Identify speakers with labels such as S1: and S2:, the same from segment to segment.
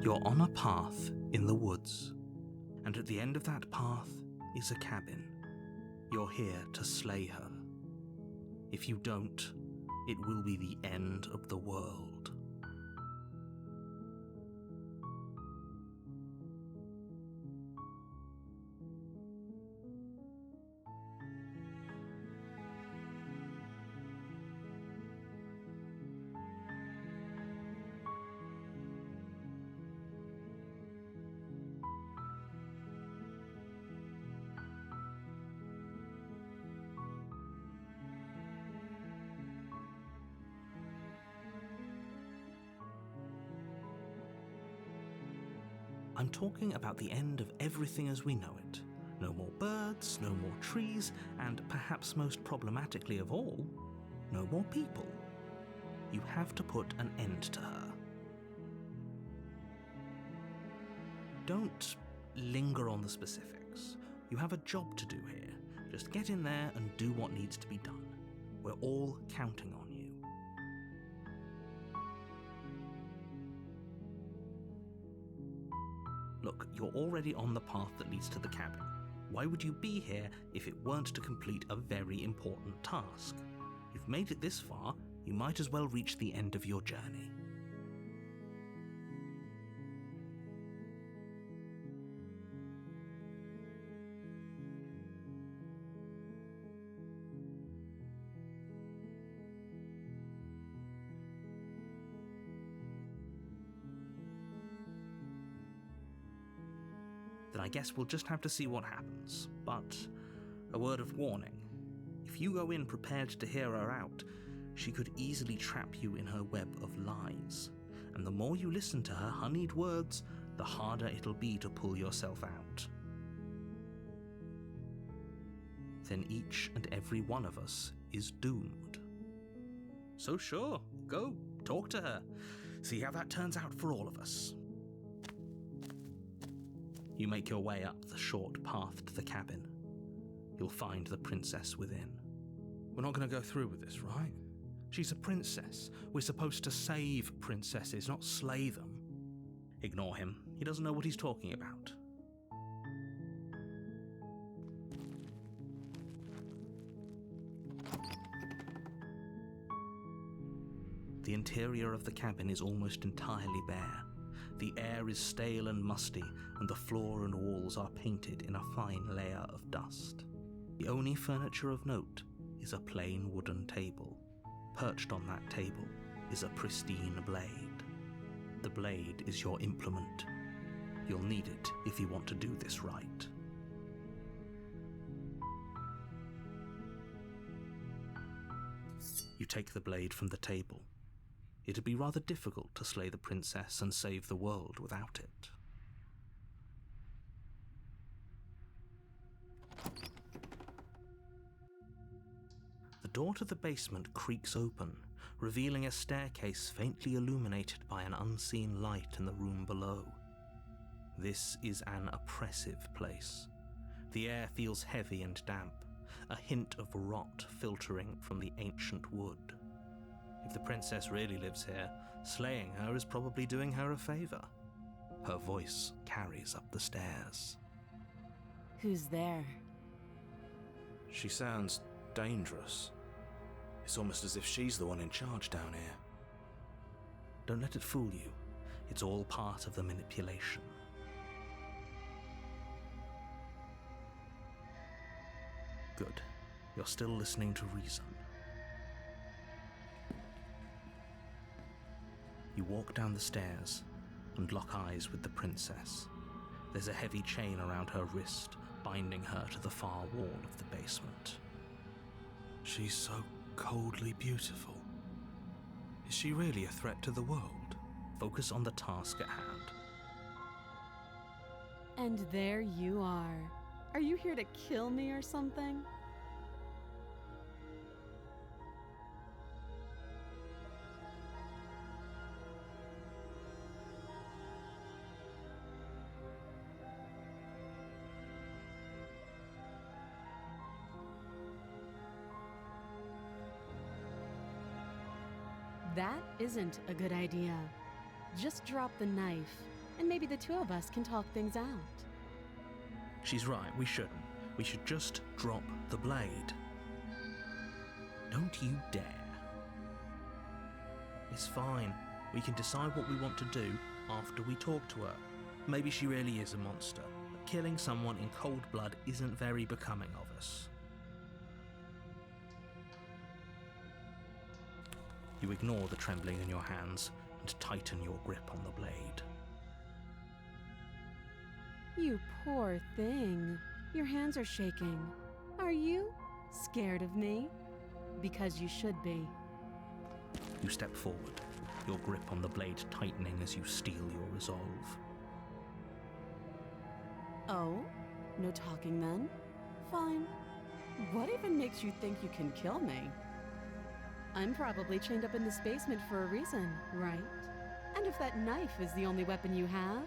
S1: You're on a path in the woods, and at the end of that path is a cabin. You're here to slay her. If you don't, it will be the end of the world. I'm talking about the end of everything as we know it. No more birds, no more trees, and perhaps most problematically of all, no more people. You have to put an end to her. Don't linger on the specifics. You have a job to do here. Just get in there and do what needs to be done. We're all counting on you. Look, you're already on the path that leads to the cabin. Why would you be here if it weren't to complete a very important task? You've made it this far, you might as well reach the end of your journey. Then I guess we'll just have to see what happens. But a word of warning. If you go in prepared to hear her out, she could easily trap you in her web of lies. And the more you listen to her honeyed words, the harder it'll be to pull yourself out. Then each and every one of us is doomed. So sure, go, talk to her. See how that turns out for all of us. You make your way up the short path to the cabin. You'll find the princess within. We're not going to go through with this, right? She's a princess. We're supposed to save princesses, not slay them. Ignore him. He doesn't know what he's talking about. The interior of the cabin is almost entirely bare. The air is stale and musty, and the floor and walls are painted in a fine layer of dust. The only furniture of note is a plain wooden table. Perched on that table is a pristine blade. The blade is your implement. You'll need it if you want to do this right. You take the blade from the table. It'd be rather difficult to slay the princess and save the world without it. The door to the basement creaks open, revealing a staircase faintly illuminated by an unseen light in the room below. This is an oppressive place. The air feels heavy and damp, a hint of rot filtering from the ancient wood. If the princess really lives here, slaying her is probably doing her a favor. Her voice carries up the stairs.
S2: Who's there?
S1: She sounds dangerous. It's almost as if she's the one in charge down here. Don't let it fool you. It's all part of the manipulation. Good. You're still listening to reason. You walk down the stairs and lock eyes with the princess. There's a heavy chain around her wrist, binding her to the far wall of the basement. She's so coldly beautiful. Is she really a threat to the world? Focus on the task at hand.
S2: And there you are. Are you here to kill me or something? That isn't a good idea. Just drop the knife. and maybe the two of us can talk things out.
S1: She's right, we shouldn't. We should just drop the blade. Don't you dare. It's fine. We can decide what we want to do after we talk to her. Maybe she really is a monster, but killing someone in cold blood isn't very becoming of us. You ignore the trembling in your hands and tighten your grip on the blade.
S2: You poor thing. Your hands are shaking. Are you scared of me? Because you should be.
S1: You step forward, your grip on the blade tightening as you steel your resolve.
S2: Oh? No talking then? Fine. What even makes you think you can kill me? I'm probably chained up in this basement for a reason, right? And if that knife is the only weapon you have,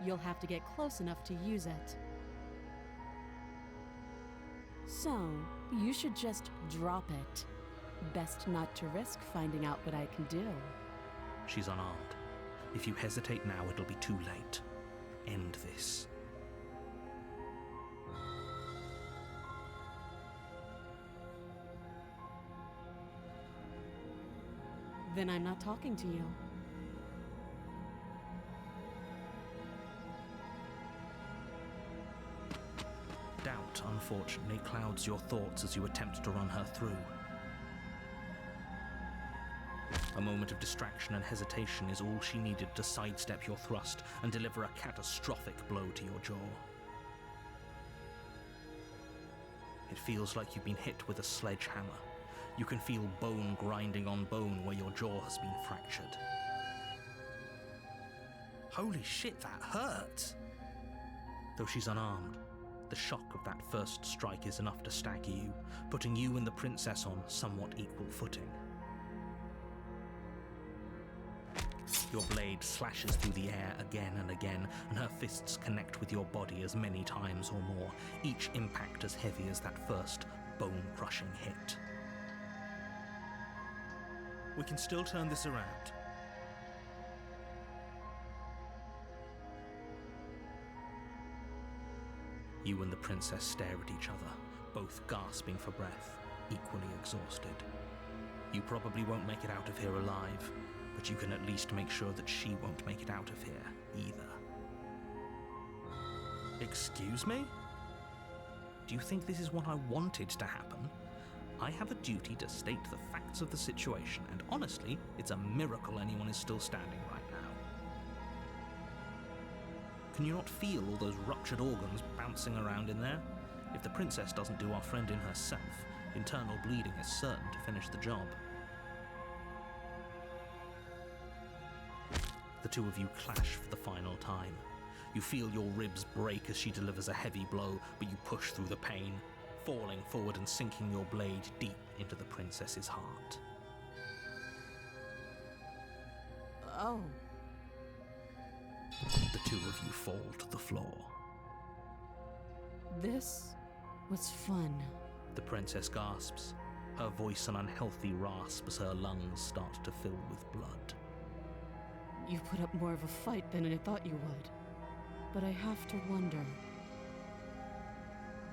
S2: you'll have to get close enough to use it. So, you should just drop it. Best not to risk finding out what I can do.
S1: She's unarmed. If you hesitate now, it'll be too late. End this.
S2: Then I'm not talking to you.
S1: Doubt, unfortunately, clouds your thoughts as you attempt to run her through. A moment of distraction and hesitation is all she needed to sidestep your thrust and deliver a catastrophic blow to your jaw. It feels like you've been hit with a sledgehammer. You can feel bone grinding on bone where your jaw has been fractured. Holy shit, that hurts! Though she's unarmed, the shock of that first strike is enough to stagger you, putting you and the princess on somewhat equal footing. Your blade slashes through the air again and again, and her fists connect with your body as many times or more, each impact as heavy as that first bone-crushing hit. We can still turn this around. You and the princess stare at each other, both gasping for breath, equally exhausted. You probably won't make it out of here alive, but you can at least make sure that she won't make it out of here either. Excuse me? Do you think this is what I wanted to happen? I have a duty to state the facts of the situation, and honestly, it's a miracle anyone is still standing right now. Can you not feel all those ruptured organs bouncing around in there? If the princess doesn't do our friend in herself, internal bleeding is certain to finish the job. The two of you clash for the final time. You feel your ribs break as she delivers a heavy blow, but you push through the pain, falling forward and sinking your blade deep into the princess's heart.
S2: Oh.
S1: The two of you fall to the floor.
S2: This was fun.
S1: The princess gasps, her voice an unhealthy rasp as her lungs start to fill with blood.
S2: You put up more of a fight than I thought you would. But I have to wonder,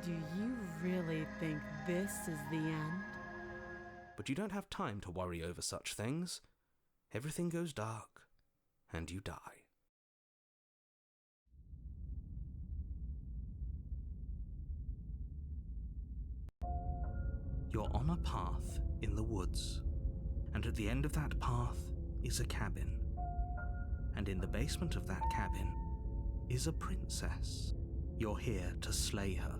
S2: do you really think this is the end?
S1: But you don't have time to worry over such things. Everything goes dark, and you die. You're on a path in the woods, and at the end of that path is a cabin. And in the basement of that cabin is a princess. You're here to slay her.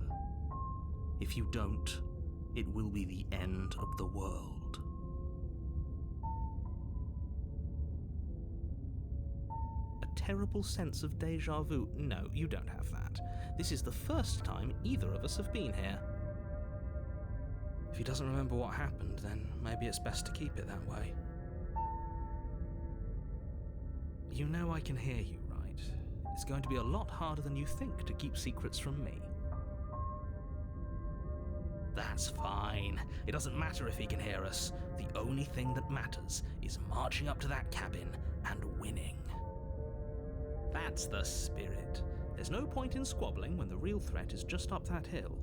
S1: If you don't, it will be the end of the world. A terrible sense of déjà vu. No, you don't have that. This is the first time either of us have been here. If he doesn't remember what happened, then maybe it's best to keep it that way. You know I can hear you, right? It's going to be a lot harder than you think to keep secrets from me. That's fine. It doesn't matter if he can hear us. The only thing that matters is marching up to that cabin and winning. That's the spirit. There's no point in squabbling when the real threat is just up that hill.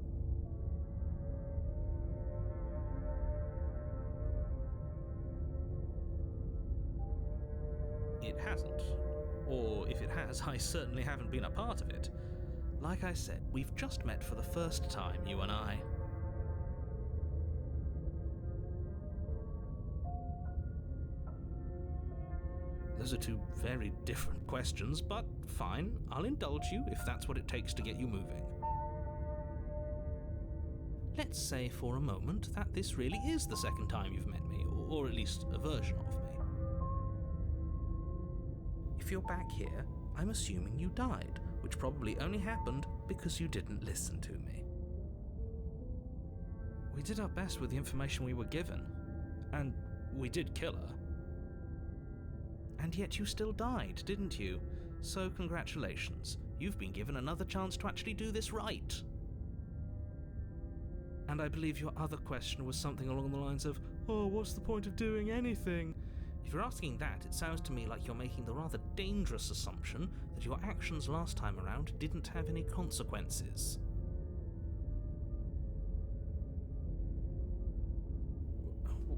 S1: It hasn't. Or if it has, I certainly haven't been a part of it. Like I said, we've just met for the first time, you and I. Those are two very different questions, but fine, I'll indulge you if that's what it takes to get you moving. Let's say for a moment that this really is the second time you've met me, or at least a version of me. If you're back here, I'm assuming you died, which probably only happened because you didn't listen to me. We did our best with the information we were given, and we did kill her. And yet you still died, didn't you? So congratulations, you've been given another chance to actually do this right. And I believe your other question was something along the lines of, oh, what's the point of doing anything? If you're asking that, it sounds to me like you're making the rather dangerous assumption that your actions last time around didn't have any consequences.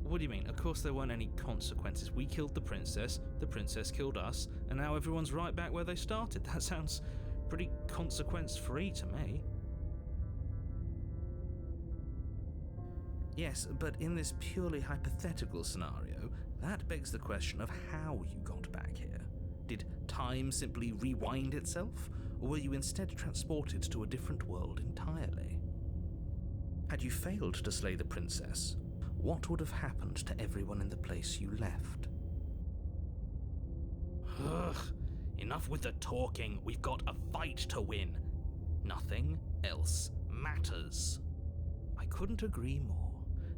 S1: What do you mean? Of course there weren't any consequences. We killed the princess killed us, and now everyone's right back where they started. That sounds pretty consequence-free to me. Yes, but in this purely hypothetical scenario, that begs the question of how you got back here. Did time simply rewind itself, or were you instead transported to a different world entirely? Had you failed to slay the princess, what would have happened to everyone in the place you left? Ugh, enough with the talking. We've got a fight to win. Nothing else matters. I couldn't agree more.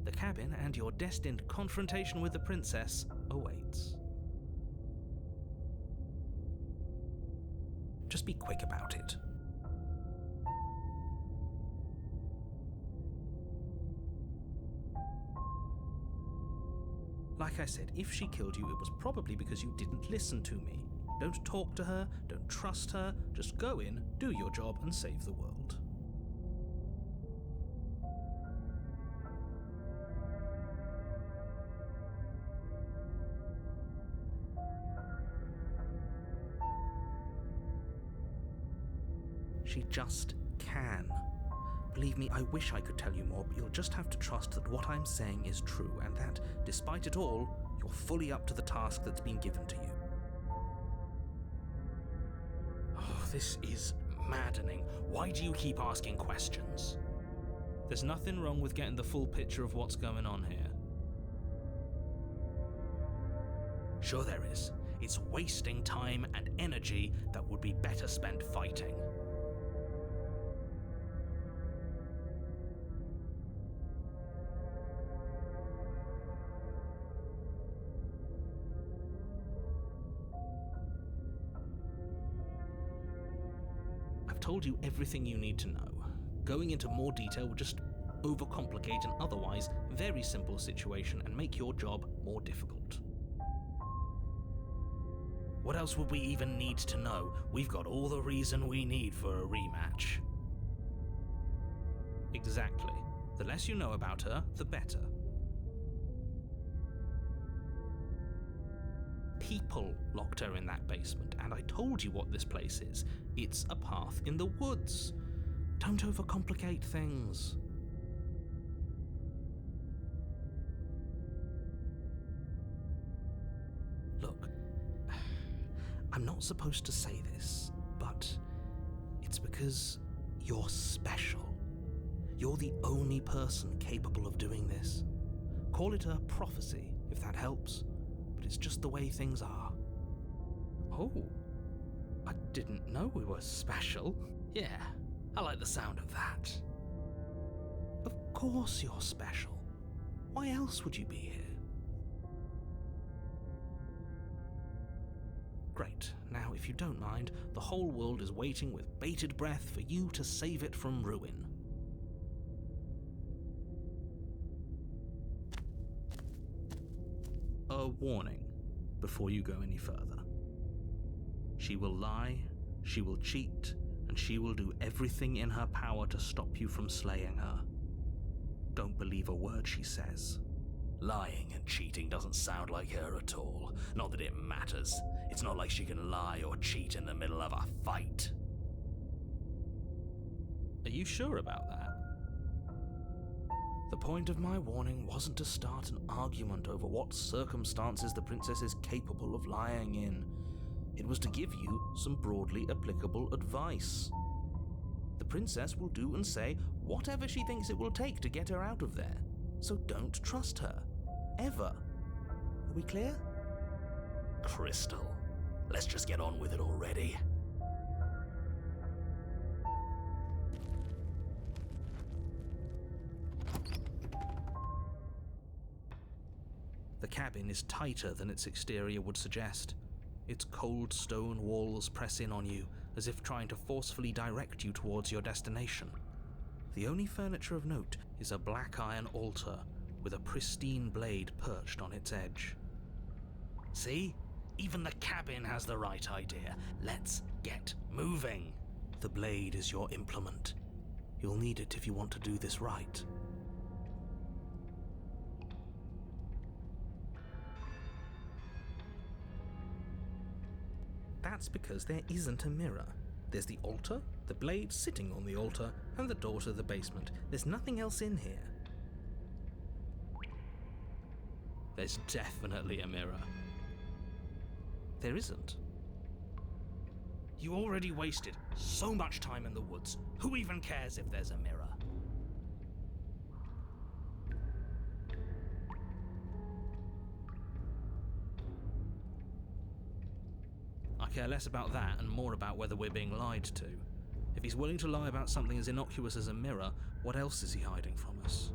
S1: The cabin and your destined confrontation with the princess awaits. Just be quick about it. Like I said, if she killed you, it was probably because you didn't listen to me. Don't talk to her, don't trust her, just go in, do your job, and save the world. She just can. Believe me, I wish I could tell you more, but you'll just have to trust that what I'm saying is true, and that, despite it all, you're fully up to the task that's been given to you. Oh, this is maddening. Why do you keep asking questions? There's nothing wrong with getting the full picture of what's going on here. Sure there is. It's wasting time and energy that would be better spent fighting. Told you everything you need to know. Going into more detail would just overcomplicate an otherwise very simple situation and make your job more difficult. What else would we even need to know? We've got all the reason we need for a rematch. Exactly. The less you know about her, the better. People locked her in that basement, and I told you what this place is. It's a path in the woods. Don't overcomplicate things. Look, I'm not supposed to say this, but it's because you're special. You're the only person capable of doing this. Call it a prophecy, if that helps. But it's just the way things are. Oh, I didn't know we were special. Yeah, I like the sound of that. Of course you're special. Why else would you be here? Great. Now, if you don't mind, the whole world is waiting with bated breath for you to save it from ruin. A warning before you go any further. She will lie, she will cheat, and she will do everything in her power to stop you from slaying her. Don't believe a word she says.
S3: Lying and cheating doesn't sound like her at all. Not that it matters. It's not like she can lie or cheat in the middle of a fight.
S1: Are you sure about that? The point of my warning wasn't to start an argument over what circumstances the princess is capable of lying in. It was to give you some broadly applicable advice. The princess will do and say whatever she thinks it will take to get her out of there, so don't trust her. Ever. Are we clear?
S3: Crystal, let's just get on with it already.
S1: The cabin is tighter than its exterior would suggest. Its cold stone walls press in on you, as if trying to forcefully direct you towards your destination. The only furniture of note is a black iron altar with a pristine blade perched on its edge.
S3: See? Even the cabin has the right idea. Let's get moving.
S1: The blade is your implement. You'll need it if you want to do this right. That's because there isn't a mirror. There's the altar, the blade sitting on the altar, and the door to the basement. There's nothing else in here. There's definitely a mirror. There isn't. You already wasted so much time in the woods. Who even cares if there's a mirror? I care less about that and more about whether we're being lied to. If he's willing to lie about something as innocuous as a mirror, what else is he hiding from us?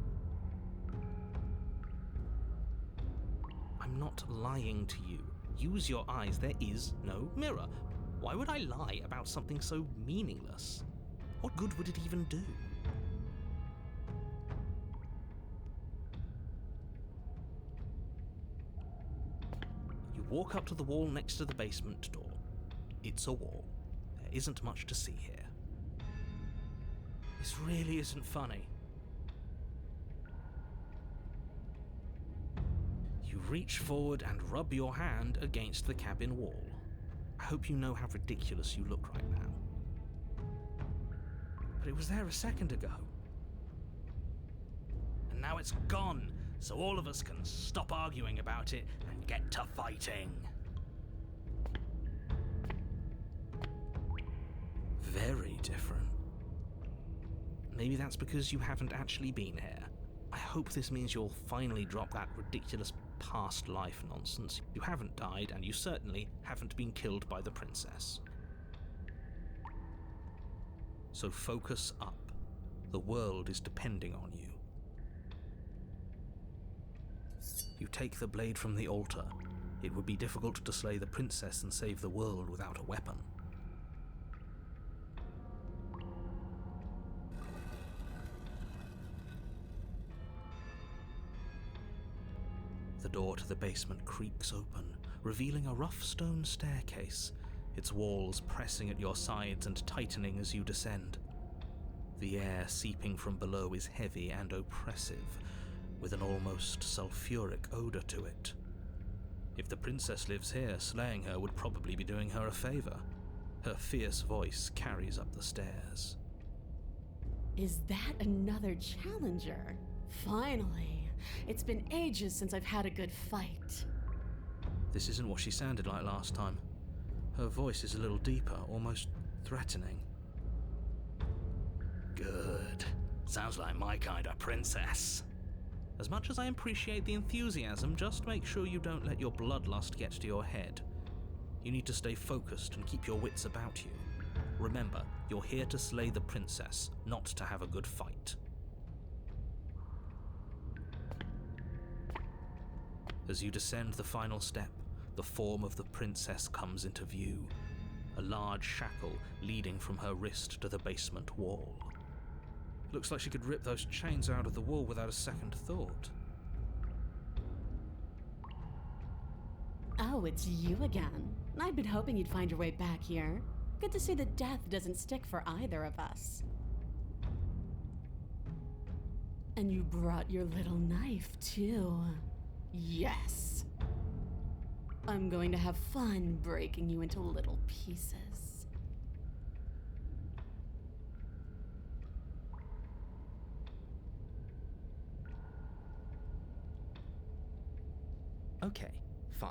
S1: I'm not lying to you. Use your eyes. There is no mirror. Why would I lie about something so meaningless? What good would it even do? You walk up to the wall next to the basement door. It's a wall. There isn't much to see here. This really isn't funny. You reach forward and rub your hand against the cabin wall. I hope you know how ridiculous you look right now. But it was there a second ago.
S3: And now it's gone, so all of us can stop arguing about it and get to fighting.
S1: Very different. Maybe that's because you haven't actually been here. I hope this means you'll finally drop that ridiculous past life nonsense. You haven't died, and you certainly haven't been killed by the princess. So focus up. The world is depending on you. You take the blade from the altar. It would be difficult to slay the princess and save the world without a weapon. The door to the basement creaks open, revealing a rough stone staircase, its walls pressing at your sides and tightening as you descend. The air seeping from below is heavy and oppressive, with an almost sulphuric odor to it. If the princess lives here, slaying her would probably be doing her a favor. Her fierce voice carries up the stairs.
S2: Is that another challenger? Finally. It's been ages since I've had a good fight.
S1: This isn't what she sounded like last time. Her voice is a little deeper, almost threatening.
S3: Good. Sounds like my kind of princess.
S1: As much as I appreciate the enthusiasm, just make sure you don't let your bloodlust get to your head. You need to stay focused and keep your wits about you. Remember, you're here to slay the princess, not to have a good fight. As you descend the final step, the form of the princess comes into view, a large shackle leading from her wrist to the basement wall. Looks like she could rip those chains out of the wall without a second thought.
S2: Oh, it's you again. I'd been hoping you'd find your way back here. Good to see that death doesn't stick for either of us. And you brought your little knife, too. Yes! I'm going to have fun breaking you into little pieces.
S1: Okay, fine.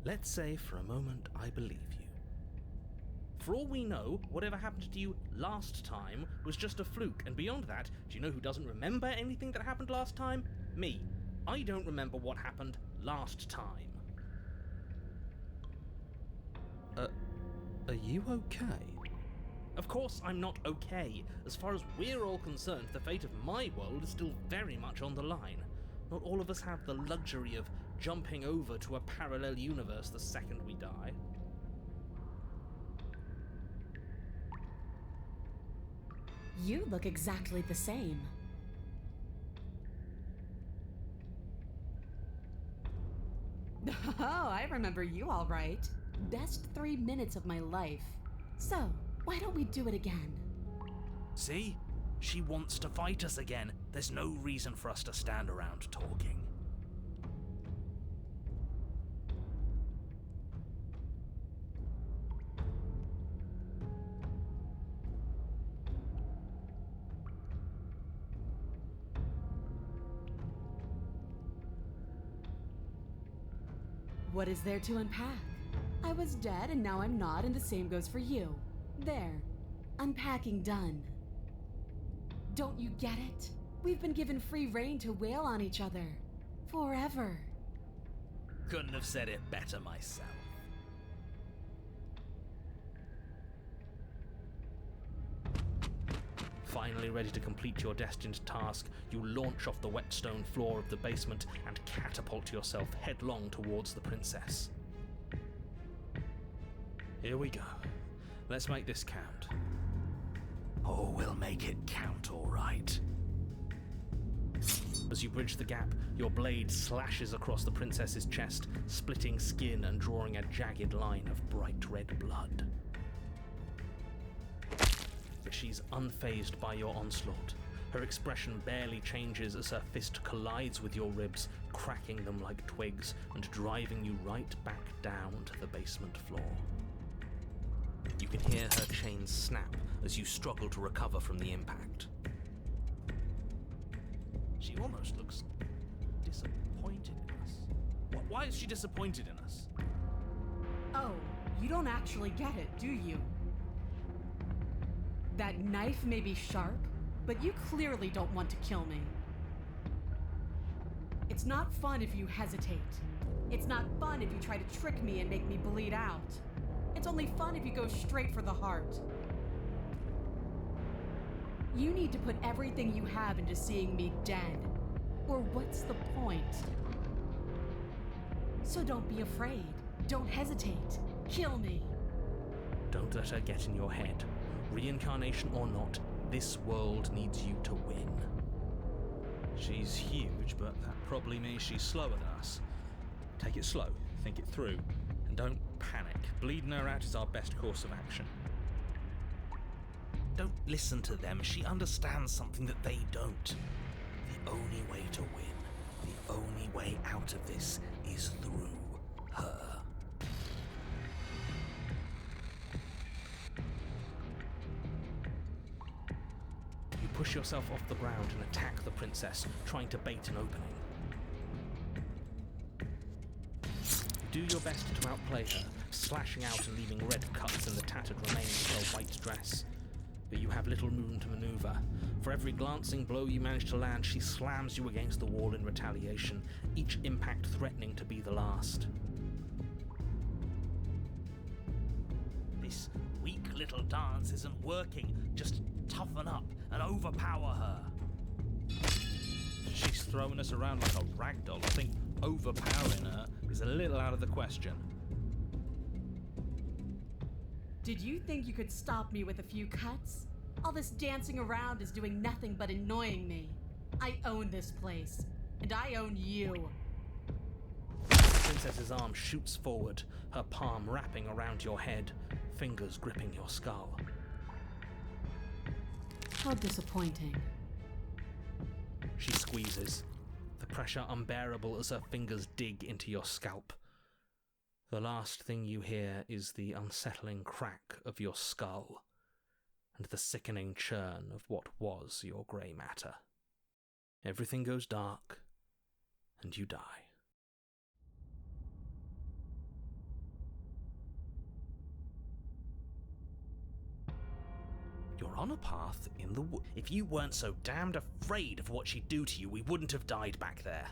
S1: Let's say for a moment I believe you. For all we know, whatever happened to you last time was just a fluke, and beyond that, do you know who doesn't remember anything that happened last time? Me. I don't remember what happened last time. Are you okay? Of course I'm not okay. As far as we're all concerned, the fate of my world is still very much on the line. Not all of us have the luxury of jumping over to a parallel universe the second we die.
S2: You look exactly the same. Oh, I remember you all right. Best 3 minutes of my life. So, why don't we do it again?
S3: See? She wants to fight us again. There's no reason for us to stand around talking.
S2: What is there to unpack? I was dead and now I'm not, and the same goes for you. There. Unpacking done. Don't you get it? We've been given free rein to wail on each other. Forever.
S3: Couldn't have said it better myself.
S1: Finally ready to complete your destined task, you launch off the wet stone floor of the basement and catapult yourself headlong towards the princess. Here we go. Let's make this count.
S3: Oh, we'll make it count, all right.
S1: As you bridge the gap, your blade slashes across the princess's chest, splitting skin and drawing a jagged line of bright red blood. But she's unfazed by your onslaught. Her expression barely changes as her fist collides with your ribs, cracking them like twigs and driving you right back down to the basement floor. You can hear her chains snap as you struggle to recover from the impact.
S3: She almost looks disappointed in us. Why is she disappointed in us?
S2: Oh, you don't actually get it, do you? That knife may be sharp, but you clearly don't want to kill me. It's not fun if you hesitate. It's not fun if you try to trick me and make me bleed out. It's only fun if you go straight for the heart. You need to put everything you have into seeing me dead. Or what's the point? So don't be afraid. Don't hesitate. Kill me.
S1: Don't let her get in your head. Reincarnation or not, this world needs you to win. She's huge, but that probably means she's slower than us. Take it slow, think it through, and don't panic. Bleeding her out is our best course of action.
S3: Don't listen to them. She understands something that they don't. The only way to win, the only way out of this is through her.
S1: You push yourself off the ground and attack the princess, trying to bait an opening. You do your best to outplay her, slashing out and leaving red cuts in the tattered remains of her white dress. But you have little room to maneuver. For every glancing blow you manage to land, she slams you against the wall in retaliation, each impact threatening to be the last.
S3: This weak little dance isn't working. Just toughen up and overpower her.
S1: She's throwing us around like a ragdoll. I think overpowering her is a little out of the question.
S2: Did you think you could stop me with a few cuts? All this dancing around is doing nothing but annoying me. I own this place, and I own you.
S1: Princess's arm shoots forward, her palm wrapping around your head, fingers gripping your skull.
S2: How disappointing.
S1: She squeezes, the pressure unbearable as her fingers dig into your scalp. The last thing you hear is the unsettling crack of your skull and the sickening churn of what was your grey matter. Everything goes dark, and you die. You're on a path in the wood. If you weren't so damned afraid of what she'd do to you, we wouldn't have died back there.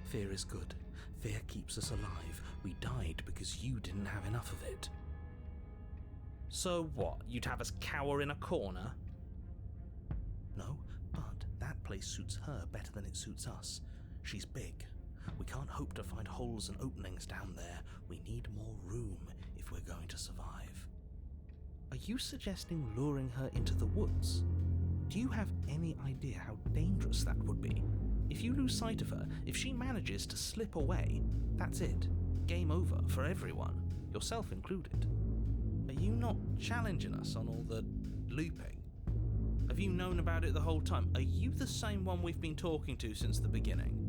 S1: Fear is good. Fear keeps us alive. We died because you didn't have enough of it. So what? You'd have us cower in a corner? No, but that place suits her better than it suits us. She's big. We can't hope to find holes and openings down there. We need more room if we're going to survive. Are you suggesting luring her into the woods? Do you have any idea how dangerous that would be? If you lose sight of her, if she manages to slip away, that's it. Game over for everyone, yourself included. Are you not challenging us on all the looping? Have you known about it the whole time? Are you the same one we've been talking to since the beginning?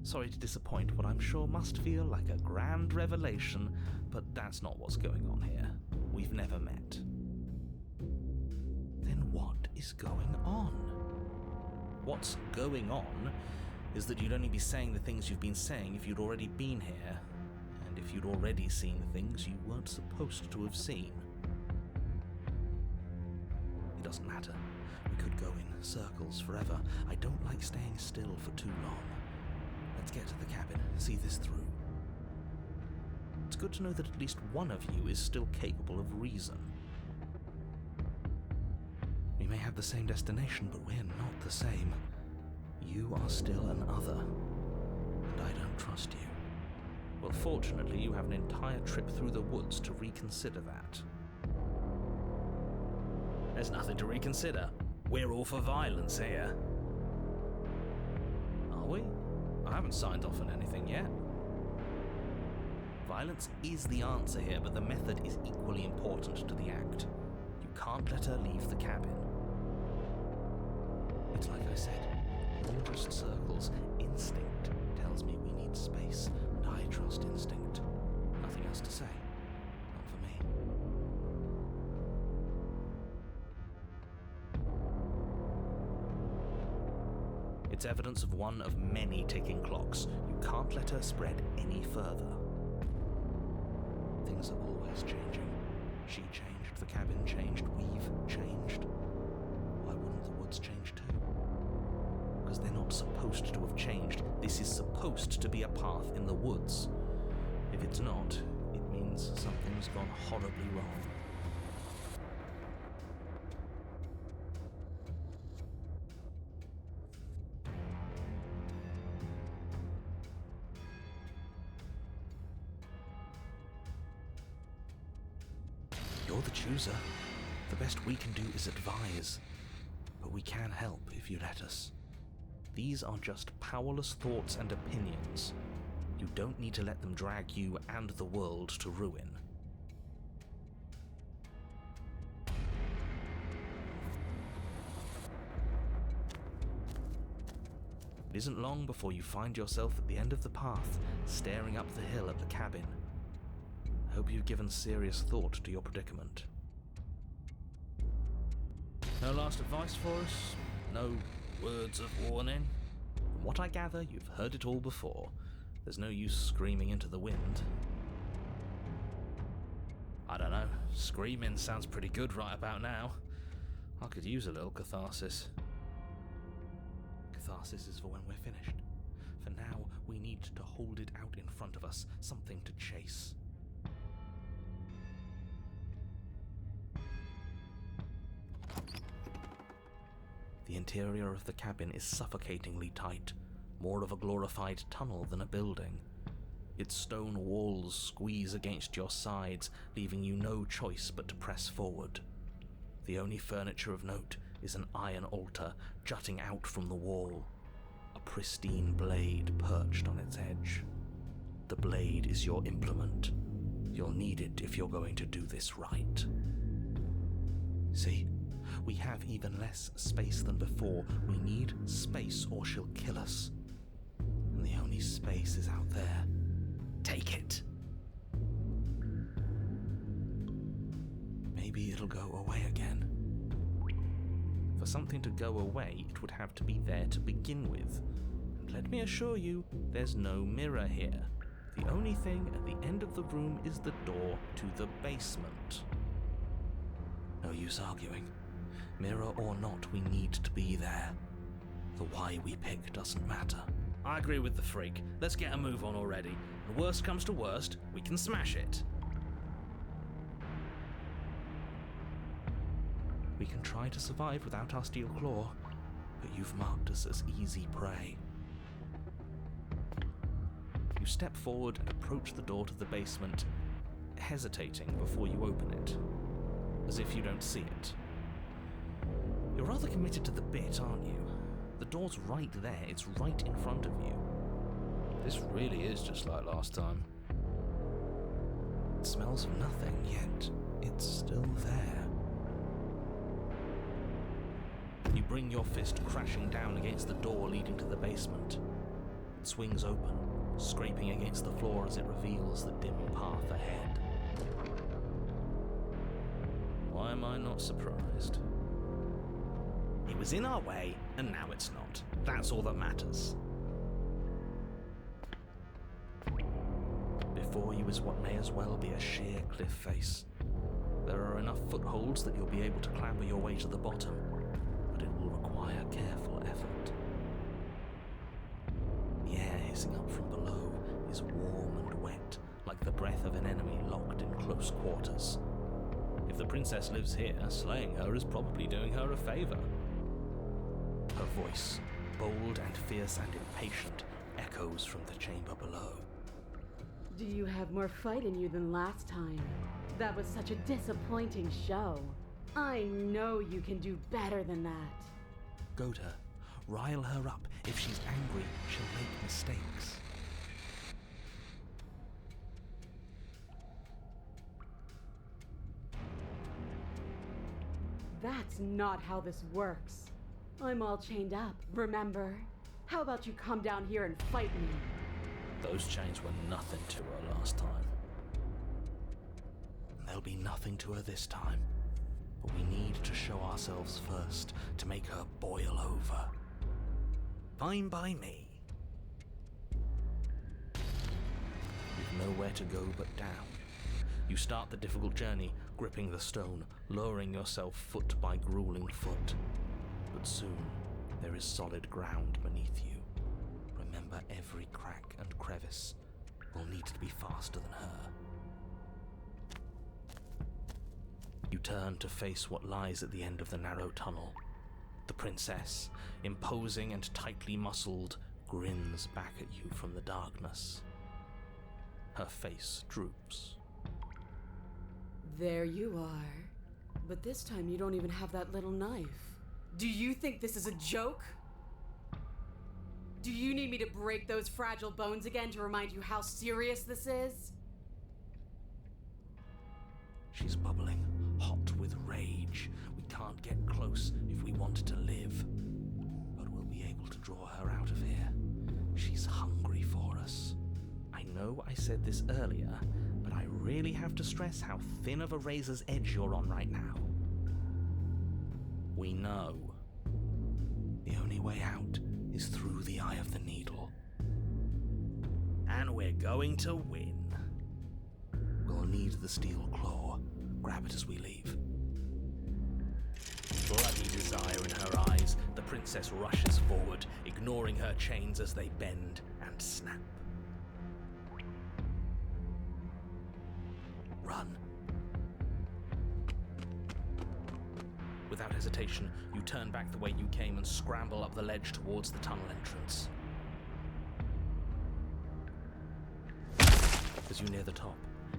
S1: Sorry to disappoint what I'm sure must feel like a grand revelation, but that's not what's going on here. We've never met. Then what is going on? What's going on is that you'd only be saying the things you've been saying if you'd already been here, and if you'd already seen things you weren't supposed to have seen. It doesn't matter. We could go in circles forever. I don't like staying still for too long. Let's get to the cabin, see this through. It's good to know that at least one of you is still capable of reason. We may have the same destination, but we're not the same. You are still an other, and I don't trust you. Well, fortunately, you have an entire trip through the woods to reconsider that. There's nothing to reconsider. We're all for violence here. Are we? I haven't signed off on anything yet. Violence is the answer here, but the method is equally important to the act. You can't let her leave the cabin. It's like I said, more just circles. Instinct tells me we need space, and I trust instinct. Nothing else to say. Not for me. It's evidence of one of many ticking clocks. You can't let her spread any further. Things are always changing. She changed, the cabin changed, we've changed. Why wouldn't the woods change too? Because they're not supposed to have changed. This is supposed to be a path in the woods. If it's not, it means something's gone horribly wrong. You're the chooser. The best we can do is advise. But we can help if you let us. These are just powerless thoughts and opinions. You don't need to let them drag you and the world to ruin. It isn't long before you find yourself at the end of the path, staring up the hill at the cabin. Hope you've given serious thought to your predicament. No last advice for us? No words of warning? From what I gather, you've heard it all before. There's no use screaming into the wind. I don't know. Screaming sounds pretty good right about now. I could use a little catharsis. Catharsis is for when we're finished. For now, we need to hold it out in front of us, something to chase. The interior of the cabin is suffocatingly tight, more of a glorified tunnel than a building. Its stone walls squeeze against your sides, leaving you no choice but to press forward. The only furniture of note is an iron altar jutting out from the wall. A pristine blade perched on its edge. The blade is your implement. You'll need it if you're going to do this right. See? We have even less space than before. We need space or she'll kill us. And the only space is out there. Take it. Maybe it'll go away again. For something to go away, it would have to be there to begin with. And let me assure you, there's no mirror here. The only thing at the end of the room is the door to the basement. No use arguing. Mirror or not, we need to be there. The why we pick doesn't matter.
S3: I agree with the freak. Let's get a move on already. And worst comes to worst, we can smash it.
S1: We can try to survive without our steel claw, but you've marked us as easy prey. You step forward and approach the door to the basement, hesitating before you open it, as if you don't see it. You're rather committed to the bit, aren't you? The door's right there, it's right in front of you.
S3: This really is just like last time.
S1: It smells of nothing, yet it's still there. You bring your fist crashing down against the door leading to the basement. It swings open, scraping against the floor as it reveals the dim path ahead.
S3: Why am I not surprised?
S1: It was in our way, and now it's not. That's all that matters. Before you is what may as well be a sheer cliff face. There are enough footholds that you'll be able to clamber your way to the bottom, but it will require careful effort. The air hissing up from below is warm and wet, like the breath of an enemy locked in close quarters.
S3: If the princess lives here, slaying her is probably doing her a favor.
S1: Her voice, bold and fierce and impatient, echoes from the chamber below.
S2: Do you have more fight in you than last time? That was such a disappointing show. I know you can do better than that.
S1: Goad her. Rile her up. If she's angry, she'll make mistakes.
S2: That's not how this works. I'm all chained up, remember? How about you come down here and fight me?
S3: Those chains were nothing to her last time.
S1: There'll be nothing to her this time. But we need to show ourselves first to make her boil over. Fine by me. You've nowhere to go but down. You start the difficult journey, gripping the stone, lowering yourself foot by grueling foot. But soon, there is solid ground beneath you. Remember, every crack and crevice will need to be faster than her. You turn to face what lies at the end of the narrow tunnel. The princess, imposing and tightly muscled, grins back at you from the darkness. Her face droops.
S2: There you are. But this time you don't even have that little knife. Do you think this is a joke? Do you need me to break those fragile bones again to remind you how serious this is?
S1: She's bubbling, hot with rage. We can't get close if we want to live. But we'll be able to draw her out of here. She's hungry for us. I know I said this earlier, but I really have to stress how thin of a razor's edge you're on right now. We know. The only way out is through the eye of the needle.
S3: And we're going to win.
S1: We'll need the steel claw. Grab it as we leave.
S3: Bloody desire in her eyes, the princess rushes forward, ignoring her chains as they bend and snap.
S1: Run. Without hesitation, you turn back the way you came and scramble up the ledge towards the tunnel entrance. As you near the top,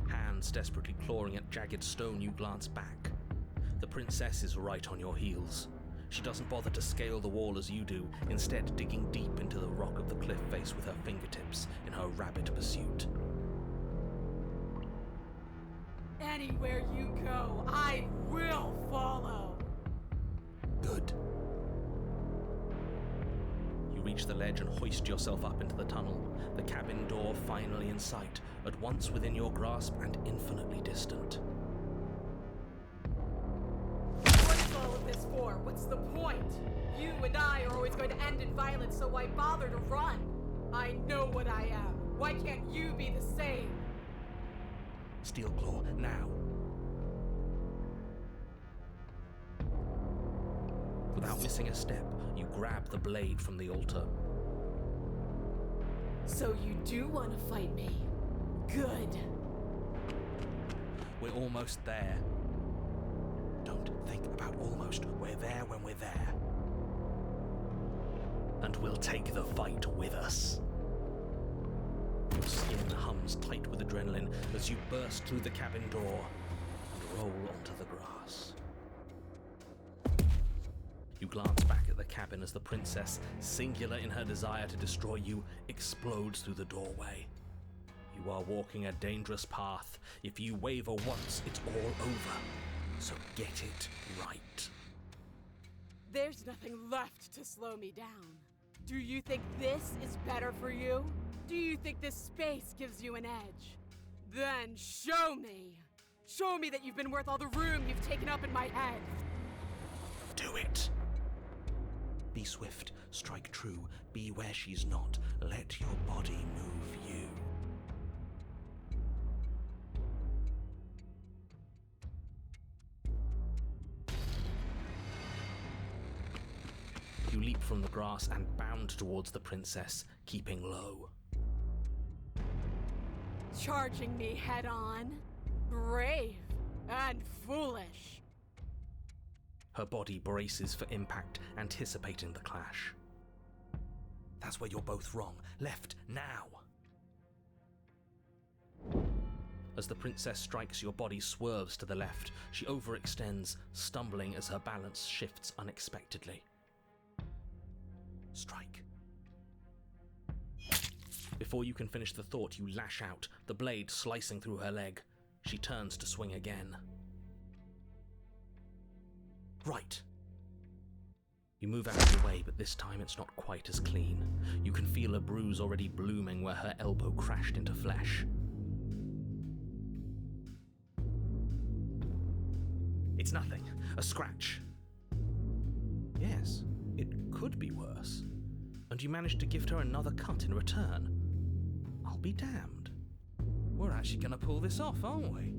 S1: hands desperately clawing at jagged stone, you glance back. The princess is right on your heels.
S3: She doesn't bother to scale the wall as you do, instead digging deep into the rock of the cliff face with her fingertips in her rabid pursuit.
S2: Anywhere you go, I will follow.
S3: Good. You reach the ledge and hoist yourself up into the tunnel, the cabin door finally in sight, at once within your grasp and infinitely distant.
S2: What's all of this for? What's the point? You and I are always going to end in violence, so why bother to run? I know what I am. Why can't you be the same?
S3: Steelclaw, now. Without missing a step, you grab the blade from the altar.
S2: So you do want to fight me? Good.
S3: We're almost there. Don't think about almost. We're there when we're there. And we'll take the fight with us. Your skin hums tight with adrenaline as you burst through the cabin door and roll onto the grass. You glance back at the cabin as the princess, singular in her desire to destroy you, explodes through the doorway. You are walking a dangerous path. If you waver once, it's all over. So get it right.
S2: There's nothing left to slow me down. Do you think this is better for you? Do you think this space gives you an edge? Then show me! Show me that you've been worth all the room you've taken up in my head!
S3: Do it! Be swift, strike true, be where she's not. Let your body move you. You leap from the grass and bound towards the princess, keeping low.
S2: Charging me head on? Brave and foolish.
S3: Her body braces for impact, anticipating the clash. That's where you're both wrong. Left, now! As the princess strikes, your body swerves to the left. She overextends, stumbling as her balance shifts unexpectedly. Strike. Before you can finish the thought, you lash out, the blade slicing through her leg. She turns to swing again. Right. You move out of the way, but this time it's not quite as clean. You can feel a bruise already blooming where her elbow crashed into flesh. It's nothing. A scratch. Yes, it could be worse. And you managed to gift her another cut in return. I'll be damned. We're actually going to pull this off, aren't we?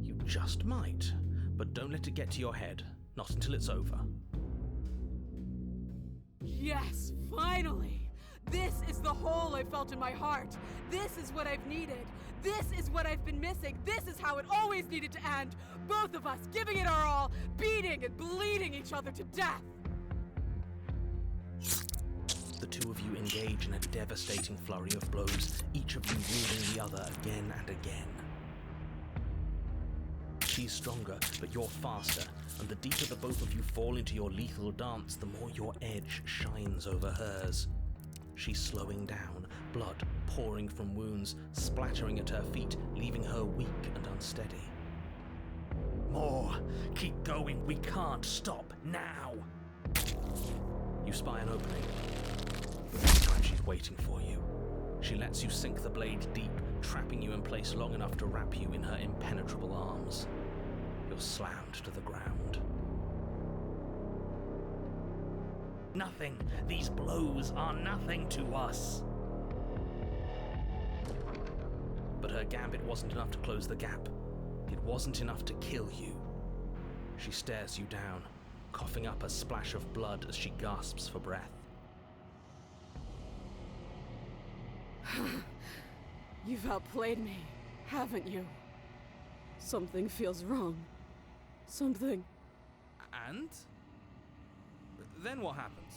S3: You just might, but don't let it get to your head. Not until it's over.
S2: Yes, finally! This is the hole I felt in my heart. This is what I've needed. This is what I've been missing. This is how it always needed to end. Both of us giving it our all, beating and bleeding each other to death.
S3: The two of you engage in a devastating flurry of blows, each of you wounding the other again and again. She's stronger, but you're faster, and the deeper the both of you fall into your lethal dance, the more your edge shines over hers. She's slowing down, blood pouring from wounds, splattering at her feet, leaving her weak and unsteady. More! Keep going! We can't stop now! You spy an opening. This time she's waiting for you. She lets you sink the blade deep, trapping you in place long enough to wrap you in her impenetrable arms. You're slammed to the ground. Nothing! These blows are nothing to us! But her gambit wasn't enough to close the gap. It wasn't enough to kill you. She stares you down, coughing up a splash of blood as she gasps for breath.
S2: You've outplayed me, haven't you? Something feels wrong. Something.
S3: And? Then what happens?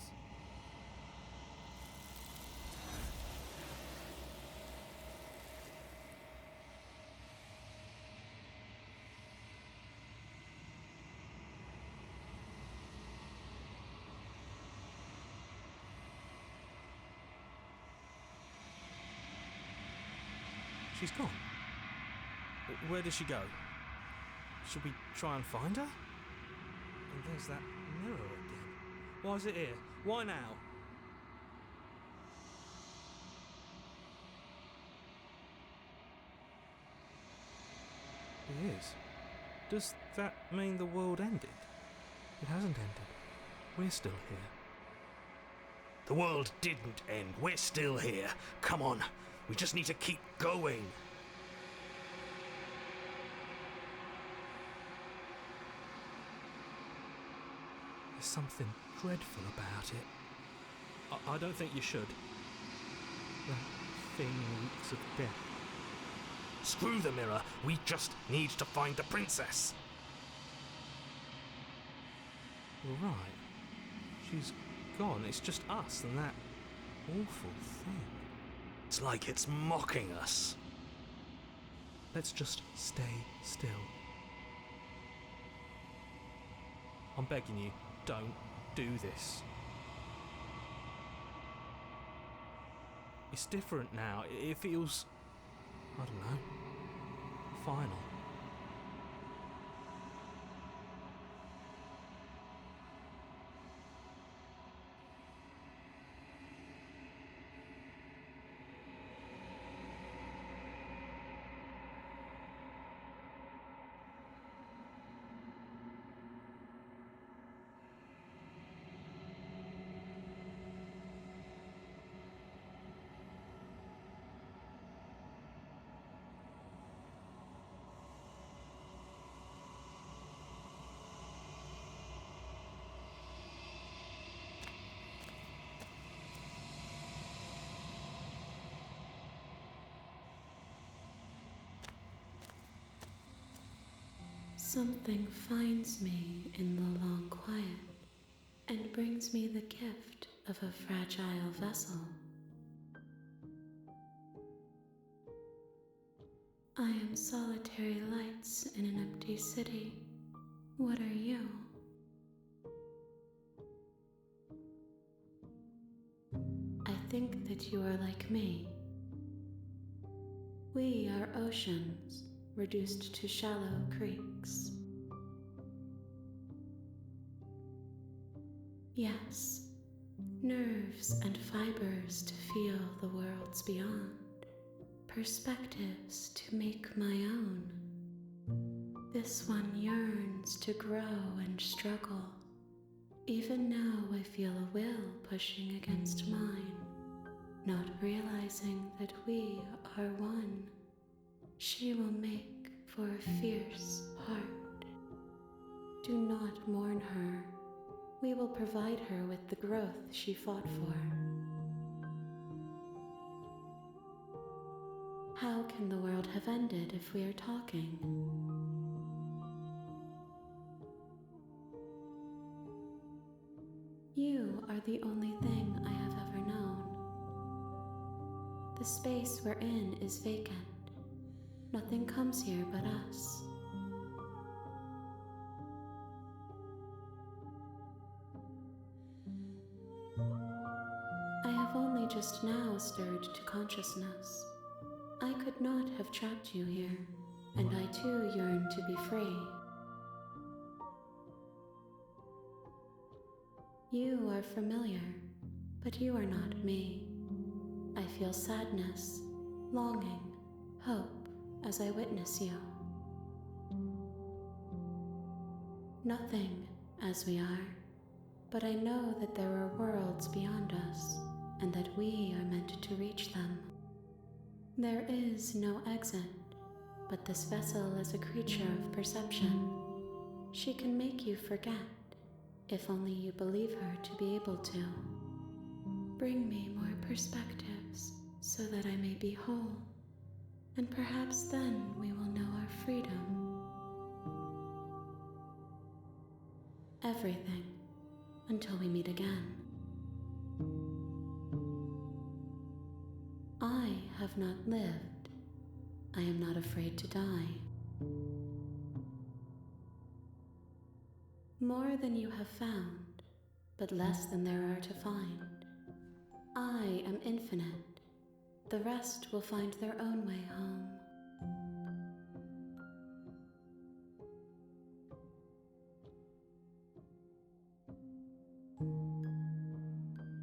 S3: She's gone. Where did she go? Should we try and find her? And there's that mirror again. Why is it here? Why now? It is. Does that mean the world ended? It hasn't ended. We're still here.
S1: The world didn't end. We're still here. Come on. We just need to keep going.
S3: There's something dreadful about it. I don't think you should. That thing reeks of death.
S1: Screw the mirror. We just need to find the princess.
S3: You're right. She's gone. It's just us and that awful thing.
S1: It's like it's mocking us.
S3: Let's just stay still. I'm begging you, don't do this. It's different now. It feels, I don't know, final.
S2: Something finds me in the long quiet and brings me the gift of a fragile vessel. I am solitary lights in an empty city. What are you? I think that you are like me. We are oceans, reduced to shallow creeks. Yes, nerves and fibers to feel the worlds beyond, perspectives to make my own. This one yearns to grow and struggle. Even now I feel a will pushing against mine, not realizing that we are one. She will make for a fierce heart. Do not mourn her. We will provide her with the growth she fought for. How can the world have ended if we are talking? You are the only thing I have ever known. The space we're in is vacant. Nothing comes here but us. I have only just now stirred to consciousness. I could not have trapped you here, and I too yearn to be free. You are familiar, but you are not me. I feel sadness, longing, hope, as I witness you. Nothing as we are, but I know that there are worlds beyond us, and that we are meant to reach them. There is no exit, but this vessel is a creature of perception. She can make you forget, if only you believe her to be able to. Bring me more perspectives, so that I may be whole. And perhaps then we will know our freedom. Everything, until we meet again. I have not lived. I am not afraid to die. More than you have found, but less than there are to find. I am infinite. The rest will find their own way home.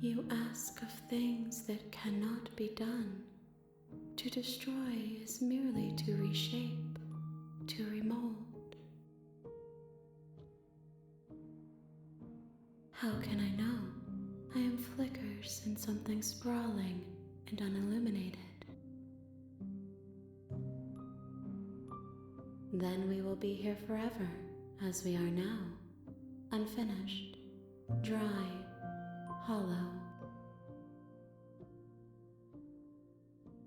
S2: You ask of things that cannot be done. To destroy is merely to reshape, to remold. How can I know? I am flickers in something sprawling and unilluminated. Then we will be here forever, as we are now, unfinished, dry, hollow.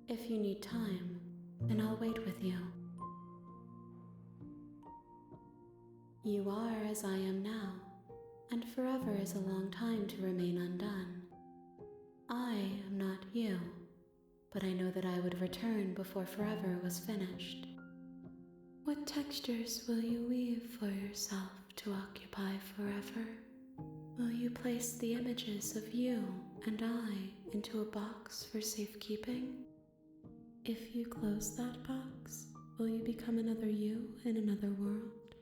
S2: If you need time, then I'll wait with you. You are as I am now, and forever is a long time to remain undone. I am not you, but I know that I would return before forever was finished. What textures will you weave for yourself to occupy forever? Will you place the images of you and I into a box for safekeeping? If you close that box, will you become another you in another world?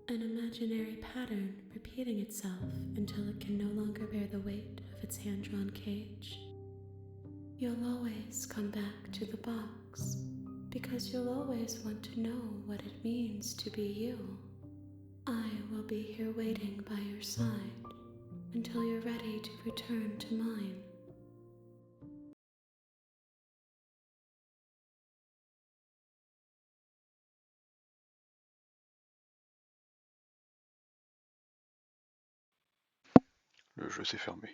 S2: An imaginary pattern repeating itself until it can no longer bear the weight of its hand-drawn cage. You'll always come back to the box, because you'll always want to know what it means to be you. I will be here waiting by your side until you're ready to return to mine.
S4: Le jeu s'est fermé.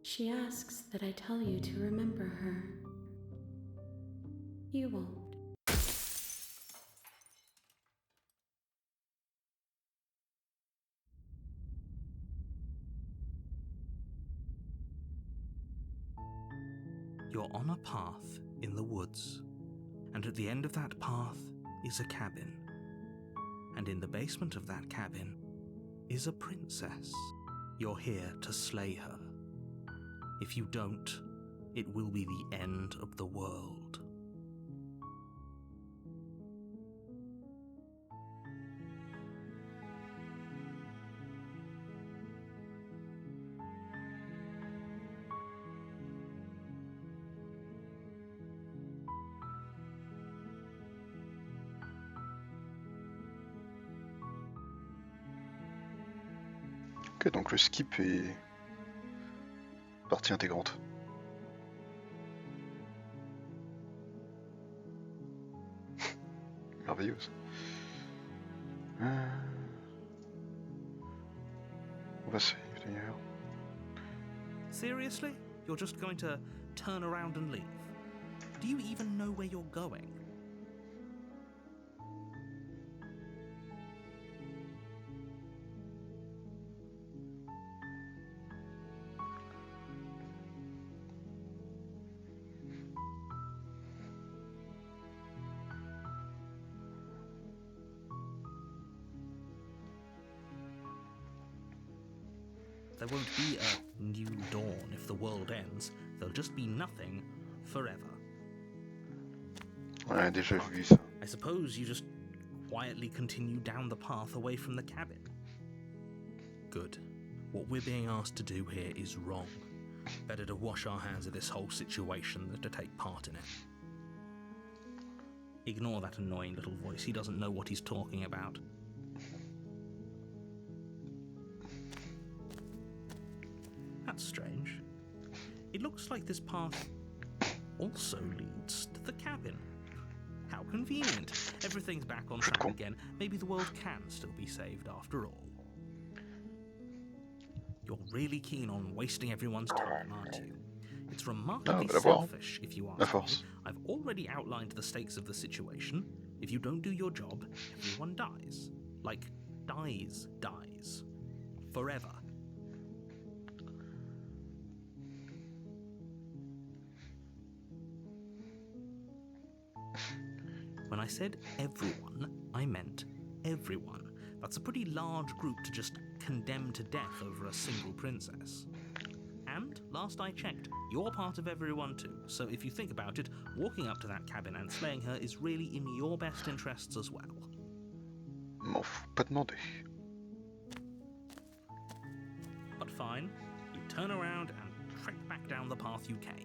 S2: She asks that I tell you to remember her. You won't.
S1: You're on a path in the woods, and at the end of that path is a cabin. And in the basement of that cabin is a princess. You're here to slay her. If you don't, it will be the end of the world.
S4: Ok, donc le skip est partie intégrante. Merveilleuse. On va save d'ailleurs.
S1: Seriously? You're just going to turn around and leave? Do you even know where you're going? There won't be a new dawn if the world ends. There'll just be nothing forever.
S4: On a déjà vu ça.
S1: I suppose you just quietly continue down the path away from the cabin. Good. What we're being asked to do here is wrong. Better to wash our hands of this whole situation than to take part in it. Ignore that annoying little voice. He doesn't know what he's talking about. That's strange. It looks like this path also leads to the cabin. How convenient. Everything's back on track again. Maybe the world can still be saved after all. You're really keen on wasting everyone's time, aren't you? It's remarkably
S4: la voir.
S1: selfish, if you
S4: La
S1: ask me.
S4: force.
S1: I've already outlined the stakes of the situation. If you don't do your job, everyone dies. Like, dies. Forever. When I said everyone, I meant everyone. That's a pretty large group to just condemn to death over a single princess. And, last I checked, you're part of everyone too, so if you think about it, walking up to that cabin and slaying her is really in your best interests as well.
S4: M'en fous pas demander.
S1: But fine, you turn around and trek back down the path you came.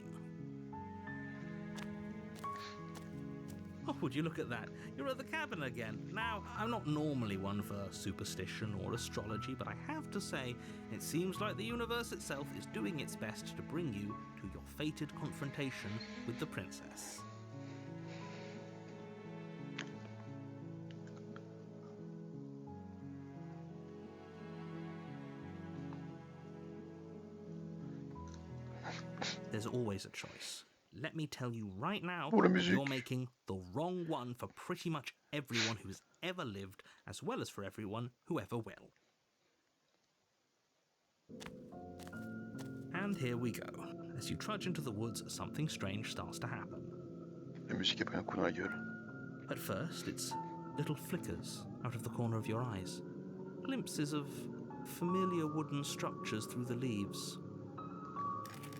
S1: Oh, would you look at that? You're at the cabin again. Now, I'm not normally one for superstition or astrology, but I have to say, it seems like the universe itself is doing its best to bring you to your fated confrontation with the princess. There's always a choice. Let me tell you right now,
S4: Oh, la musique.
S1: you're making the wrong one for pretty much everyone who has ever lived, as well as for everyone who ever will. And here we go. As you trudge into the woods, something strange starts to happen.
S4: La musique a pris un coup dans la gueule.
S1: At first, it's little flickers out of the corner of your eyes. Glimpses of familiar wooden structures through the leaves.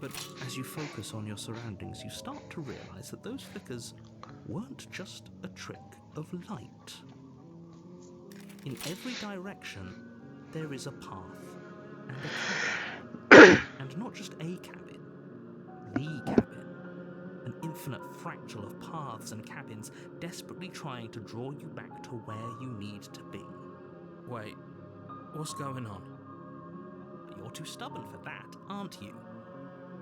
S1: But as you focus on your surroundings, you start to realize that those flickers weren't just a trick of light. In every direction, there is a path and a cabin. And not just a cabin, the cabin. An infinite fractal of paths and cabins desperately trying to draw you back to where you need to be. Wait, what's going on? You're too stubborn for that, aren't you?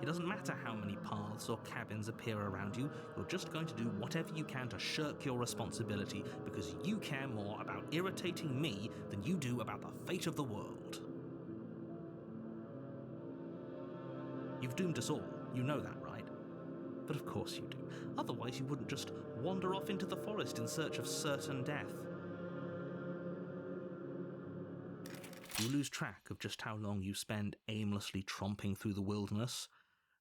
S1: It doesn't matter how many paths or cabins appear around you, you're just going to do whatever you can to shirk your responsibility because you care more about irritating me than you do about the fate of the world. You've doomed us all, you know that, right? But of course you do. Otherwise you wouldn't just wander off into the forest in search of certain death. You lose track of just how long you spend aimlessly tromping through the wilderness.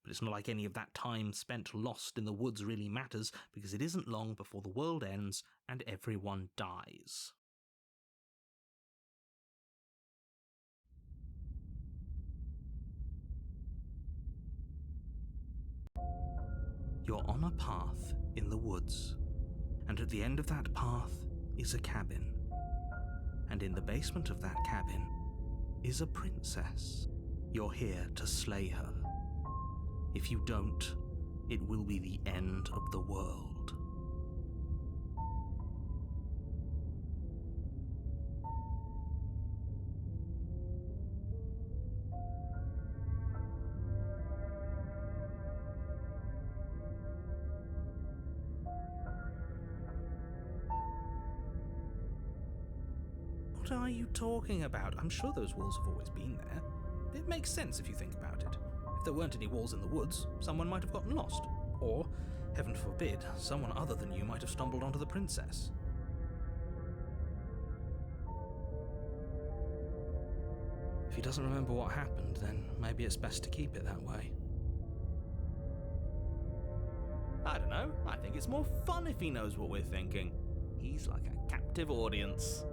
S1: But it's not like any of that time spent lost in the woods really matters, because it isn't long before the world ends and everyone dies. You're on a path in the woods, and at the end of that path is a cabin. And in the basement of that cabin is a princess. You're here to slay her. If you don't, it will be the end of the world. What are you talking about? I'm sure those walls have always been there. It makes sense if you think about it. If there weren't any walls in the woods, someone might have gotten lost. Or, heaven forbid, someone other than you might have stumbled onto the princess. If he doesn't remember what happened, then maybe it's best to keep it that way. I don't know. I think it's more fun if he knows what we're thinking. He's like a captive audience.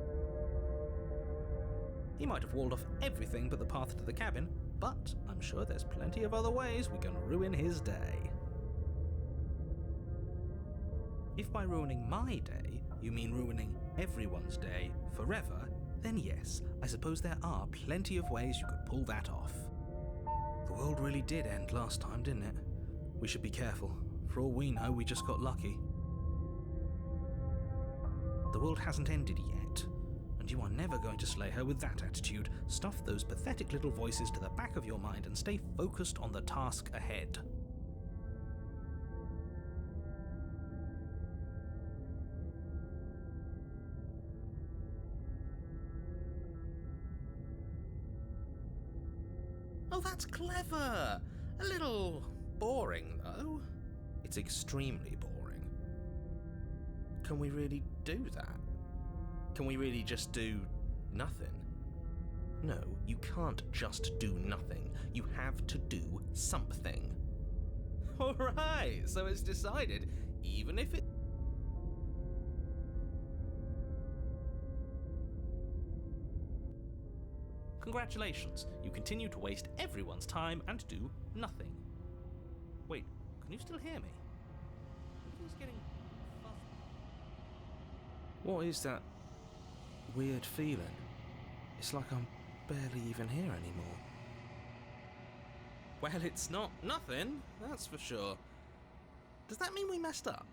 S1: He might have walled off everything but the path to the cabin, but I'm sure there's plenty of other ways we can ruin his day. If by ruining my day, you mean ruining everyone's day forever, then yes, I suppose there are plenty of ways you could pull that off. The world really did end last time, didn't it? We should be careful. For all we know, we just got lucky. The world hasn't ended yet, and you are never going to slay her with that attitude. Stuff those pathetic little voices to the back of your mind and stay focused on the task ahead. Oh, that's clever! A little
S3: boring, though.
S1: It's extremely boring. Can we really do that? Can we really just do nothing? No, you can't just do nothing. You have to do something. Alright, so it's decided, even if it... Congratulations, you continue to waste everyone's time and do nothing. Wait, can you still hear me? Everything's getting fuzzy. What is that weird feeling? It's like I'm barely even here anymore. Well, it's not nothing, that's for sure. Does that mean we messed up?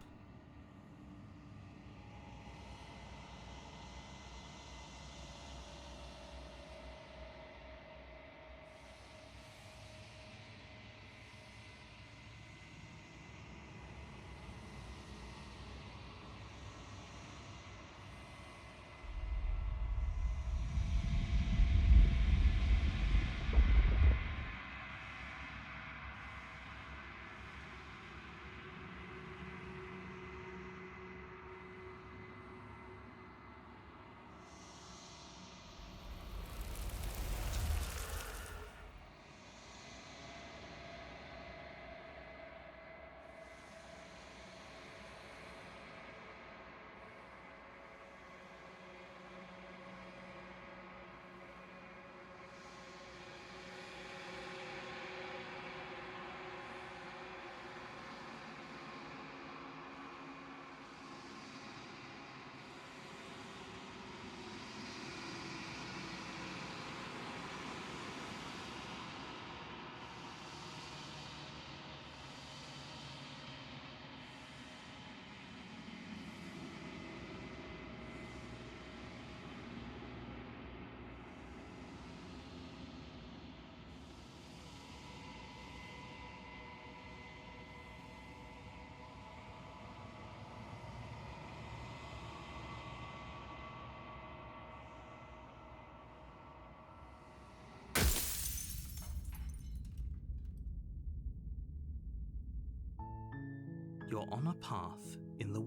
S1: You're on a path in the...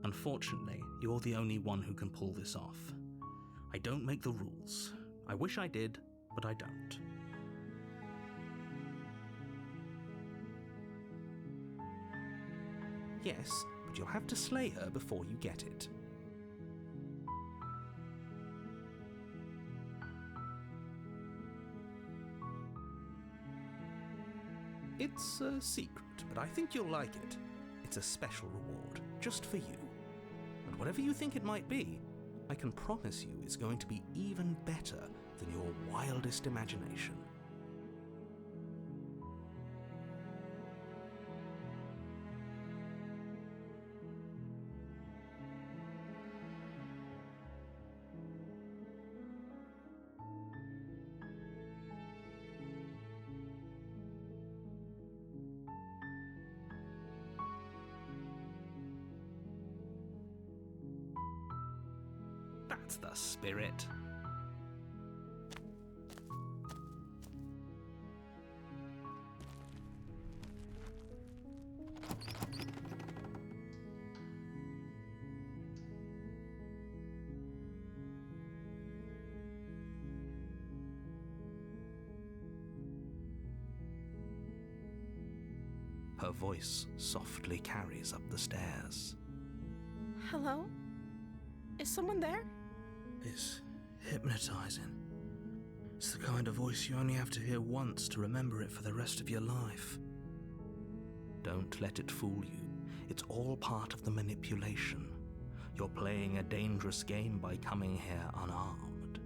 S1: Unfortunately, you're the only one who can pull this off. I don't make the rules. I wish I did, but I don't. Yes, but you'll have to slay her before you get it. It's a secret, but I think you'll like it. It's a special reward, just for you. And whatever you think it might be, I can promise you it's going to be even better than your wildest imagination. That's the spirit. Her voice softly carries up the stairs.
S2: Hello? Is someone there?
S1: It's hypnotizing. It's the kind of voice you only have to hear once to remember it for the rest of your life. Don't let it fool you. It's all part of the manipulation. You're playing a dangerous game by coming here unarmed.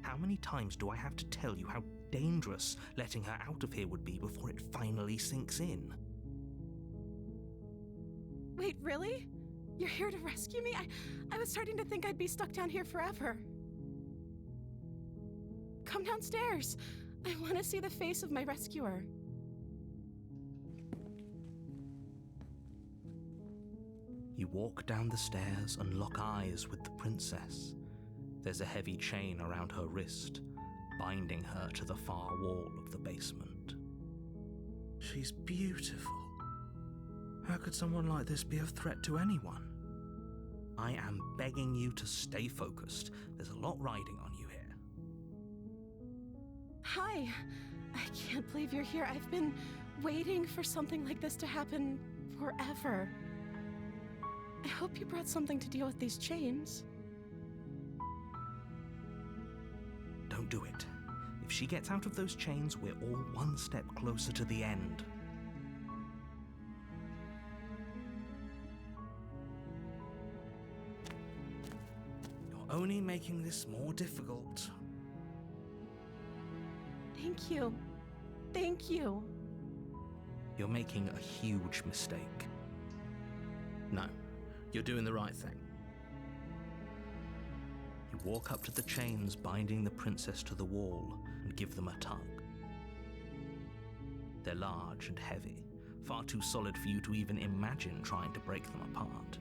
S1: How many times do I have to tell you how dangerous letting her out of here would be before it finally sinks in?
S2: Wait, really? You're here to rescue me? I was starting to think I'd be stuck down here forever. Come downstairs. I want to see the face of my rescuer.
S1: You walk down the stairs and lock eyes with the princess. There's a heavy chain around her wrist, binding her to the far wall of the basement. She's beautiful. How could someone like this be a threat to anyone? I am begging you to stay focused. There's a lot riding on you here.
S2: Hi. I can't believe you're here. I've been waiting for something like this to happen forever. I hope you brought something to deal with these chains.
S1: Don't do it. If she gets out of those chains, we're all one step closer to the end. You're only making this more difficult.
S2: Thank you. Thank you.
S1: You're making a huge mistake. No, you're doing the right thing. You walk up to the chains binding the princess to the wall and give them a tug. They're large and heavy, far too solid for you to even imagine trying to break them apart.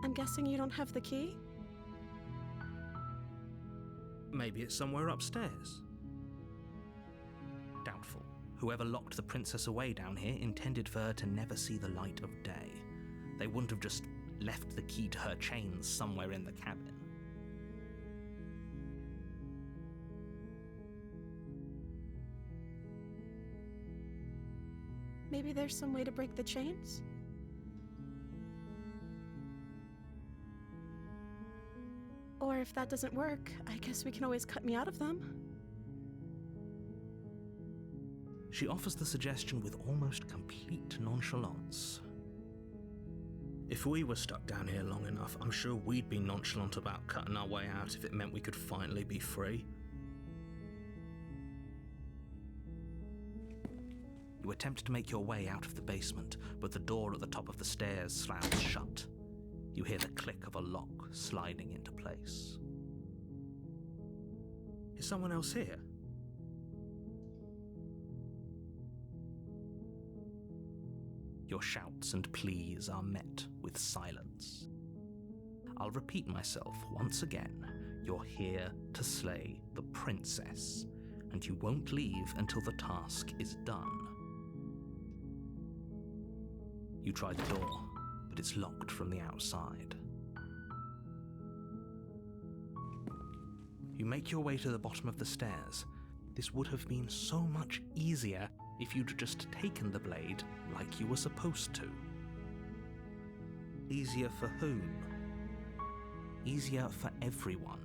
S2: I'm guessing you don't have the key?
S1: Maybe it's somewhere upstairs. Doubtful. Whoever locked the princess away down here intended for her to never see the light of day. They wouldn't have just left the key to her chains somewhere in the cabin.
S2: Maybe there's some way to break the chains? Or if that doesn't work, I guess we can always cut me out of them.
S1: She offers the suggestion with almost complete nonchalance. If we were stuck down here long enough, I'm sure we'd be nonchalant about cutting our way out if it meant we could finally be free. You attempt to make your way out of the basement, but the door at the top of the stairs slams shut. You hear the click of a lock sliding into place. Is someone else here? Your shouts and pleas are met with silence. I'll repeat myself once again. You're here to slay the princess, and you won't leave until the task is done. You try the door, but it's locked from the outside. You make your way to the bottom of the stairs. This would have been so much easier if you'd just taken the blade like you were supposed to. Easier for whom? Easier for everyone.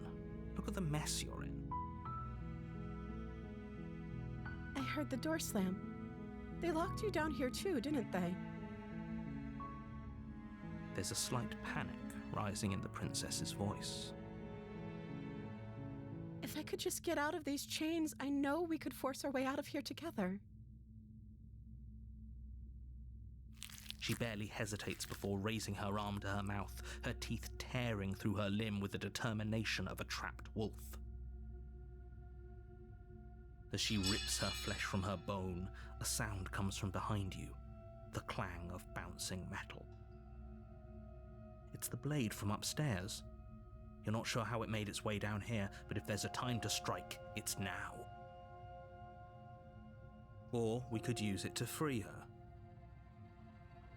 S1: Look at the mess you're in.
S2: I heard the door slam. They locked you down here too, didn't they?
S1: There's a slight panic rising in the princess's voice.
S2: If I could just get out of these chains, I know we could force our way out of here together.
S1: She barely hesitates before raising her arm to her mouth, her teeth tearing through her limb with the determination of a trapped wolf. As she rips her flesh from her bone, a sound comes from behind you, the clang of bouncing metal. It's the blade from upstairs. You're not sure how it made its way down here, but if there's a time to strike, it's now. Or we could use it to free her.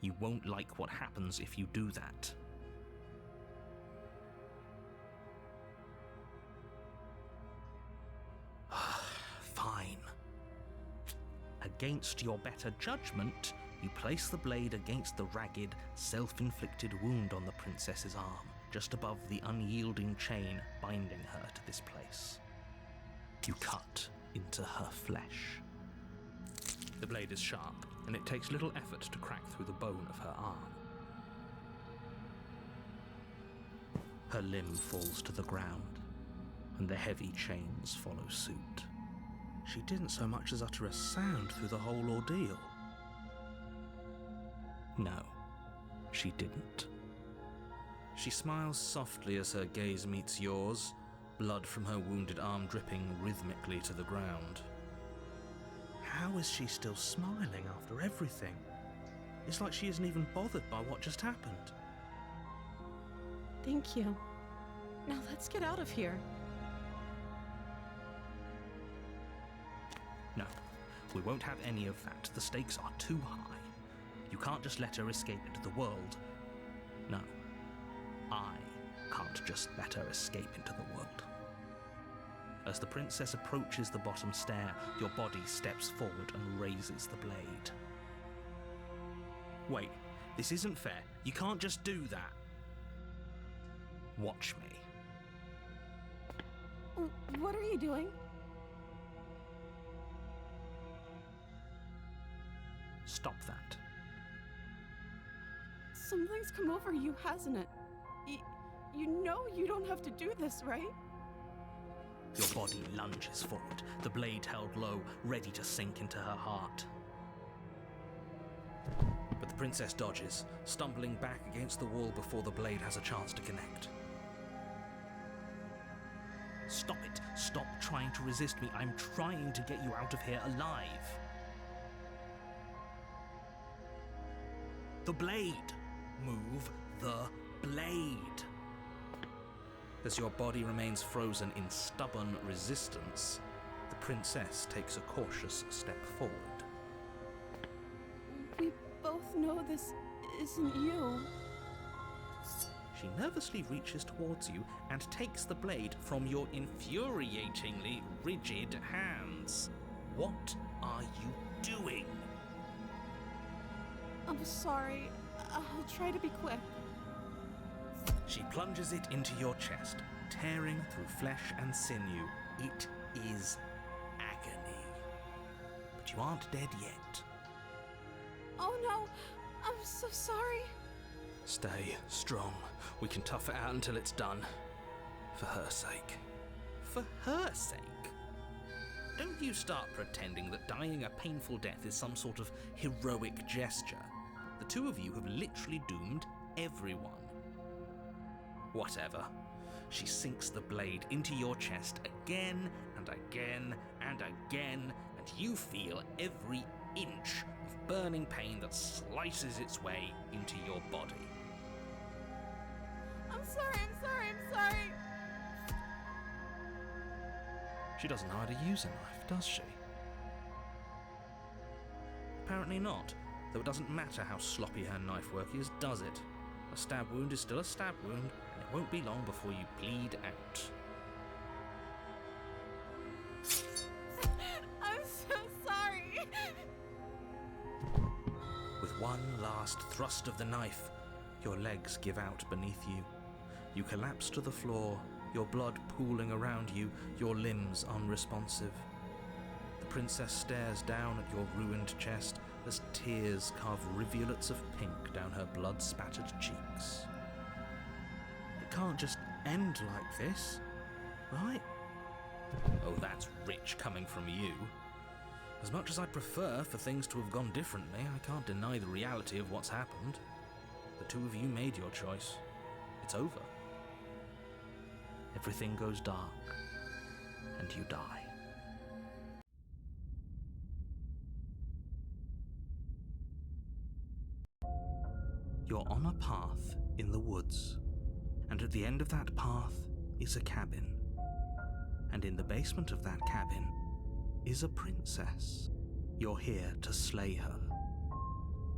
S1: You won't like what happens if you do that. Fine. Against your better judgment, you place the blade against the ragged, self-inflicted wound on the princess's arm, just above the unyielding chain binding her to this place. You cut into her flesh. The blade is sharp, and it takes little effort to crack through the bone of her arm. Her limb falls to the ground, and the heavy chains follow suit. She didn't so much as utter a sound through the whole ordeal. No, she didn't. She smiles softly as her gaze meets yours, blood from her wounded arm dripping rhythmically to the ground. How is she still smiling after everything? It's like she isn't even bothered by what just happened.
S2: Thank you. Now let's get out of here.
S1: No, we won't have any of that. The stakes are too high. You can't just let her escape into the world. No, I can't just let her escape into the world. As the princess approaches the bottom stair, your body steps forward and raises the blade. Wait, this isn't fair. You can't just do that. Watch me.
S2: What are you doing?
S1: Stop that.
S2: Something's come over you, hasn't it? You know you don't have to do this, right?
S1: Your body lunges forward, the blade held low, ready to sink into her heart. But the princess dodges, stumbling back against the wall before the blade has a chance to connect. Stop it! Stop trying to resist me. I'm trying to get you out of here alive. The blade! Move the blade! As your body remains frozen in stubborn resistance, the princess takes a cautious step forward.
S2: We both know this isn't you.
S1: She nervously reaches towards you and takes the blade from your infuriatingly rigid hands. What are you doing?
S2: I'm sorry. I'll try to be quick.
S1: She plunges it into your chest, tearing through flesh and sinew. It is agony. But you aren't dead yet.
S2: Oh no, I'm so sorry.
S1: Stay strong. We can tough it out until it's done. For her sake. For her sake? Don't you start pretending that dying a painful death is some sort of heroic gesture. The two of you have literally doomed everyone. Whatever. She sinks the blade into your chest again and again and again, and you feel every inch of burning pain that slices its way into your body.
S2: I'm sorry.
S1: She doesn't know how to use a knife, does she? Apparently not, though it doesn't matter how sloppy her knife work is, does it? A stab wound is still a stab wound, and it won't be long before you bleed out.
S2: I'm so sorry.
S1: With one last thrust of the knife, your legs give out beneath you. You collapse to the floor, your blood pooling around you, your limbs unresponsive. The princess stares down at your ruined chest as tears carve rivulets of pink down her blood-spattered cheeks. It can't just end like this, right? Oh, that's rich coming from you. As much as I prefer for things to have gone differently, I can't deny the reality of what's happened. The two of you made your choice. It's over. Everything goes dark, and you die. You're on a path in the woods, and at the end of that path is a cabin. And in the basement of that cabin is a princess. You're here to slay her.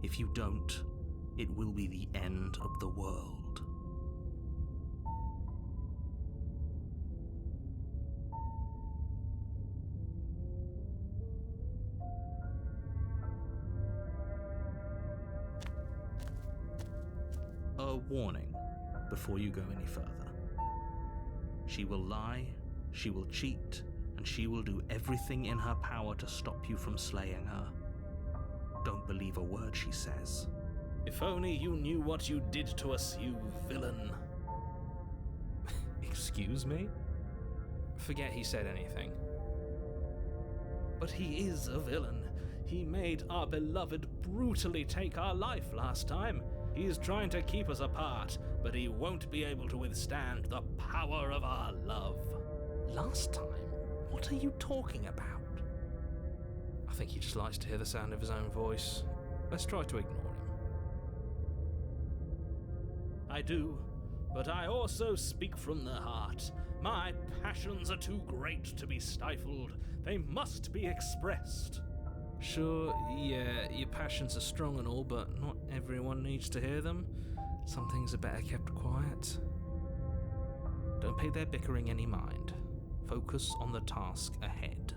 S1: If you don't, it will be the end of the world. A warning before you go any further. She will lie, she will cheat, and she will do everything in her power to stop you from slaying her. Don't believe a word she says. If only you knew what you did to us, you villain. Excuse me? Forget he said anything. But he is a villain. He made our beloved brutally take our life last time. He's trying to keep us apart, but he won't be able to withstand the power of our love. Last time? What are you talking about? I think he just likes to hear the sound of his own voice. Let's try to ignore him.
S3: I do. But I also speak from the heart. My passions are too great to be stifled. They must be expressed.
S1: Sure, yeah, your passions are strong and all, but not everyone needs to hear them. Some things are better kept quiet. Don't pay their bickering any mind. Focus on the task ahead.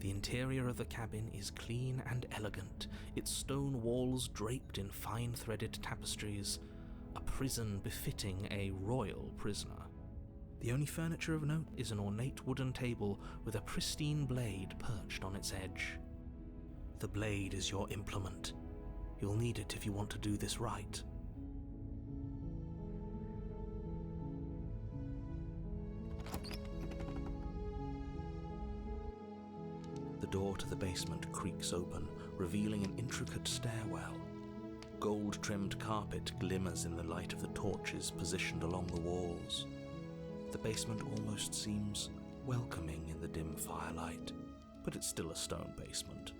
S1: The interior of the cabin is clean and elegant, its stone walls draped in fine-threaded tapestries, a prison befitting a royal prisoner. The only furniture of note is an ornate wooden table with a pristine blade perched on its edge. The blade is your implement. You'll need it if you want to do this right. The door to the basement creaks open, revealing an intricate stairwell. Gold-trimmed carpet glimmers in the light of the torches positioned along the walls. The basement almost seems welcoming in the dim firelight, but it's still a stone basement.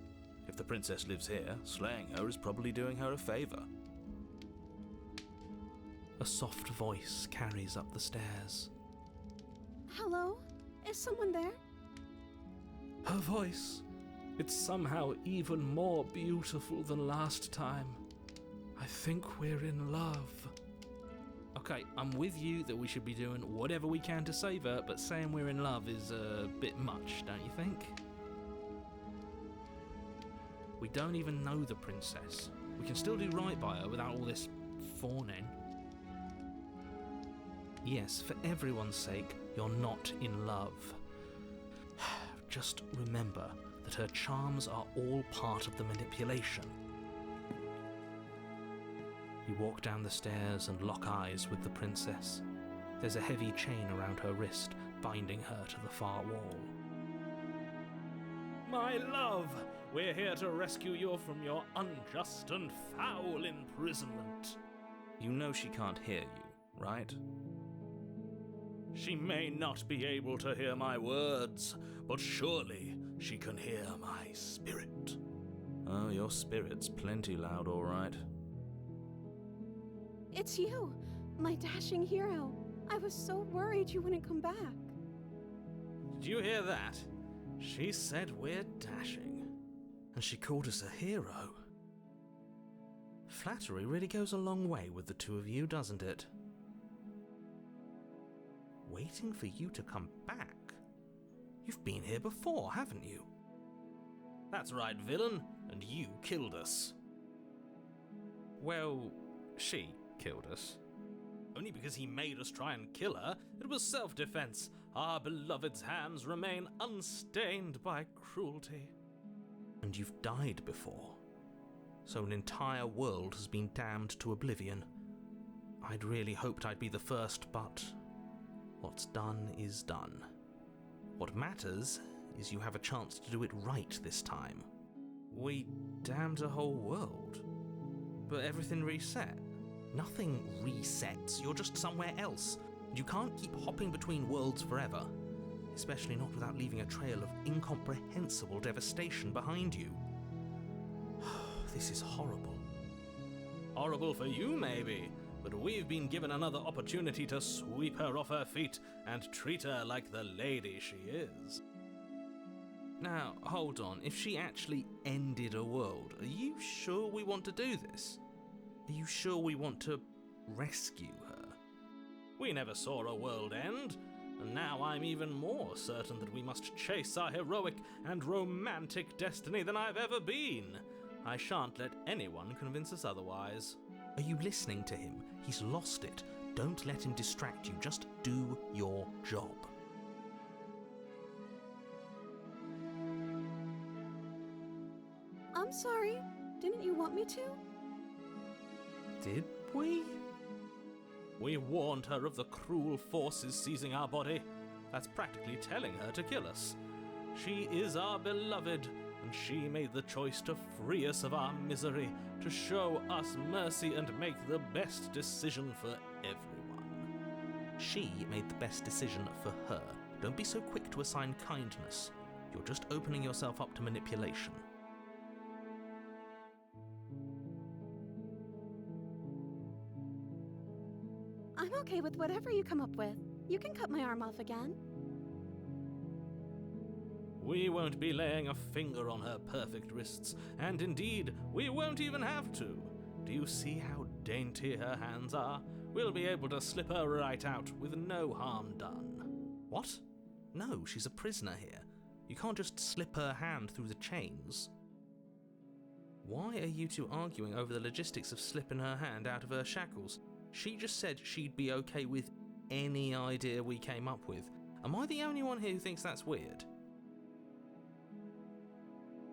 S1: If the princess lives here, slaying her is probably doing her a favor. A soft voice carries up the stairs.
S2: Hello? Is someone there?
S3: Her voice. It's somehow even more beautiful than last time. I think we're in love.
S1: Okay, I'm with you that we should be doing whatever we can to save her, but saying we're in love is a bit much, don't you think? We don't even know the princess. We can still do right by her without all this fawning. Yes, for everyone's sake, you're not in love. Just remember that her charms are all part of the manipulation. You walk down the stairs and lock eyes with the princess. There's a heavy chain around her wrist, binding her to the far wall.
S3: My love, we're here to rescue you from your unjust and foul imprisonment.
S1: You know she can't hear you, right?
S3: She may not be able to hear my words, but surely she can hear my spirit.
S1: Oh, your spirit's plenty loud, all right.
S2: It's you, my dashing hero. I was so worried you wouldn't come back.
S3: Did you hear that? She said we're dashing.
S1: And she called us a hero. Flattery really goes a long way with the two of you, doesn't it? Waiting for you to come back? You've been here before, haven't you?
S3: That's right, villain, and you killed us.
S1: Well, she killed us.
S3: Only because he made us try and kill her. It was self-defense. Our beloved's hands remain unstained by cruelty.
S1: And you've died before. So an entire world has been damned to oblivion. I'd really hoped I'd be the first, but what's done is done. What matters is you have a chance to do it right this time. We damned a whole world, but everything reset. Nothing resets, you're just somewhere else. You can't keep hopping between worlds forever, especially not without leaving a trail of incomprehensible devastation behind you. This is horrible.
S3: Horrible for you, maybe, but we've been given another opportunity to sweep her off her feet and treat her like the lady she is.
S1: Now, hold on. If she actually ended a world, are you sure we want to do this? Are you sure we want to rescue her?
S3: We never saw a world end, and now I'm even more certain that we must chase our heroic and romantic destiny than I've ever been. I shan't let anyone convince us otherwise.
S1: Are you listening to him? He's lost it. Don't let him distract you. Just do your job.
S2: I'm sorry. Didn't you want me to?
S1: Did we?
S3: We warned her of the cruel forces seizing our body. That's practically telling her to kill us. She is our beloved, and she made the choice to free us of our misery, to show us mercy and make the best decision for everyone.
S1: She made the best decision for her. Don't be so quick to assign kindness. You're just opening yourself up to manipulation.
S2: I'm okay with whatever you come up with. You can cut my arm off again.
S3: We won't be laying a finger on her perfect wrists, and indeed, we won't even have to. Do you see how dainty her hands are? We'll be able to slip her right out with no harm done.
S1: What? No, she's a prisoner here. You can't just slip her hand through the chains. Why are you two arguing over the logistics of slipping her hand out of her shackles? She just said she'd be okay with any idea we came up with. Am I the only one here who thinks that's weird?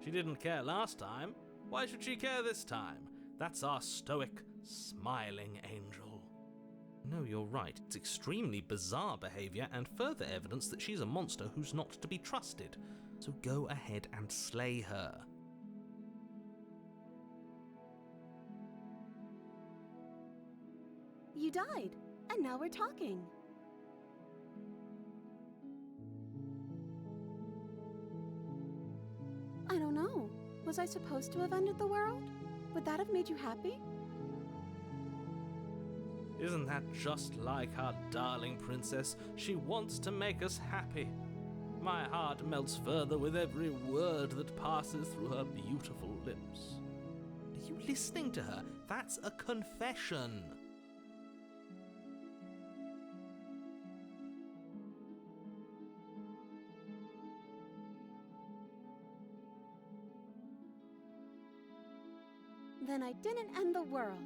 S3: She didn't care last time. Why should she care this time? That's our stoic, smiling angel.
S1: No, you're right. It's extremely bizarre behaviour and further evidence that she's a monster who's not to be trusted. So go ahead and slay her.
S2: You died, and now we're talking. I don't know. Was I supposed to have ended the world? Would that have made you happy?
S3: Isn't that just like our darling princess? She wants to make us happy. My heart melts further with every word that passes through her beautiful lips.
S1: Are you listening to her? That's a confession.
S2: Then I didn't end the world.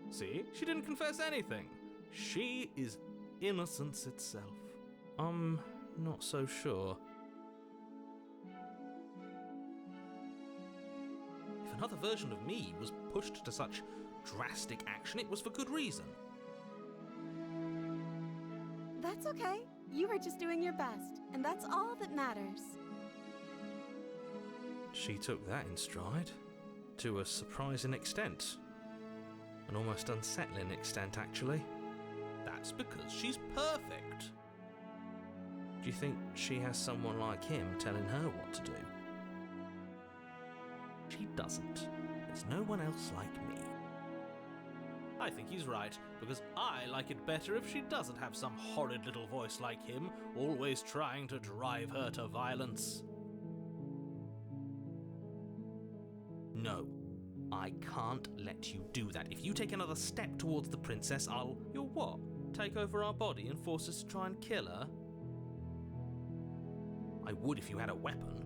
S3: See? She didn't confess anything. She is innocence itself.
S1: I'm not so sure. If another version of me was pushed to such drastic action, it was for good reason.
S2: That's okay. You were just doing your best, and that's all that matters.
S1: She took that in stride. To a surprising extent. An almost unsettling extent, actually.
S3: That's because she's perfect.
S1: Do you think she has someone like him telling her what to do? She doesn't. There's no one else like me.
S3: I think he's right, because I like it better if she doesn't have some horrid little voice like him, always trying to drive her to violence.
S1: No, I can't let you do that. If you take another step towards the princess, I'll...
S3: You'll what? Take over our body and force us to try and kill her?
S1: I would if you had a weapon.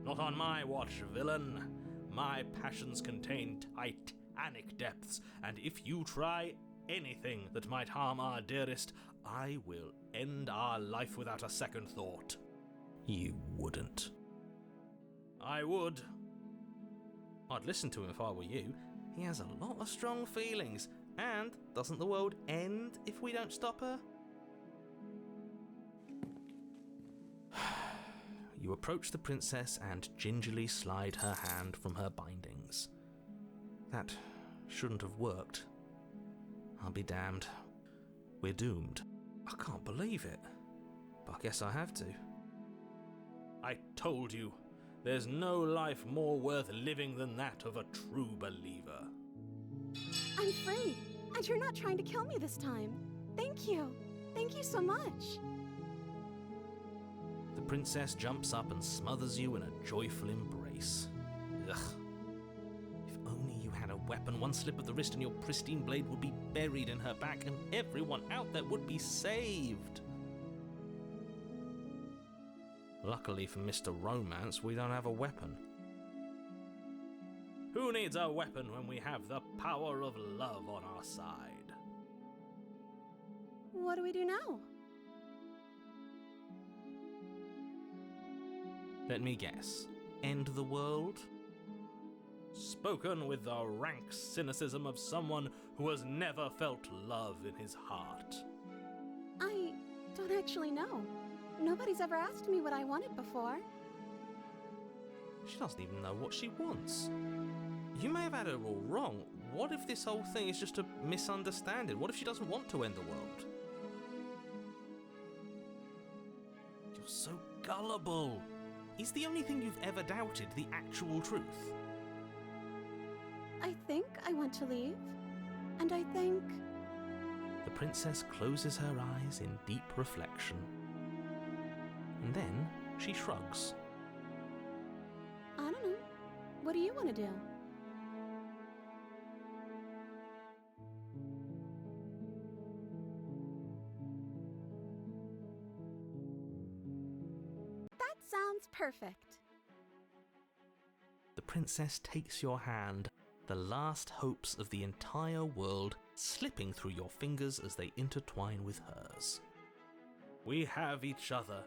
S3: Not on my watch, villain. My passions contain titanic depths, and if you try anything that might harm our dearest, I will end our life without a second thought.
S1: You wouldn't.
S3: I would.
S1: I'd listen to him if I were you. He has a lot of strong feelings. And doesn't the world end if we don't stop her? You approach the princess and gingerly slide her hand from her bindings. That shouldn't have worked. I'll be damned. We're doomed. I can't believe it. But I guess I have to.
S3: I told you. There's no life more worth living than that of a true believer.
S2: I'm free, and you're not trying to kill me this time. Thank you. Thank you so much.
S1: The princess jumps up and smothers you in a joyful embrace. Ugh. If only you had a weapon, one slip of the wrist and your pristine blade would be buried in her back and everyone out there would be saved. Luckily for Mr. Romance, we don't have a weapon.
S3: Who needs a weapon when we have the power of love on our side?
S2: What do we do now?
S1: Let me guess. End the world?
S3: Spoken with the rank cynicism of someone who has never felt love in his heart.
S2: I don't actually know. Nobody's ever asked me what I wanted before.
S1: She doesn't even know what she wants. You may have had her all wrong. What if this whole thing is just a misunderstanding? What if she doesn't want to end the world?
S3: gullible. Is the only thing you've ever doubted the actual truth?
S2: I think I want to leave. And I think...
S3: The princess closes her eyes in deep reflection. And then she shrugs.
S2: I don't know. What do you want to do? That sounds perfect.
S3: The princess takes your hand, the last hopes of the entire world slipping through your fingers as they intertwine with hers. We have each other.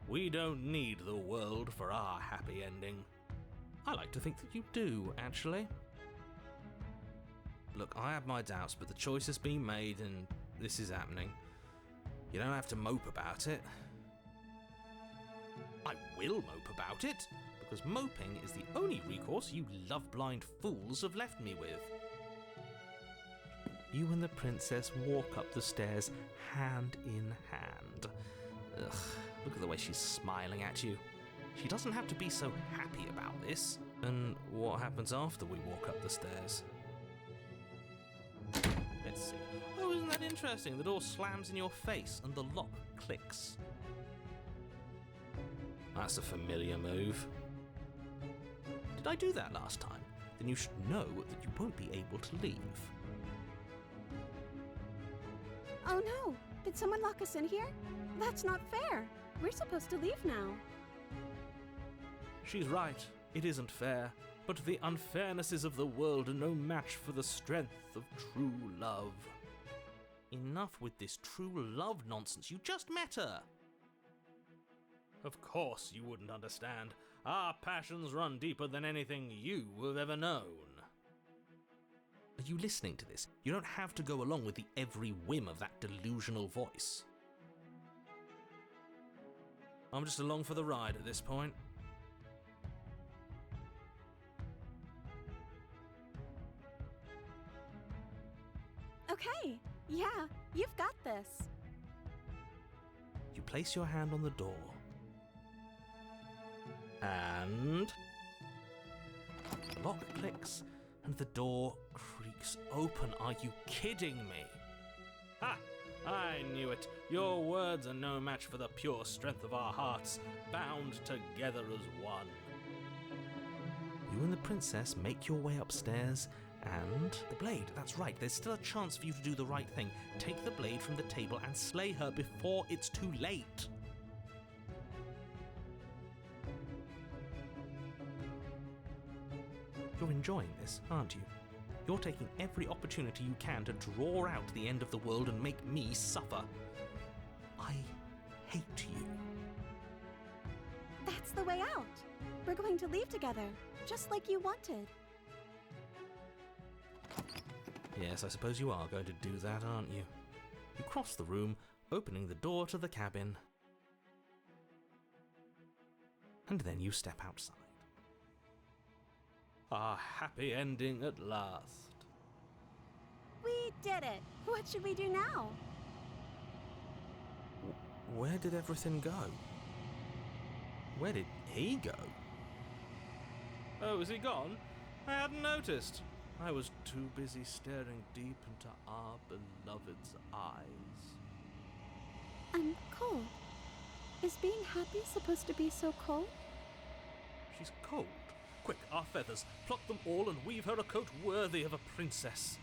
S3: We don't need the world for our happy ending. I like to think that you do, actually. Look, I have my doubts, but the choice has been made and this is happening. You don't have to mope about it. I will mope about it, because moping is the only recourse you love-blind fools have left me with. You and the princess walk up the stairs hand in hand. Ugh, look at the way she's smiling at you. She doesn't have to be so happy about this. And what happens after we walk up the stairs? Let's see. Oh, isn't that interesting? The door slams in your face and the lock clicks. That's a familiar move. Did I do that last time? Then you should know that you won't be able to leave.
S2: Oh no! Did someone lock us in here? That's not fair. We're supposed to leave now.
S3: She's right. It isn't fair. But the unfairnesses of the world are no match for the strength of true love. Enough with this true love nonsense. You just met her. Of course you wouldn't understand. Our passions run deeper than anything you have ever known. Are you listening to this? You don't have to go along with the every whim of that delusional voice. I'm just along for the ride at this point.
S2: Okay, yeah, you've got this.
S3: You place your hand on the door. And the lock clicks and the door creaks open. Are you kidding me? Ha! I knew it. Your words are no match for the pure strength of our hearts, bound together as one. You and the princess make your way upstairs, and the blade, that's right, there's still a chance for you to do the right thing. Take the blade from the table and slay her before it's too late. You're enjoying this, aren't you? You're taking every opportunity you can to draw out the end of the world and make me suffer. I hate you.
S2: That's the way out. We're going to leave together, just like you wanted.
S3: Yes, I suppose you are going to do that, aren't you? You cross the room, opening the door to the cabin. And then you step outside. Our happy ending at last.
S2: We did it. What should we do now?
S3: Where did everything go? Where did he go? Oh, is he gone? I hadn't noticed. I was too busy staring deep into our beloved's eyes.
S2: I'm cold. Is being happy supposed to be so cold?
S3: She's cold. Quick, our feathers. Pluck them all and weave her a coat worthy of a princess.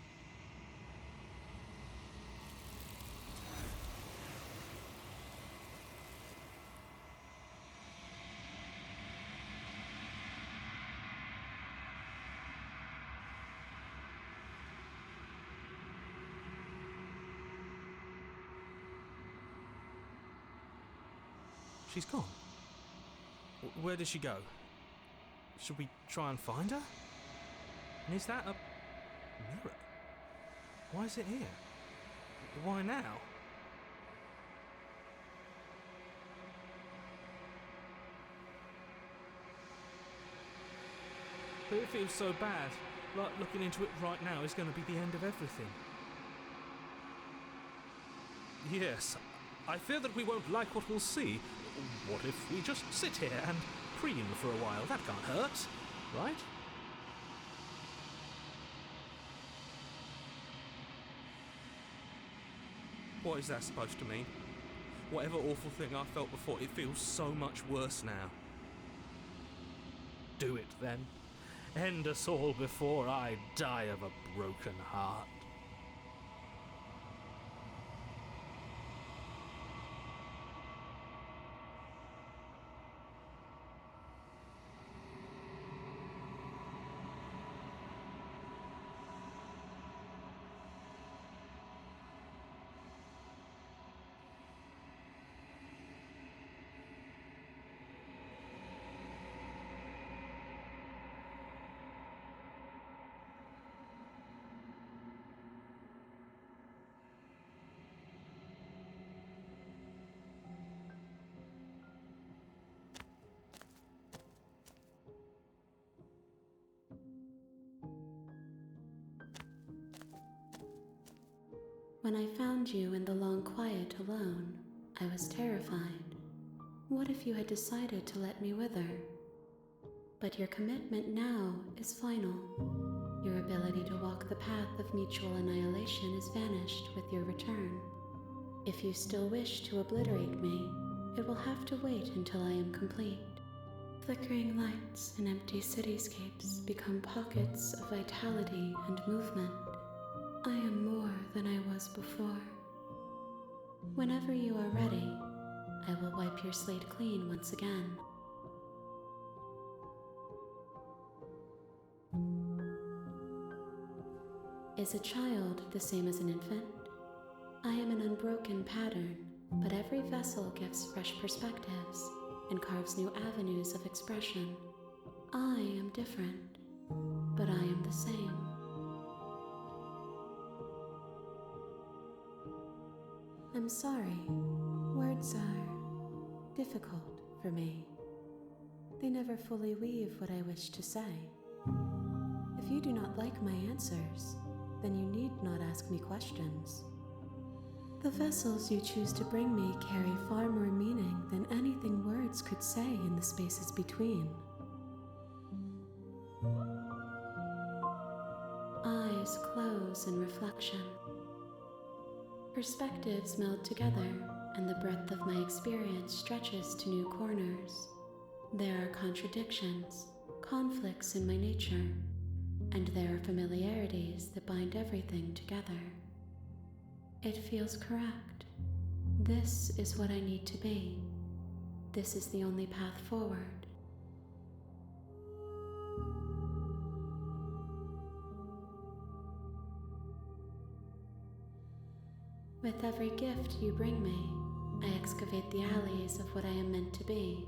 S3: She's gone. Where did she go? Should we try and find her? And is that a mirror? Why is it here? Why now? But it feels so bad. Like looking into it right now is going to be the end of everything. Yes, I fear that we won't like what we'll see. what if we just sit here and preen for a while? That can't hurt, right? What is that supposed to mean? Whatever awful thing I felt before, it feels so much worse now. Do it then. End us all before I die of a broken heart.
S2: When I found you in the long quiet alone, I was terrified. What if you had decided to let me wither? But your commitment now is final. Your ability to walk the path of mutual annihilation is vanished with your return. If you still wish to obliterate me, it will have to wait until I am complete. Flickering lights and empty cityscapes become pockets of vitality and movement. I am more than I was before. Whenever you are ready, I will wipe your slate clean once again. Is a child the same as an infant? I am an unbroken pattern, but every vessel gives fresh perspectives and carves new avenues of expression. I am different, but I am the same. I'm sorry. Words are difficult for me. They never fully weave what I wish to say. If you do not like my answers, then you need not ask me questions. The vessels you choose to bring me carry far more meaning than anything words could say in the spaces between. Eyes close in reflection. Perspectives meld together, and the breadth of my experience stretches to new corners. There are contradictions, conflicts in my nature, and there are familiarities that bind everything together. It feels correct. This is what I need to be. This is the only path forward. With every gift you bring me, I excavate the alleys of what I am meant to be,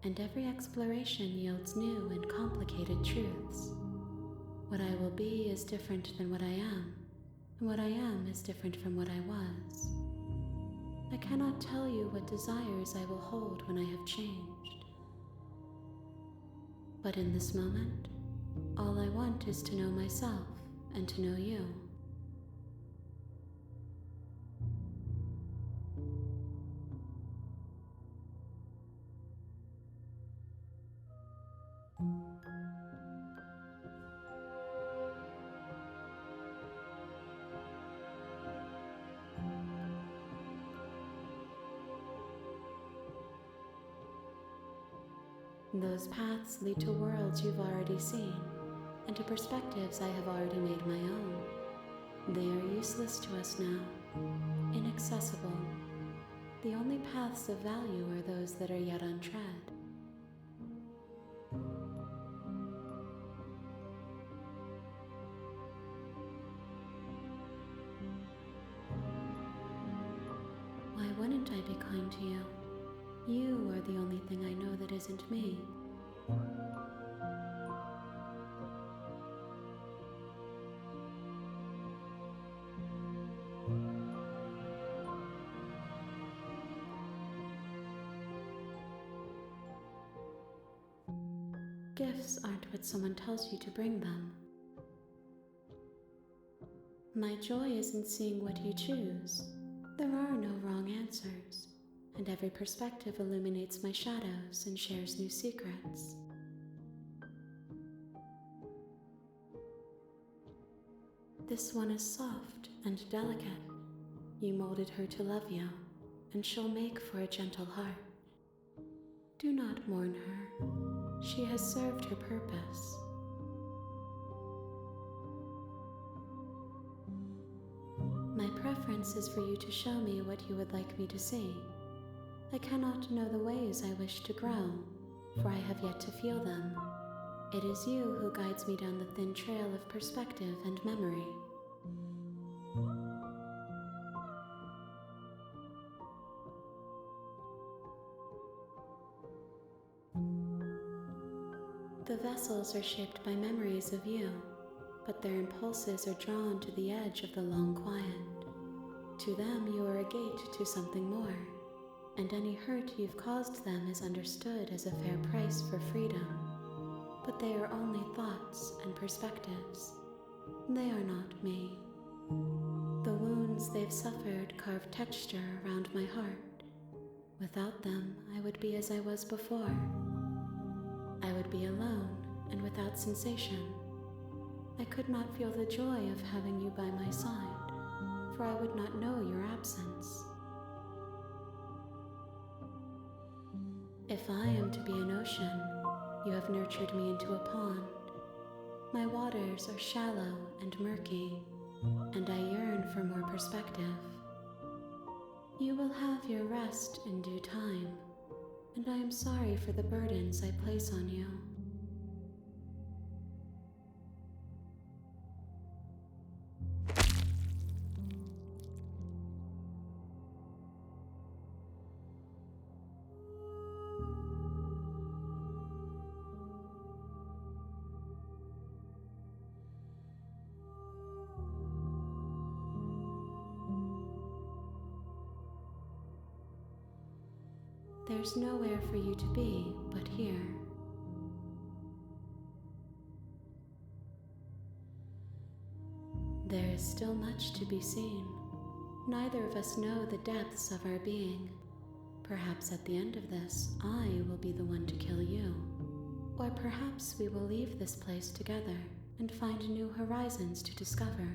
S2: and every exploration yields new and complicated truths. What I will be is different than what I am, and what I am is different from what I was. I cannot tell you what desires I will hold when I have changed. But in this moment, all I want is to know myself and to know you. Those paths lead to worlds you've already seen, and to perspectives I have already made my own. They are useless to us now, inaccessible. The only paths of value are those that are yet untread. Why wouldn't I be kind to you? You are the only thing I know that isn't me. Gifts aren't what someone tells you to bring them. My joy is in seeing what you choose. There are no wrong answers,
S5: and every perspective illuminates my shadows and shares new secrets. This one is soft and delicate. You molded her to love you, and she'll make for a gentle heart. Do not mourn her. She has served her purpose. My preference is for you to show me what you would like me to see. I cannot know the ways I wish to grow, for I have yet to feel them. It is you who guides me down the thin trail of perspective and memory. The vessels are shaped by memories of you, but their impulses are drawn to the edge of the long quiet. To them, you are a gate to something more, and any hurt you've caused them is understood as a fair price for freedom. But they are only thoughts and perspectives. They are not me. The wounds they've suffered carve texture around my heart. Without them, I would be as I was before. I would be alone and without sensation. I could not feel the joy of having you by my side, for I would not know your absence. If I am to be an ocean, you have nurtured me into a pond. My waters are shallow and murky, and I yearn for more perspective. You will have your rest in due time, and I am sorry for the burdens I place on you. There's nowhere for you to be but here. There is still much to be seen. Neither of us know the depths of our being. Perhaps at the end of this, I will be the one to kill you. Or perhaps we will leave this place together and find new horizons to discover.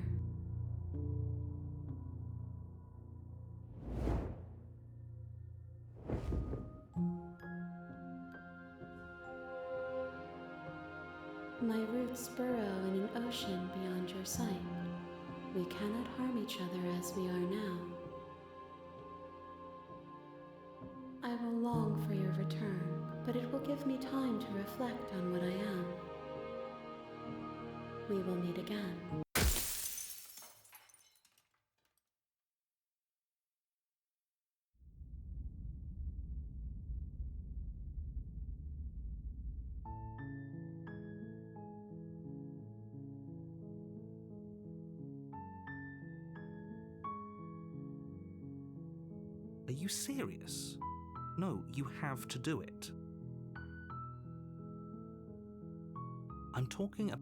S5: My roots burrow in an ocean beyond your sight. We cannot harm each other as we are now. I will long for your return, but it will give me time to reflect on what I am. We will meet again.
S1: Are you serious? No, you have to do it. I'm talking about...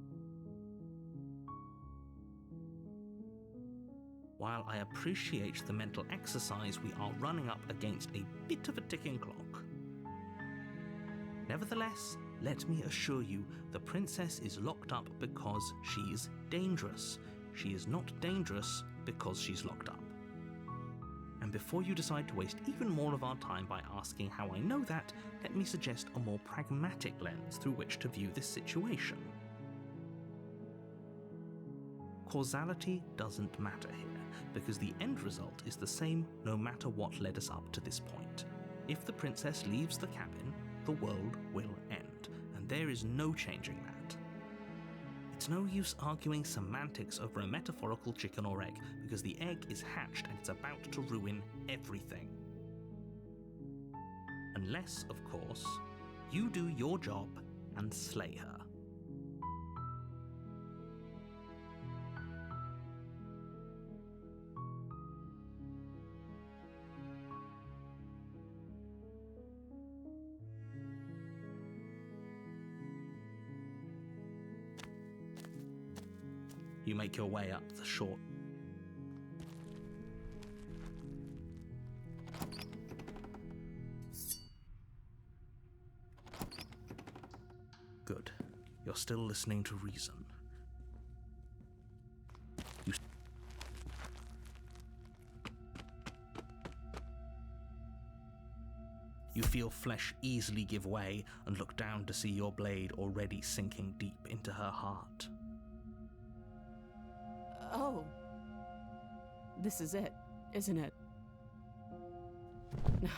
S1: While I appreciate the mental exercise, we are running up against a bit of a ticking clock. Nevertheless, let me assure you, the princess is locked up because she's dangerous. She is not dangerous because she's locked up. And before you decide to waste even more of our time by asking how I know that, let me suggest a more pragmatic lens through which to view this situation. Causality doesn't matter here, because the end result is the same no matter what led us up to this point. If the princess leaves the cabin, the world will end, and there is no changing that. It's no use arguing semantics over a metaphorical chicken or egg, because the egg is hatched and it's about to ruin everything. Unless, of course, you do your job and slay her. You make your way up the short. You're still listening to reason. You feel flesh easily give way and look down to see your blade already sinking deep into her heart.
S2: Oh. This is it, isn't it?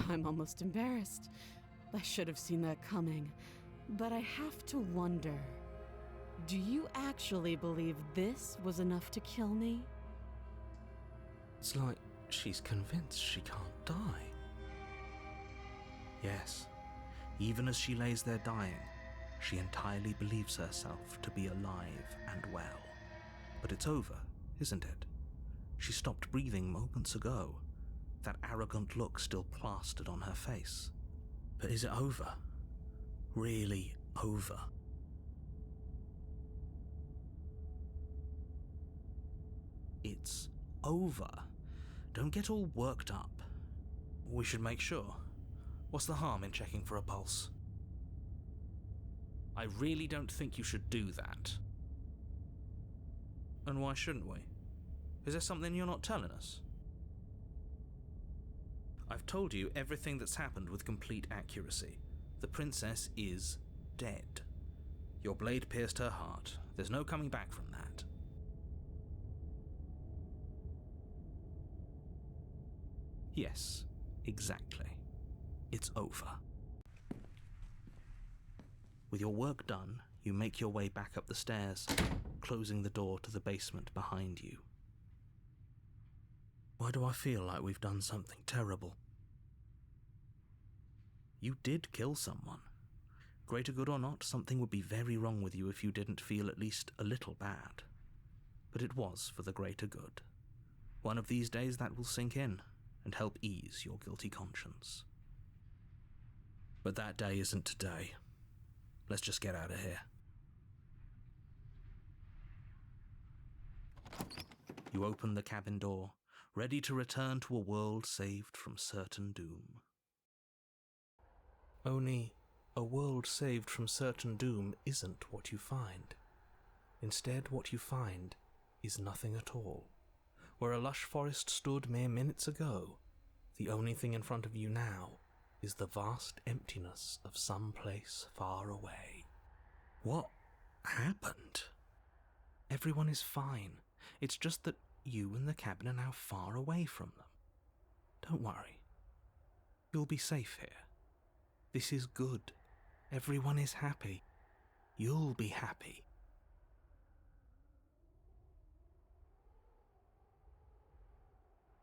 S2: I'm almost embarrassed. I should have seen that coming. But I have to wonder, do you actually believe this was enough to kill me?
S1: It's like she's convinced she can't die. Yes, even as she lays there dying, she entirely believes herself to be alive and well. But it's over, isn't it? She stopped breathing moments ago, that arrogant look still plastered on her face. But is it over? Really over? It's over. Don't get all worked up. We should make sure. What's the harm in checking for a pulse? I really don't think you should do that. And why shouldn't we? Is there something you're not telling us? I've told you everything that's happened with complete accuracy. The princess is dead. Your blade pierced her heart. There's no coming back from that. Yes, exactly. It's over. With your work done, you make your way back up the stairs, closing the door to the basement behind you. Why do I feel like we've done something terrible? You did kill someone. Greater good or not, something would be very wrong with you if you didn't feel at least a little bad. But it was for the greater good. One of these days that will sink in and help ease your guilty conscience. But that day isn't today. Let's just get out of here. You open the cabin door, ready to return to a world saved from certain doom. Only, a world saved from certain doom isn't what you find. Instead, what you find is nothing at all. Where a lush forest stood mere minutes ago, the only thing in front of you now is the vast emptiness of some place far away. What happened? Everyone is fine. It's just that you and the cabin are now far away from them. Don't worry. You'll be safe here. This is good. Everyone is happy. You'll be happy.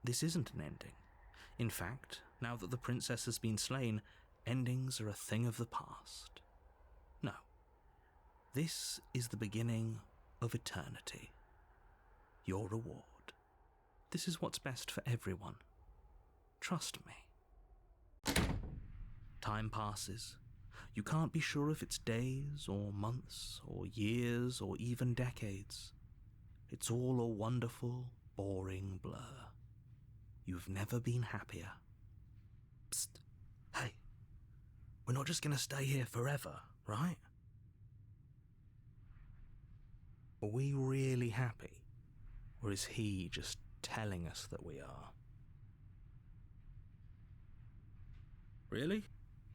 S1: This isn't an ending. In fact, now that the princess has been slain, endings are a thing of the past. No. This is the beginning of eternity. Your reward. This is what's best for everyone. Trust me. Time passes. You can't be sure if it's days or months or years or even decades. It's all a wonderful, boring blur. You've never been happier. Psst. Hey. We're not just gonna stay here forever, right? Are we really happy? Or is he just telling us that we are? Really?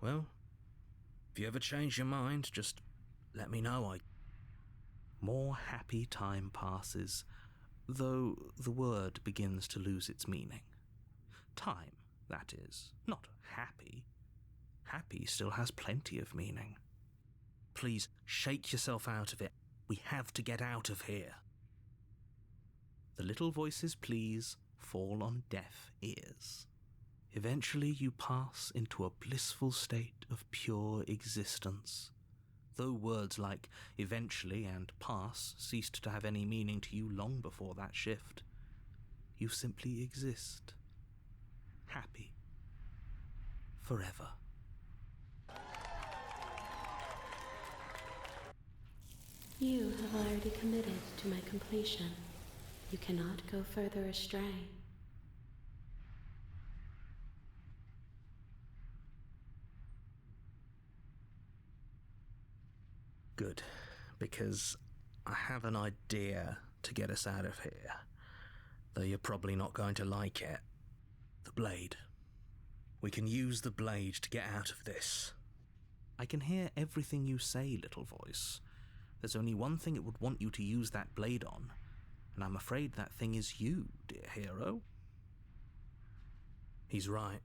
S1: Well, if you ever change your mind, just let me know. More happy time passes, though the word begins to lose its meaning. Time, that is, not happy. Happy still has plenty of meaning. Please, shake yourself out of it. We have to get out of here. The little voices' pleas fall on deaf ears. Eventually you pass into a blissful state of pure existence. Though words like eventually and pass ceased to have any meaning to you long before that shift, you simply exist. Happy. Forever.
S5: You have already committed to my completion. You cannot go further astray.
S1: Good.
S3: because I have an idea to get us out of here, though you're probably not going to like it. The blade. We can use the blade to get out of this.
S1: I can hear everything you say, little voice. There's only one thing it would want you to use that blade on, and I'm afraid that thing is you, dear hero.
S3: He's right.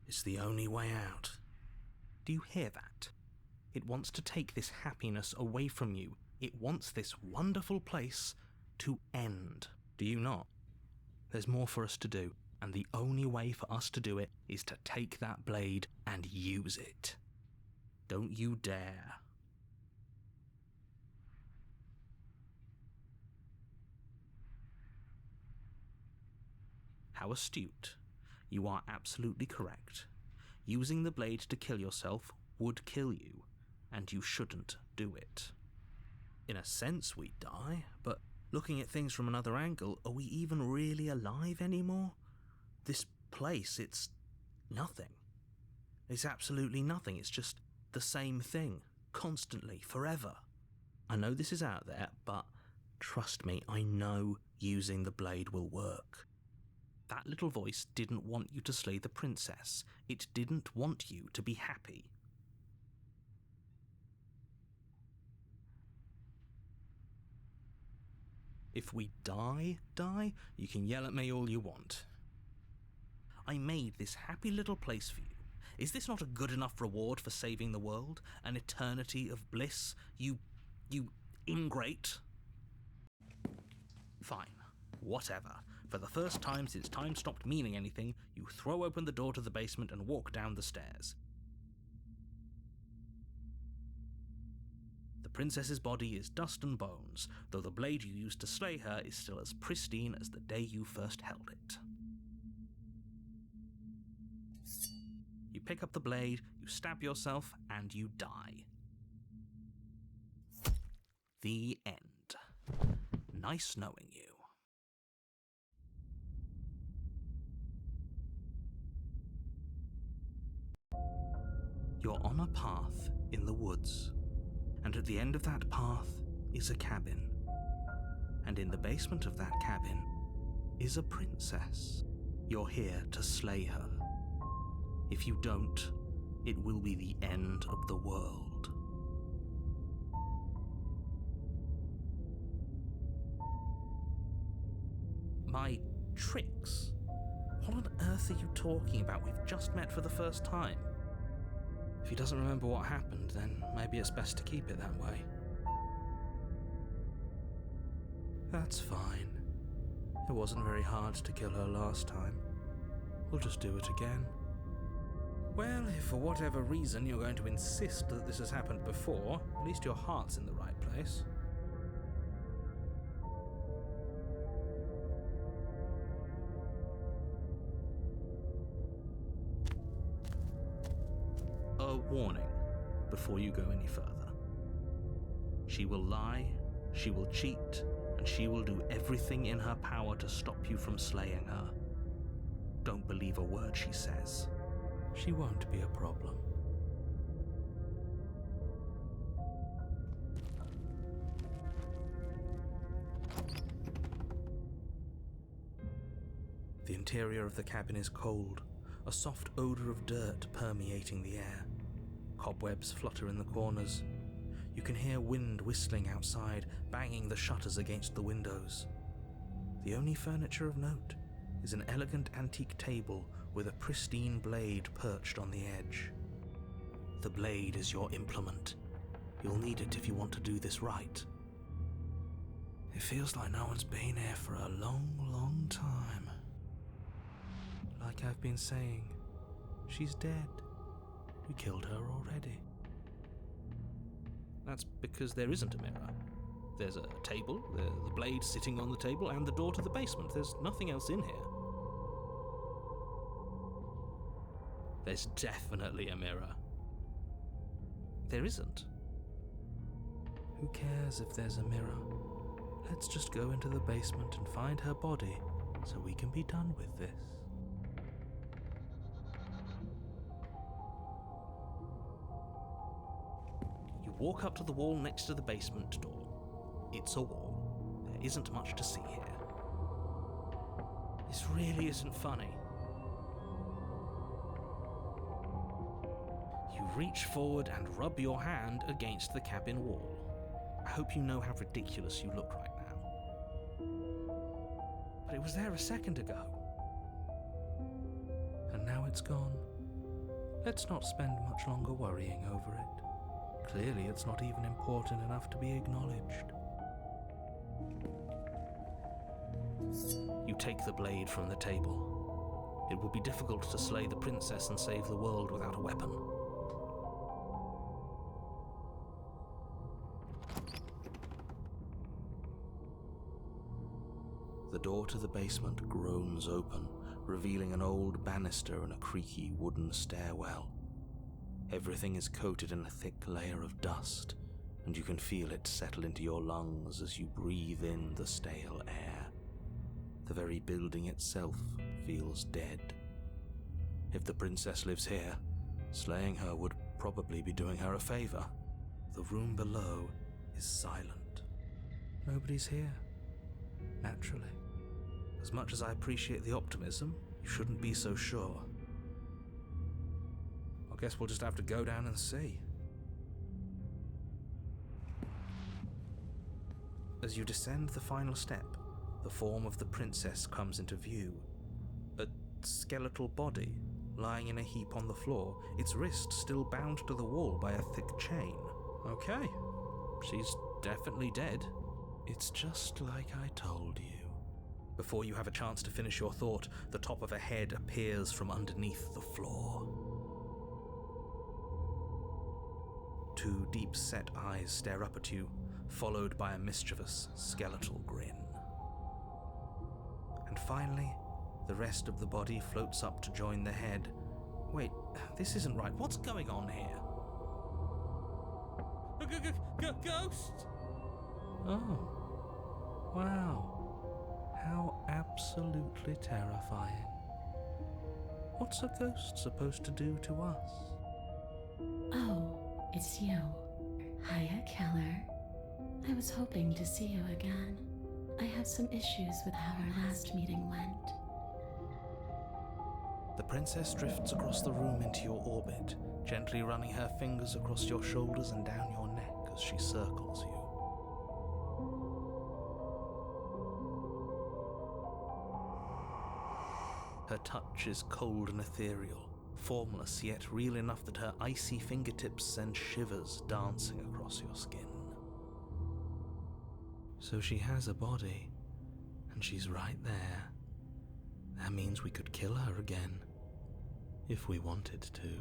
S3: It's the only way out.
S1: Do you hear that? It wants to take this happiness away from you. It wants this wonderful place to end. Do you not? There's more for us to do, and the only way for us to do it is to take that blade and use it. Don't you dare. How astute. You are absolutely correct. Using the blade to kill yourself would kill you, and you shouldn't do it. In a sense, we die, but looking at things from another angle, are we even really alive anymore? This place, it's nothing. It's absolutely nothing. It's just the same thing, constantly, forever. I know this is out there, but trust me, I know using the blade will work. That little voice didn't want you to slay the princess. It didn't want you to be happy. If we die, you can yell at me all you want. I made this happy little place for you. Is this not a good enough reward for saving the world? An eternity of bliss? You ingrate? Fine. Whatever. For the first time since time stopped meaning anything, you throw open the door to the basement and walk down the stairs. The princess's body is dust and bones, though the blade you used to slay her is still as pristine as the day you first held it. You pick up the blade, you stab yourself, and you die. The end. Nice knowing you. You're on a path in the woods, and at the end of that path is a cabin. And in the basement of that cabin is a princess. You're here to slay her. If you don't, it will be the end of the world. My tricks? What on earth are you talking about? We've just met for the first time. If he doesn't remember what happened, then maybe it's best to keep it that way. That's fine. It wasn't very hard to kill her last time. We'll just do it again. Well, if for whatever reason you're going to insist that this has happened before, at least your heart's in the right place. A warning before you go any further. She will lie, she will cheat, and she will do everything in her power to stop you from slaying her. Don't believe a word she says. She won't be a problem. The interior of the cabin is cold, a soft odor of dirt permeating the air. Cobwebs flutter in the corners. You can hear wind whistling outside, banging the shutters against the windows. The only furniture of note is an elegant antique table with a pristine blade perched on the edge. The blade is your implement. You'll need it if you want to do this right. It feels like no one's been here for a long, long time. Like I've been saying, she's dead. We killed her already. That's because there isn't a mirror. There's a table, the blade sitting on the table, and the door to the basement. There's nothing else in here. There's definitely a mirror. There isn't. Who cares if there's a mirror? Let's just go into the basement and find her body so we can be done with this. You
S3: walk up to the wall next to the basement door. It's a wall. There isn't much to see here. This really isn't funny. You reach forward and rub your hand against the cabin wall. I hope you know how ridiculous you look right now. But it was there a second ago. And now it's gone. Let's not spend much longer worrying over it. Clearly it's not even important enough to be acknowledged. You take the blade from the table. It would be difficult to slay the princess and save the world without a weapon. The door to the basement groans open, revealing an old banister and a creaky wooden stairwell. Everything is coated in a thick layer of dust, and you can feel it settle into your lungs as you breathe in the stale air. The very building itself feels dead. If the princess lives here, slaying her would probably be doing her a favor. The room below is silent. Nobody's here. Naturally. As much as I appreciate the optimism, you shouldn't be so sure. I guess we'll just have to go down and see. As you descend the final step, the form of the princess comes into view. A skeletal body, lying in a heap on the floor, its wrist still bound to the wall by a thick chain. Okay, she's definitely dead. It's just like I told you. Before you have a chance to finish your thought, the top of a head appears from underneath the floor. Two deep-set eyes stare up at you, followed by a mischievous, skeletal grin. And finally, the rest of the body floats up to join the head. Wait, this isn't right. What's going on here? Ghost! Oh, wow. How absolutely terrifying. What's a ghost supposed to do to us?
S5: Oh, it's you. Hiya, Keller. I was hoping to see you again. I have some issues with how our last meeting went.
S3: The princess drifts across the room into your orbit, gently running her fingers across your shoulders and down your neck as she circles you. Her touch is cold and ethereal, formless yet real enough that her icy fingertips send shivers dancing across your skin. So she has a body, and she's right there. That means we could kill her again, if we wanted to.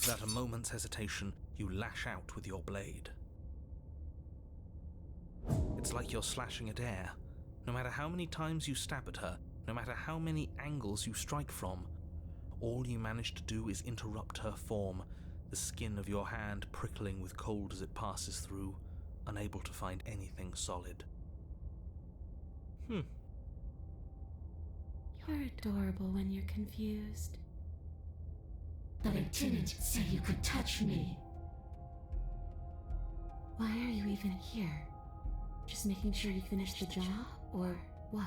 S3: Without a moment's hesitation, you lash out with your blade. It's like you're slashing at air. No matter how many times you stab at her, no matter how many angles you strike from, all you manage to do is interrupt her form, the skin of your hand prickling with cold as it passes through, unable to find anything solid.
S5: You're adorable when you're confused.
S6: But I didn't say you could touch me.
S5: Why are you even here? Just making sure you finish the job, or what?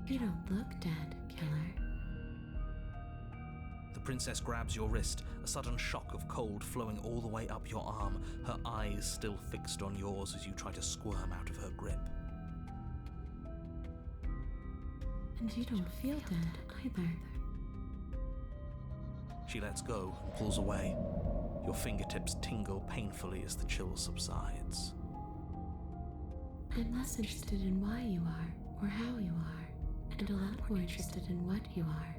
S5: You don't look dead, Keller.
S3: The princess grabs your wrist, a sudden shock of cold flowing all the way up your arm, her eyes still fixed on yours as you try to squirm out of her grip.
S5: And you don't feel dead either.
S3: She lets go and pulls away.
S1: Your fingertips tingle painfully as the chill subsides.
S5: I'm less interested in why you are, or how you are, and a lot more interested in what you are.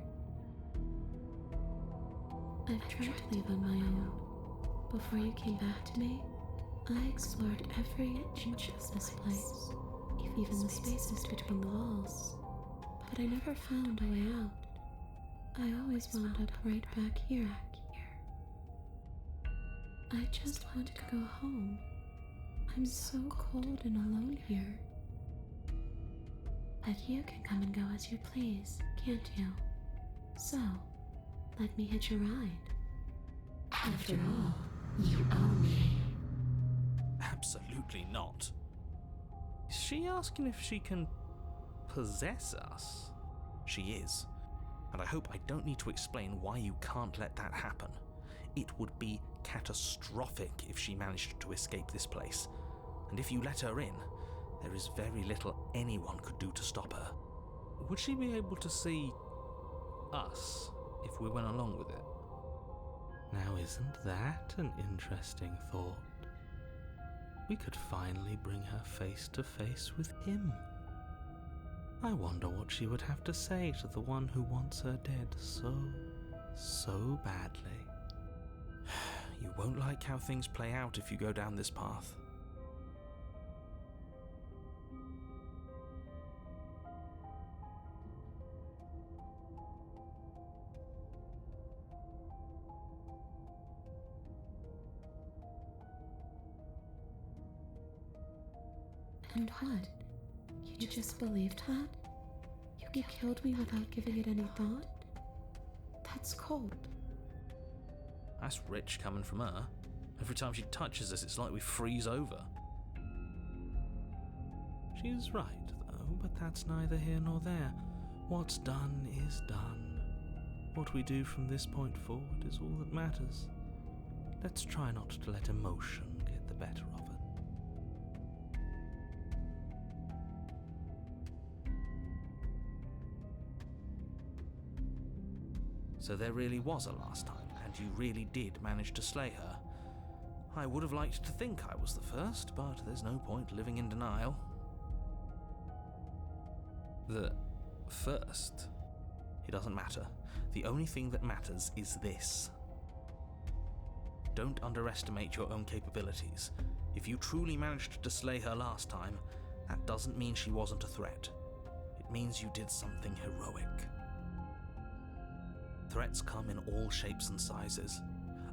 S5: I've tried to leave on my own. Before you came back to me, I explored every inch of this place, even the spaces between the walls, but I never found a way out. I always wound up right back here. I just want to go home. I'm so cold and alone here. But you can come and go as you please, can't you? So, let me hitch a ride.
S6: After all, you owe me.
S1: Absolutely not. Is she asking if she can possess us? She is. And I hope I don't need to explain why you can't let that happen. It would be catastrophic if she managed to escape this place. And if you let her in, there is very little anyone could do to stop her. Would she be able to see us if we went along with it? Now, isn't that an interesting thought? We could finally bring her face to face with him. I wonder what she would have to say to the one who wants her dead so badly. You won't like how things play out if you go down this path.
S5: And what? You just believed that? You killed me without giving it any thought? That's cold.
S1: That's rich coming from her. Every time she touches us, it's like we freeze over. She's right, though, but that's neither here nor there. What's done is done. What we do from this point forward is all that matters. Let's try not to let emotion get the better of it. So there really was a last time, and you really did manage to slay her. I would have liked to think I was the first, but there's no point living in denial. The first? It doesn't matter. The only thing that matters is this. Don't underestimate your own capabilities. If you truly managed to slay her last time, that doesn't mean she wasn't a threat. It means you did something heroic. Threats come in all shapes and sizes.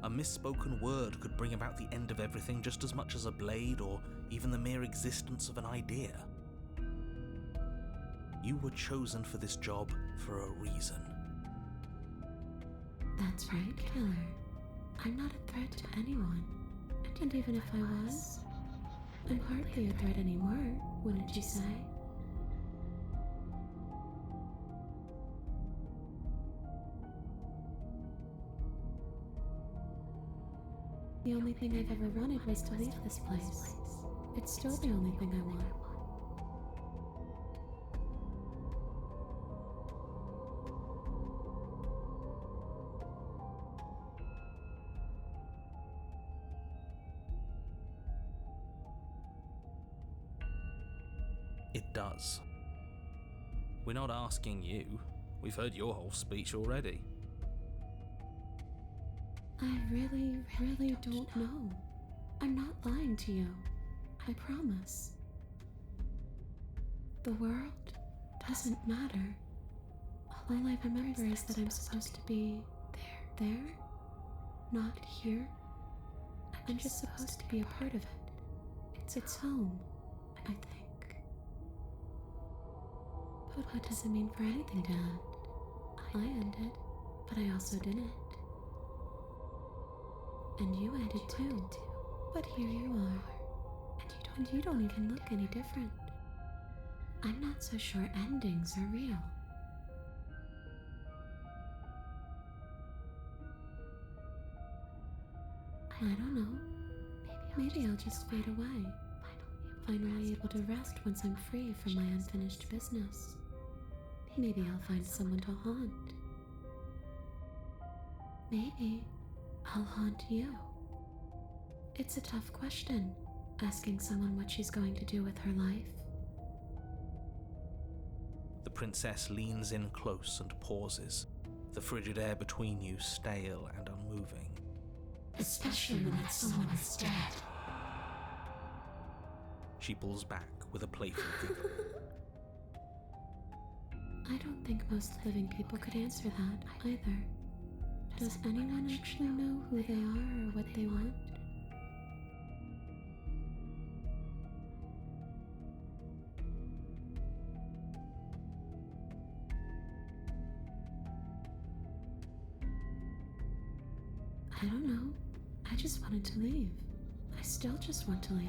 S1: A misspoken word could bring about the end of everything just as much as a blade or even the mere existence of an idea. You were chosen for this job for a reason.
S5: That's right, Killer. I'm not a threat to anyone. And even if I was, I'm hardly a threat anymore, wouldn't you say? The only thing I've ever wanted was to leave this place. It's still the only thing I want.
S1: It does. We're not asking you. We've heard your whole speech already.
S5: I really don't know. I'm not lying to you. I promise. The world doesn't matter. All I remember is that I'm supposed to be there, not here. I'm just supposed to be a part of it. It's home, I think. But what does it mean for anything to end? I ended, but I also didn't. And you ended too. But here you are. And you don't even look any different. I'm not so sure endings are real. I don't know. Maybe I'll just fade away. Finally able to rest once I'm free from my unfinished business. Maybe I'll find someone to haunt. Maybe I'll haunt you. It's a tough question, asking someone what she's going to do with her life.
S1: The princess leans in close and pauses, the frigid air between you stale and unmoving.
S6: Especially when that someone is dead.
S1: She pulls back with a playful giggle.
S5: I don't think most living people could answer that either. Does anyone actually know who they are or what they want? I don't know. I just wanted to leave. I still just want to leave.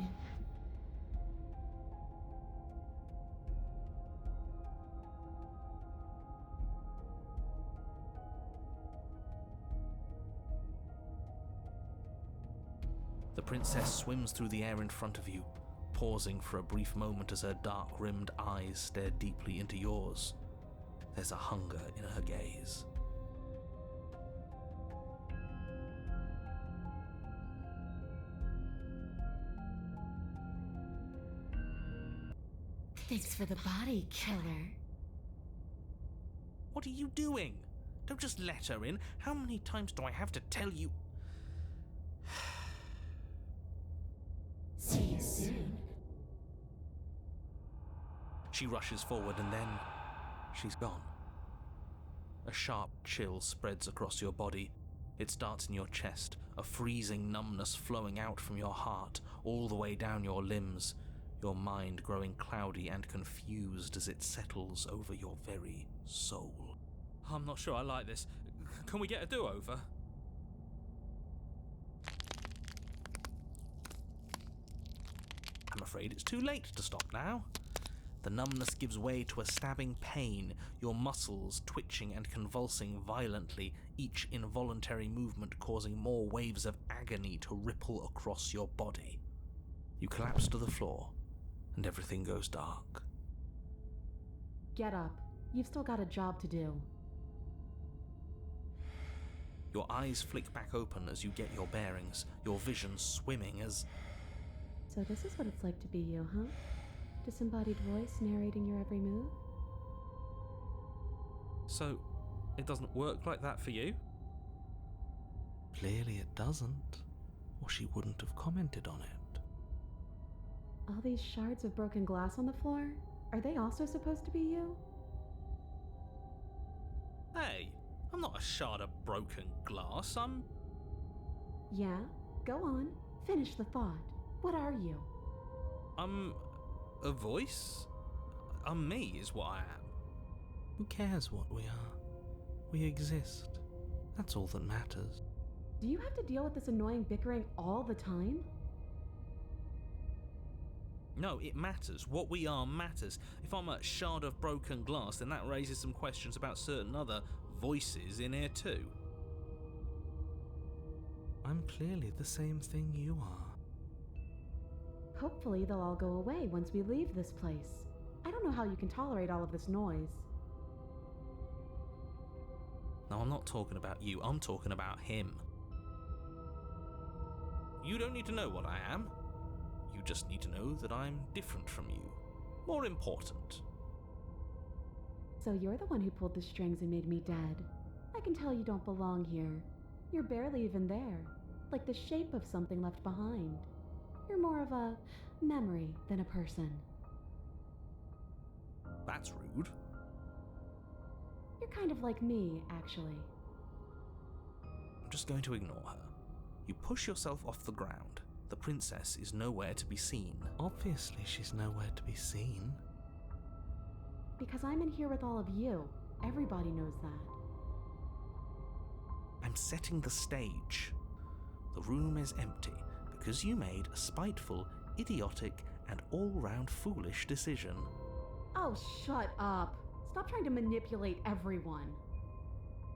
S1: The princess swims through the air in front of you, pausing for a brief moment as her dark-rimmed eyes stare deeply into yours. There's a hunger in her gaze.
S6: Thanks for the body, killer.
S1: What are you doing? Don't just let her in. How many times do I have to tell you?
S6: See you soon.
S1: She rushes forward and then she's gone. A sharp chill spreads across your body. It starts in your chest, a freezing numbness flowing out from your heart, all the way down your limbs, your mind growing cloudy and confused as it settles over your very soul. I'm not sure I like this. Can we get a do-over? I'm afraid it's too late to stop now. The numbness gives way to a stabbing pain, your muscles twitching and convulsing violently, each involuntary movement causing more waves of agony to ripple across your body. You collapse to the floor, and everything goes dark.
S2: Get up. You've still got a job to do.
S1: Your eyes flick back open as you get your bearings, your vision swimming as...
S2: So this is what it's like to be you, huh? Disembodied voice narrating your every move?
S1: So, it doesn't work like that for you? Clearly it doesn't, or she wouldn't have commented on it.
S2: All these shards of broken glass on the floor? Are they also supposed to be you?
S1: Hey, I'm not a shard of broken glass, I'm...
S2: Yeah? Go on. Finish the thought. What are you?
S1: I'm... a voice? I'm me is what I am. Who cares what we are? We exist. That's all that matters.
S2: Do you have to deal with this annoying bickering all the time?
S1: No, it matters. What we are matters. If I'm a shard of broken glass, then that raises some questions about certain other voices in here too. I'm clearly the same thing you are.
S2: Hopefully they'll all go away once we leave this place. I don't know how you can tolerate all of this noise.
S1: No, I'm not talking about you. I'm talking about him. You don't need to know what I am. You just need to know that I'm different from you. More important.
S2: So you're the one who pulled the strings and made me dead. I can tell you don't belong here. You're barely even there, like the shape of something left behind. You're more of a memory than a person.
S1: That's rude.
S2: You're kind of like me, actually.
S1: I'm just going to ignore her. You push yourself off the ground. The princess is nowhere to be seen. Obviously, she's nowhere to be seen.
S2: Because I'm in here with all of you. Everybody knows that.
S1: I'm setting the stage. The room is empty because you made a spiteful, idiotic, and all-round foolish decision.
S2: Oh, shut up. Stop trying to manipulate everyone.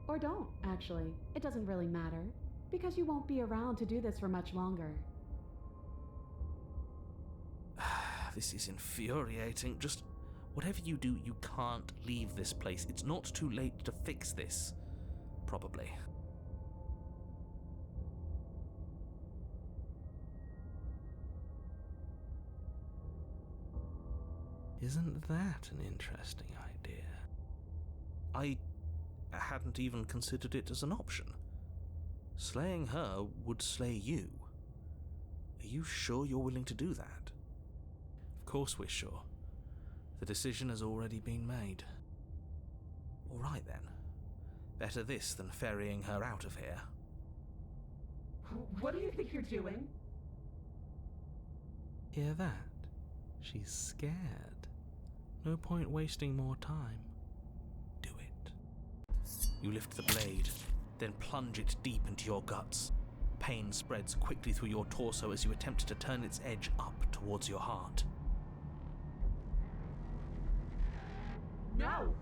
S2: Or don't, actually. It doesn't really matter. Because you won't be around to do this for much longer.
S1: This is infuriating. Just whatever you do, you can't leave this place. It's not too late to fix this. Probably.
S3: Isn't that an interesting idea?
S1: I hadn't even considered it as an option. Slaying her would slay you. Are you sure you're willing to do that?
S3: Of course we're sure. The decision has already been made.
S1: All right then. Better this than ferrying her out of here.
S2: What do you think you're doing?
S3: Hear that? She's scared. No point wasting more time.
S1: Do it. You lift the blade, then plunge it deep into your guts. Pain spreads quickly through your torso as you attempt to turn its edge up towards your heart.
S2: No!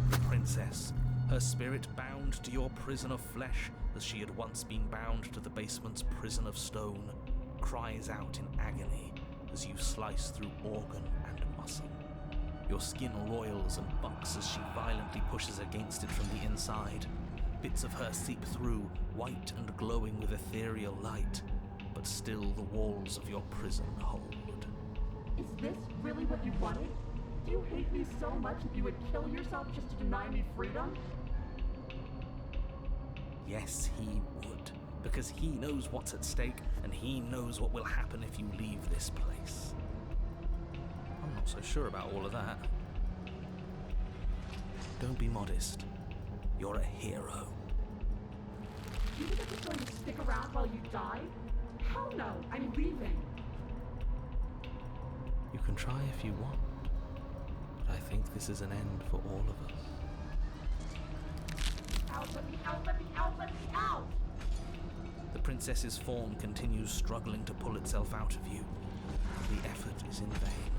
S1: The princess, her spirit bound to your prison of flesh as she had once been bound to the basement's prison of stone, cries out in agony as you slice through organ and muscle. Your skin roils and bucks as she violently pushes against it from the inside. Bits of her seep through, white and glowing with ethereal light, but still the walls of your prison hold.
S2: Is this really what you wanted? Do you hate me so much that you would kill yourself just to deny me freedom?
S1: Yes, he would, because he knows what's at stake, and he knows what will happen if you leave this place. I'm not so sure about all of that. Don't be modest. You're a hero.
S2: You think I'm just going to stick around while you die? Hell no, I'm leaving.
S3: You can try if you want, but I think this is an end for all of us.
S2: Out, let me out, let me out, let me out!
S1: The princess's form continues struggling to pull itself out of you. The effort is in vain.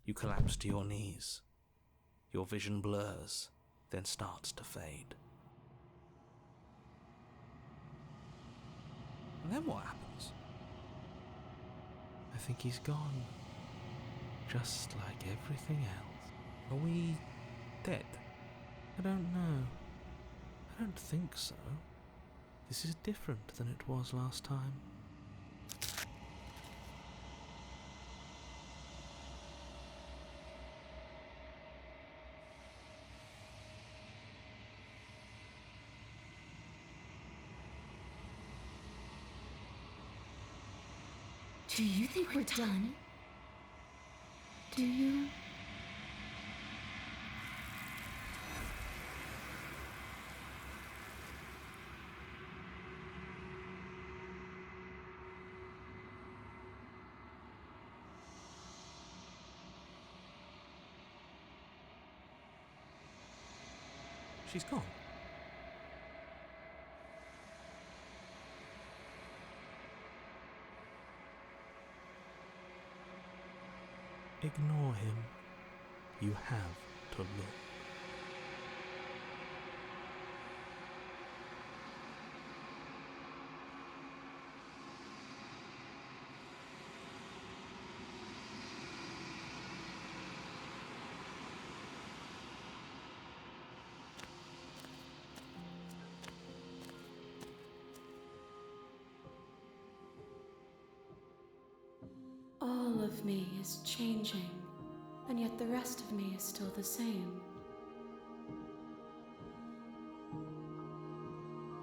S1: You collapse to your knees. Your vision blurs, then starts to fade. And then what happens?
S3: I think he's gone. Just like everything else.
S1: Are we dead?
S3: I don't know. I don't think so. This is different than it was last time.
S6: Do you think we're done?
S5: Do you?
S1: She's gone.
S3: Ignore him. You have to look.
S5: All of me is changing, and yet the rest of me is still the same.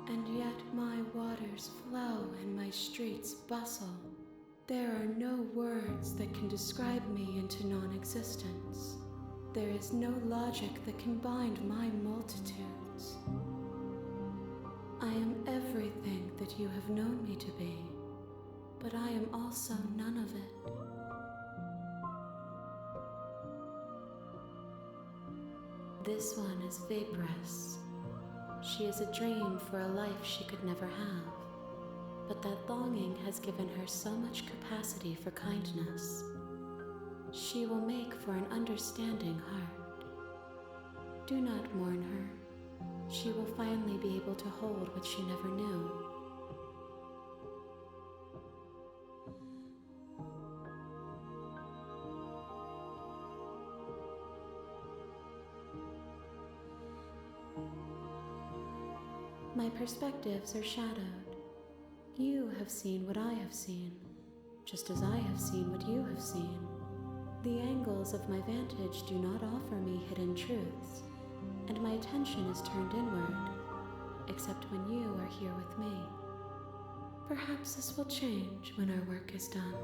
S5: And yet my waters flow and my streets bustle. There are no words that can describe me into non-existence. There is no logic that can bind my multitudes. I am everything that you have known me to be, but I am also none of it. This one is vaporous. She is a dream for a life she could never have, but that longing has given her so much capacity for kindness. She will make for an understanding heart. Do not mourn her. She will finally be able to hold what she never knew. My perspectives are shadowed. You have seen what I have seen, just as I have seen what you have seen. The angles of my vantage do not offer me hidden truths, and my attention is turned inward, except when you are here with me. Perhaps this will change when our work is done.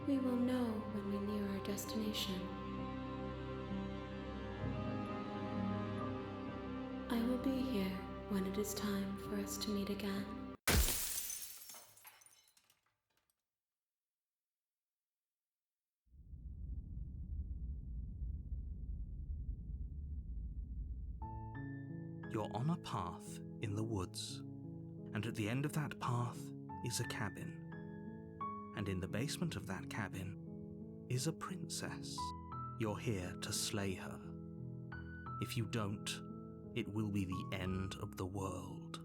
S5: We will know when we near our destination. I will be here when it is time for us to meet again.
S1: You're on a path in the woods, and at the end of that path is a cabin. And in the basement of that cabin is a princess. You're here to slay her. If you don't, it will be the end of the world.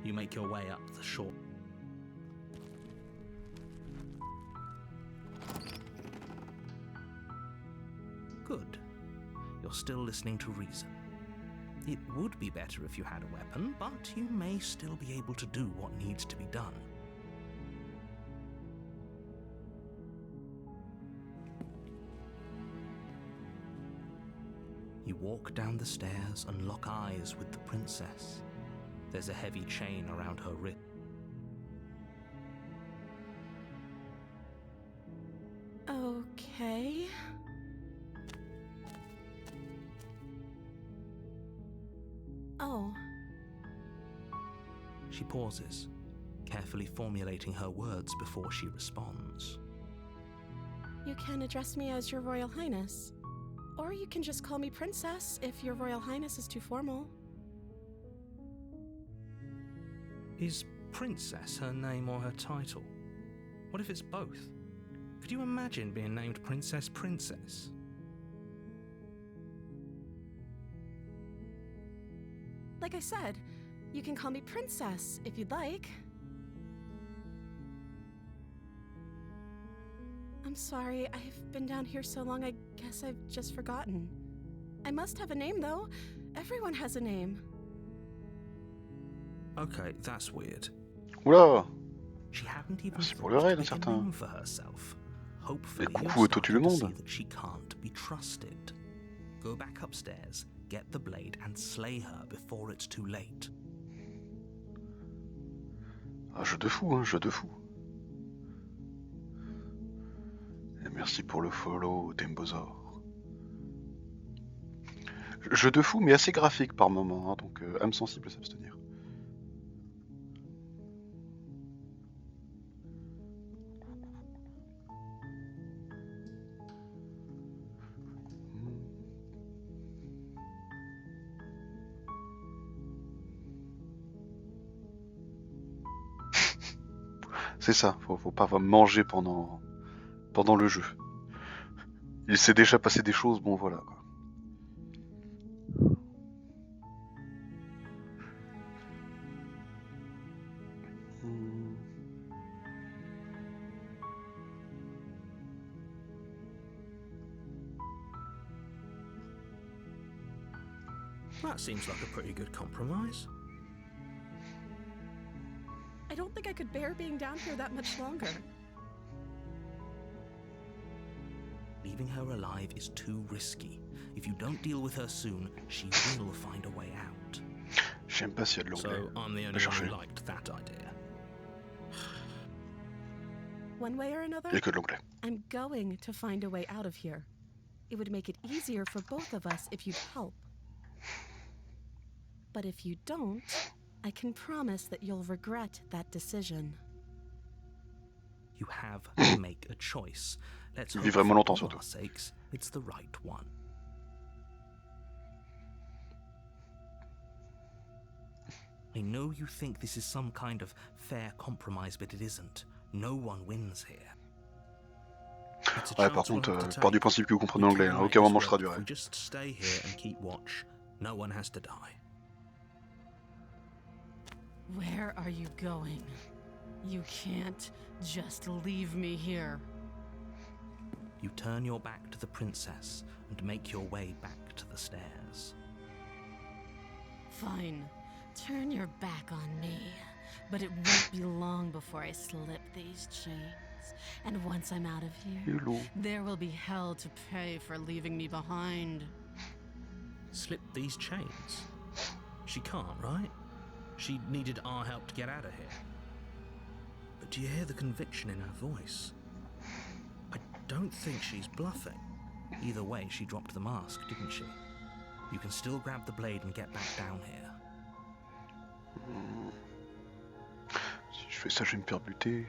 S1: You make your way up the short. Good. You're still listening to reason. It would be better if you had a weapon, but you may still be able to do what needs to be done. You walk down the stairs and lock eyes with the princess. There's a heavy chain around her wrist.
S2: Okay. Oh.
S1: She pauses, carefully formulating her words before she responds.
S2: You can address me as Your Royal Highness. Or you can just call me Princess if Your Royal Highness is too formal.
S1: Is Princess her name or her title? What if it's both? Could you imagine being named Princess Princess?
S2: Like I said, you can call me Princess if you'd like. I'm sorry, I've been down here so long I guess I've just forgotten. I must have a name though. Everyone has a name.
S1: Okay, that's weird.
S4: Oula!
S1: She hadn't even
S4: Merci
S1: thought
S4: pour le raid,
S1: to pick a
S4: certain.
S1: name for herself. Hopefully,
S4: Kung
S1: you're
S4: Fu auto tue le
S1: starting to see
S4: monde.
S1: that she can't be trusted. Go back upstairs, get the blade, and slay her before it's too late.
S4: Un jeu de fou, hein, jeu de fou. Et merci pour le follow, Tembosaur. Jeu de fou, mais assez graphique par moment, hein, donc âme sensible à s'abstenir. C'est ça, faut pas manger pendant le jeu. Il s'est déjà passé des choses, bon voilà quoi.
S3: That seems like a pretty good compromise.
S2: I don't think I could bear being down here that much longer.
S1: Leaving her alive is too risky. If you don't deal with her soon, she will find a way out.
S4: Je sais même pas s'il y a de l'onglet.
S3: So I'm the only one who liked that idea.
S2: One way or
S4: Il
S2: another,
S4: y a que de l'onglet.
S2: I'm going to find a way out of here. It would make it easier for both of us if you'd help. But if you don't, I can promise that you'll regret that decision.
S1: You have to make a choice. Let's hope
S4: Vivre
S1: for
S4: longtemps,
S1: all
S4: surtout.
S1: our sakes, it's the right one. I know you think this is some kind of fair compromise, but it isn't. No one wins here. It's a
S4: Ouais, par
S1: chance we'll
S4: contre,
S1: have to
S4: part du
S1: take.
S4: principe que vous comprenez
S1: We
S4: l'anglais,
S1: can
S4: à
S1: make
S4: aucun
S1: this
S4: moment je
S1: work.
S4: traduirai.
S1: If we just stay here and keep watch, no one has to die.
S2: Where are you going? You can't just leave me here.
S1: You turn your back to the princess and make your way back to the stairs.
S2: Fine. Turn your back on me. But it won't be long before I slip these chains. And once I'm out of here,
S4: Hello.
S2: there will be hell to pay for leaving me behind.
S1: Slip these chains? She can't, right? She needed our help to get out of here. But do you hear the conviction in her voice? I don't think she's bluffing. Either way, she dropped the mask, didn't she? You can still grab the blade and get back down here.
S4: Si je fais ça, je vais me faire buter.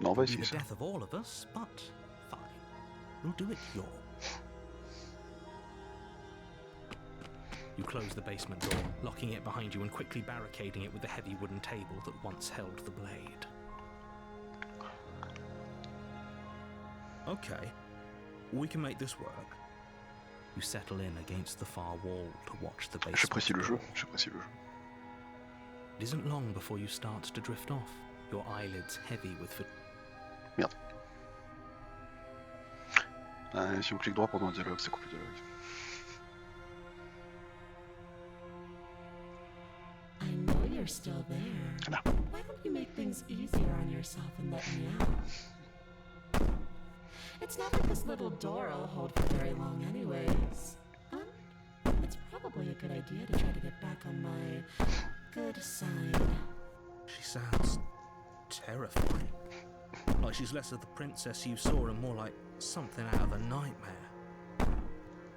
S4: Non, on va
S1: It'll be
S4: essayer
S1: the
S4: ça.
S1: death of all of us, but fine. We'll do it your. You close the basement door, locking it behind you and quickly barricading it with the heavy wooden table that once held the blade. Okay, we can make this work. You settle in against the far wall to watch the basement.
S4: J'apprécie le jeu,
S1: door.
S4: j'apprécie le jeu.
S1: It isn't long before you start to drift off, your eyelids heavy with fatigue.
S4: Merde. Si on clique droit pendant un dialogue, ça coupe le dialogue.
S6: I know you're still there.
S4: Là.
S6: Why don't you make things easier on yourself and let me out? It's not like this little door will hold for very long anyways. It's probably a good idea to try to get back on my good side.
S1: She sounds terrifying. Like she's less of the princess you saw and more like something out of a nightmare.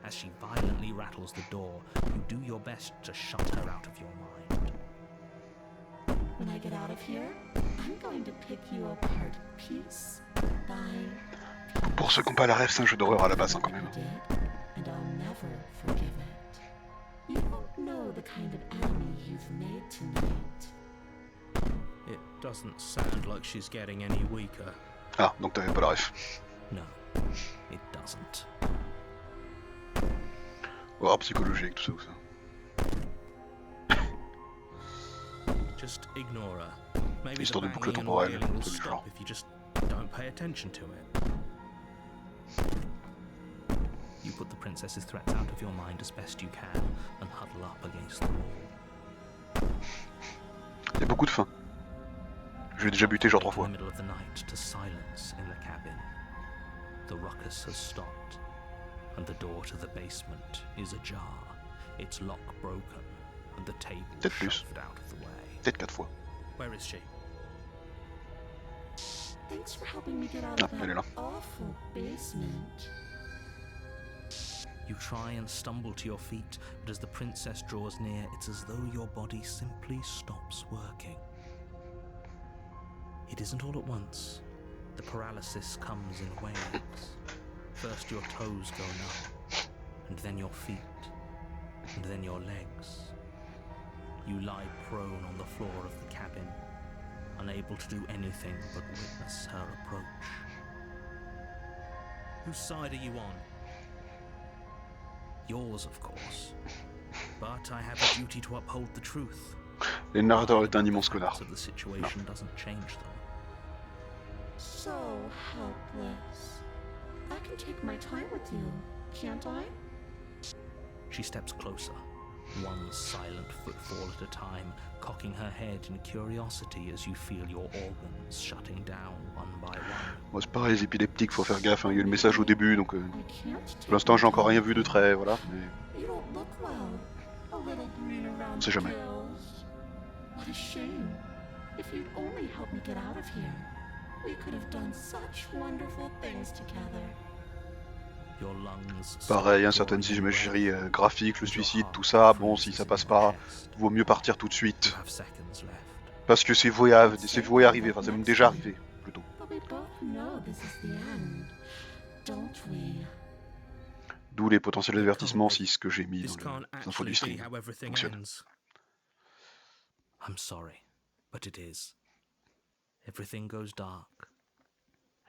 S1: As she violently rattles the door, you do your best to shut her out of your mind.
S6: When I get out of here, I'm going to pick you apart piece by
S4: Pour ceux qui n'ont pas la rêve, c'est un jeu d'horreur à la base hein, quand même.
S6: you did, and I'll never forgive it. You don't know the kind of enemy you've made tonight.
S1: It doesn't sound like she's getting any weaker.
S4: Ah, donc t'avais pas la rêve.
S1: No, it doesn't.
S4: Horreur psychologique, tout ça ou ça.
S1: Just ignore her. Maybe the
S4: Histoire de boucle
S1: banging and
S4: temporelle,
S1: wailing will
S4: truc du
S1: stop
S4: genre.
S1: if you just don't pay attention to it. You put the princess's threats out of your mind as best you can and huddle up against the wall.
S4: Il y a beaucoup de fins. Je l'ai déjà buté genre 3
S1: In
S4: fois.
S1: the middle of the night to silence in the cabin. The ruckus has stopped, and the door to the basement is ajar, its lock broken, and the table
S4: Peut-être plus.
S1: shoved out of the way.
S4: Peut-être 4 fois.
S1: Where is she?
S6: Thanks for helping me get out
S4: Ah,
S6: of
S4: elle est là.
S6: that awful basement.
S1: You try and stumble to your feet, but as the princess draws near, it's as though your body simply stops working. It isn't all at once. The paralysis comes in waves. First your toes go numb, and then your feet, and then your legs. You lie prone on the floor of the cabin, unable to do anything but witness her approach. Whose side are you on? Yours, of course. But I have a duty to uphold the truth.
S4: Le narrateur est un immense connard.
S1: So the situation doesn't change them.
S6: So helpless. I can take my time with you, can't I?
S1: She steps closer, one silent footfall at a time, cocking her head in curiosity as you feel your organs shutting down one by one.
S4: Moi c'est pareil, les épileptiques, faut faire gaffe, hein. Il y a eu le message au début, donc
S6: I can't
S4: pour
S6: take
S4: l'instant j'ai
S6: my
S4: encore
S6: time.
S4: rien vu de très, voilà. Mais
S6: You don't look well. A little green around
S4: On sait
S6: the
S4: jamais.
S6: gills. What a shame. If you'd only help me get out of here, we could have done such wonderful things together.
S1: Your lungs
S4: pareil, hein,
S1: stop
S4: certaines
S1: drawing
S4: imageries
S1: breath,
S4: graphiques, le
S1: and your
S4: suicide,
S1: heart
S4: tout ça, bon,
S1: freezes
S4: si ça
S1: in
S4: passe
S1: your
S4: pas,
S1: chest.
S4: vaut mieux partir tout de
S1: You
S4: suite.
S1: have seconds left.
S4: Parce que c'est voué arriver, enfin c'est même déjà arrivé, plutôt.
S6: But we both know this is the end, don't we?
S4: D'où les potentiels avertissements si ce que j'ai mis
S1: This
S4: dans
S1: can't
S4: les infos
S1: actually
S4: du
S1: be
S4: stream
S1: how everything
S4: fonctionne.
S1: ends. I'm sorry, but it is. Everything goes dark,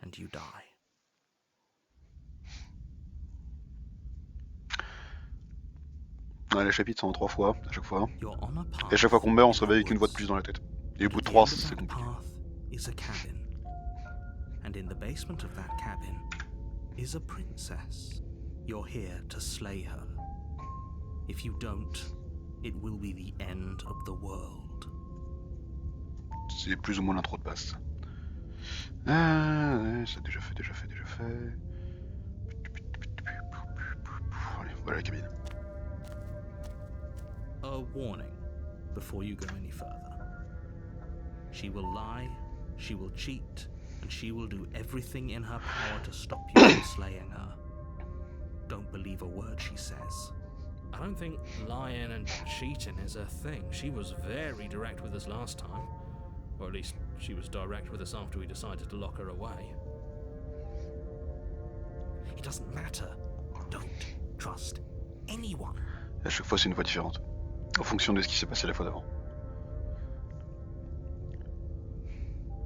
S1: and you die.
S4: Ouais, les chapitres sont en 3 fois, à chaque fois.
S1: You're on a path
S4: Et à chaque fois qu'on meurt, on se
S1: in the
S4: réveille avec une voix de
S1: woods.
S4: plus dans la tête. Et au bout de
S1: At the
S4: 3,
S1: end of
S4: c'est
S1: that
S4: compliqué.
S1: path is a cabin. And in the basement of that cabin is a princess. You're here to slay her. If you don't, it will be the end of the world.
S4: C'est plus ou moins l'intro de base. Ah, ouais, c'est déjà fait. Allez, voilà la cabine.
S1: A warning before you go any further. She will lie, she will cheat, and she will do everything in her power to stop you from slaying her. Don't believe a word she says.
S3: I don't think lying and cheating is her thing. She was very direct with us last time. Or at least she was direct with us after we decided to lock her away.
S1: It doesn't matter. Don't trust anyone.
S4: À chaque fois, c'est une voix différente. En fonction de ce qui s'est passé la fois d'avant.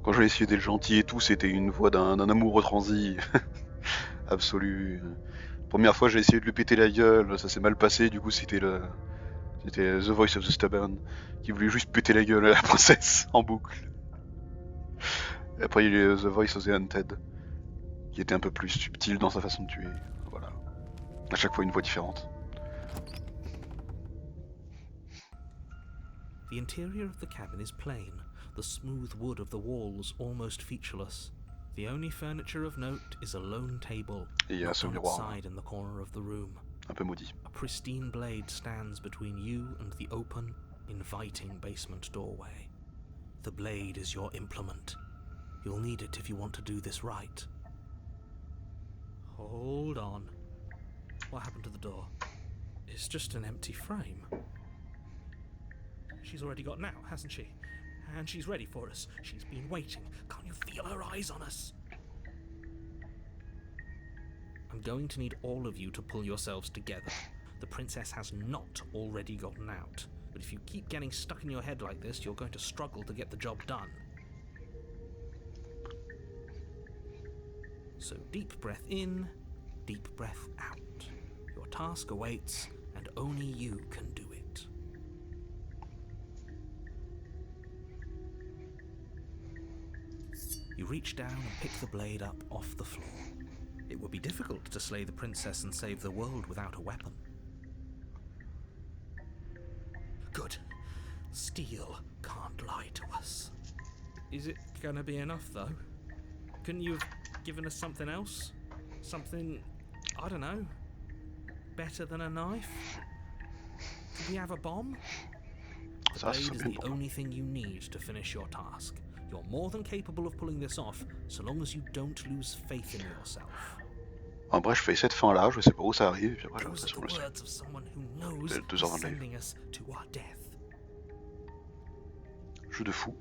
S4: Quand j'ai essayé d'être gentil et tout, c'était une voix d'un amoureux transi. Absolu. Première fois, j'ai essayé de lui péter la gueule, ça s'est mal passé, du coup, c'était The Voice of the Stubborn, qui voulait juste péter la gueule à la princesse, en boucle. Et après, il y a eu The Voice of the Hunted, qui était un peu plus subtil dans sa façon de tuer. Voilà. À chaque fois, une voix différente.
S1: The interior of the cabin is plain, the smooth wood of the walls almost featureless. The only furniture of note is a lone table,
S4: Et il y a ce
S1: knocked on its
S4: miroir,
S1: side in the corner of the room.
S4: un peu maudit.
S1: A pristine blade stands between you and the open, inviting basement doorway. The blade is your implement. You'll need it if you want to do this right. Hold on. What happened to the door?
S3: It's just an empty frame.
S1: She's already got out, hasn't she? And she's ready for us. She's been waiting. Can't you feel her eyes on us? I'm going to need all of you to pull yourselves together. The princess has not already gotten out. But if you keep getting stuck in your head like this, you're going to struggle to get the job done. So deep breath in, deep breath out. Your task awaits, and only you can do it. You reach down and pick the blade up off the floor. It would be difficult to slay the princess and save the world without a weapon. Good. Steel can't lie to us.
S3: Is it gonna be enough, though? Couldn't you have given us something else? Something, I don't know, better than a knife? Could we have a bomb? The
S4: Ça, ça
S3: blade
S4: serait
S3: is
S4: bien
S3: the
S4: pour moi.
S3: only thing you need to finish your task. You're more than capable of pulling this off, so long as you don't lose faith in yourself.
S4: En bref, je fais cette fin là, je sais pas où ça arrive, et puis après j'ai
S1: Those are
S4: l'impression
S1: the
S4: que je le sais.
S1: words of someone who knows
S4: Peut-être 2
S1: is
S4: heures avant le live.
S1: sending us to our death.
S4: Jeu de fou.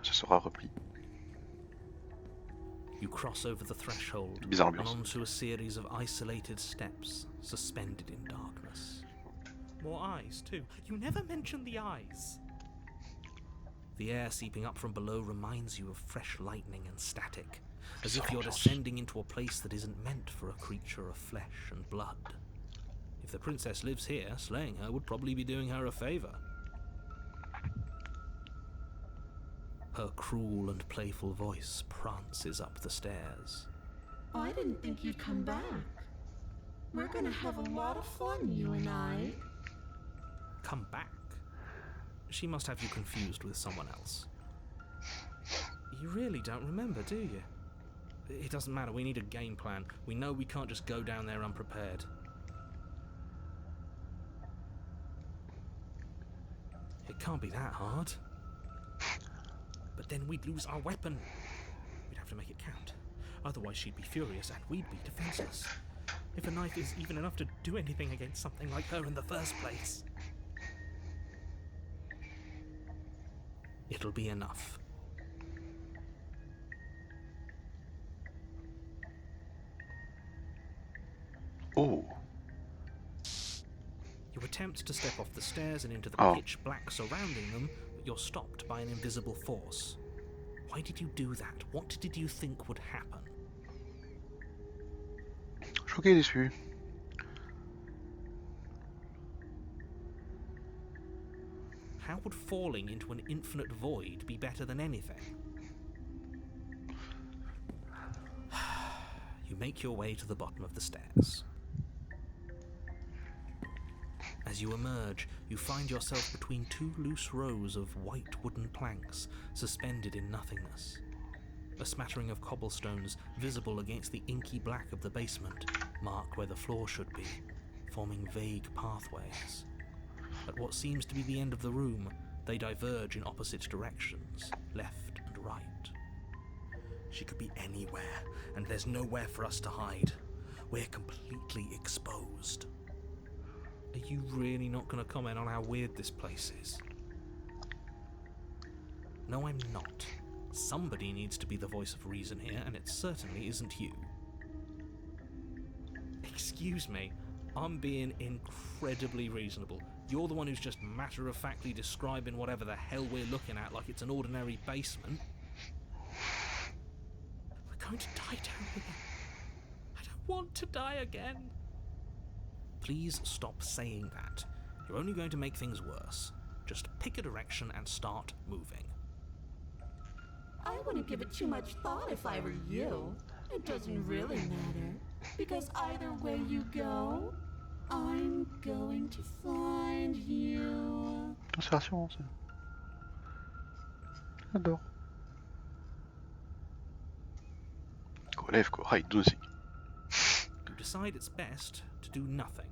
S4: Ça sera repris.
S1: You cross over the threshold
S4: Bizarre
S1: and
S4: ambiance.
S1: onto a series of isolated steps suspended in darkness.
S3: More eyes, too. You never mentioned the eyes. The air seeping up from below reminds you of fresh lightning and static, as if you're descending into a place that isn't meant for a creature of flesh and blood. If the princess lives here, slaying her would probably be doing her a favor. Her cruel and playful voice prances up the stairs.
S6: I didn't think you'd come back. We're gonna have a lot of fun, you and I.
S3: Come back? She must have you confused with someone else. You really don't remember, do you? It doesn't matter, we need a game plan. We know we can't just go down there unprepared. It can't be that hard. But then we'd lose our weapon. We'd have to make it count. Otherwise she'd be furious and we'd be defenseless. If a knife is even enough to do anything against something like her in the first place. It'll be enough.
S4: Oh.
S3: You attempt to step off the stairs and into the pitch black surrounding them, but you're stopped by an invisible force. Why did you do that? What did you think would happen?
S4: Choqué et déçu.
S3: How would falling into an infinite void be better than anything? You make your way to the bottom of the stairs. As you emerge, you find yourself between two loose rows of white wooden planks suspended in nothingness. A smattering of cobblestones, visible against the inky black of the basement, mark where the floor should be, forming vague pathways. At what seems to be the end of the room, they diverge in opposite directions, left and right. She could be anywhere, and there's nowhere for us to hide. We're completely exposed. Are you really not going to comment on how weird this place is? No, I'm not. Somebody needs to be the voice of reason here, and it certainly isn't you. Excuse me, I'm being incredibly reasonable. You're the one who's just matter-of-factly describing whatever the hell we're looking at like it's an ordinary basement. We're going to die down here. I don't want to die again. Please stop saying that. You're only going to make things worse. Just pick a direction and start moving.
S6: I wouldn't give it too much thought if I were you. It doesn't really matter. Because either way you go, I'm going to find you.
S4: C'est rassurant ça. J'adore. Go left, go right, do nothing.
S3: You decide it's best to do nothing.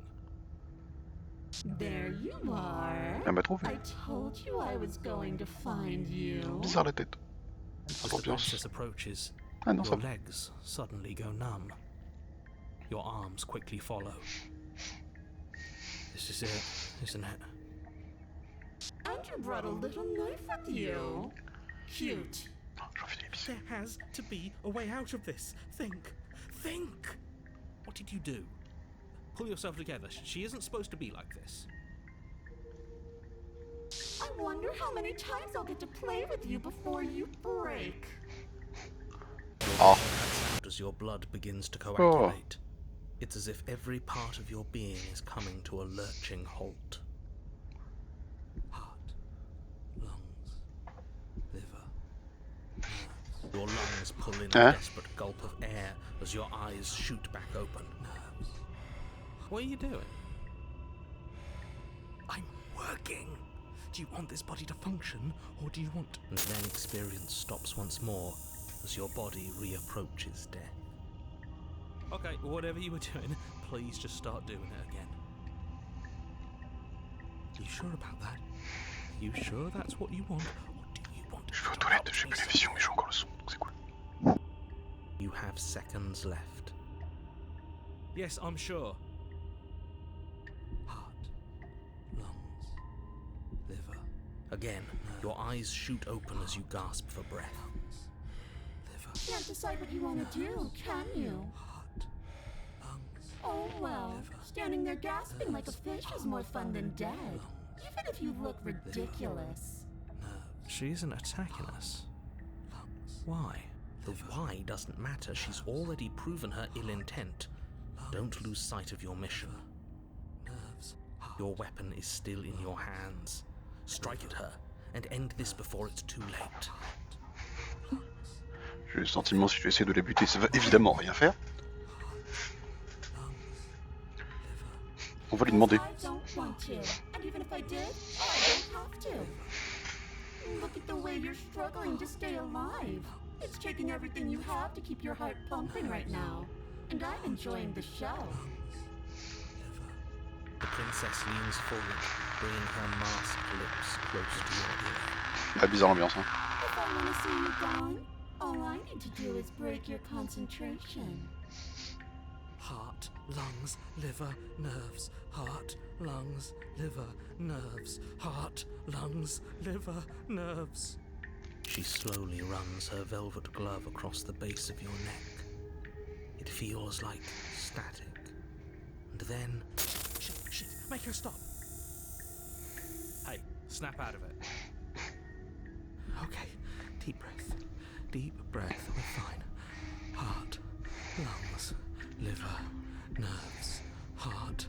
S6: There you are.
S4: Elle m'a trouvé.
S6: I told you I was going to find you.
S4: Bizarre la tête.
S3: As the
S4: Ambiance.
S3: princess approaches,
S4: Ah non, ça
S3: your
S4: va.
S3: legs suddenly go numb. Your arms quickly follow. This is it, isn't it?
S6: And you brought a little knife with you. Cute.
S4: J'en fais des bisous.
S3: There has to be a way out of this. Think. Think! What did you do? Pull yourself together. She isn't supposed to be like this.
S6: I wonder how many times I'll get to play with you before you break.
S4: Oh.
S3: As your blood begins to coagulate, it's as if every part of your being is coming to a lurching halt. Heart, lungs, liver, nerves. Your lungs pull in a desperate gulp of air as your eyes shoot back open. Nerves. What are you doing? I'm working. Do you want this body to function, or do you want... And then experience stops once more as your body reapproaches death. Okay, whatever you were doing, please just start doing it again. You sure about that? You sure that's what you want, or do you want
S4: Je vais aux
S3: to
S4: toilettes,
S3: up
S4: j'ai
S3: me
S4: plus la
S3: some
S4: vision, mais j'ai encore le son, donc c'est cool.
S3: You have seconds left. Yes, I'm sure. Heart, lungs, liver. Again, your eyes shoot open as you gasp for breath. Liver,
S6: Can't decide what you want to do, can you?
S3: heart, lungs,
S6: Oh well, standing there gasping like a fish is more fun than dead. Even if you look ridiculous.
S3: nerves.
S1: She isn't attacking us. Why?
S3: The why doesn't matter. She's already proven her ill intent. Don't lose sight of your mission. Your weapon is still in your hands. Strike at her and end this before it's too late.
S4: J'ai le sentiment si je vais essayer de la buter, ça va évidemment rien faire. On va lui demander.
S6: I don't want to. And even if I did, I don't have to. Look at the way you're struggling to stay alive. It's taking everything you have to keep your heart pumping right now. And I'm enjoying the show.
S3: The princess leans forward, bringing her masked lips close to your ear.
S4: Ah, bizarre l'ambiance, hein.
S6: If I want to see you gone, all I need to do is break your concentration.
S3: Heart, lungs, liver, nerves. Heart, lungs, liver, nerves. Heart, lungs, liver, nerves. She slowly runs her velvet glove across the base of your neck. It feels like static. And then... Shit, make her stop!
S1: Hey, snap out of it.
S3: Okay, deep breath, we're fine. Heart, lungs, liver, nerves, heart.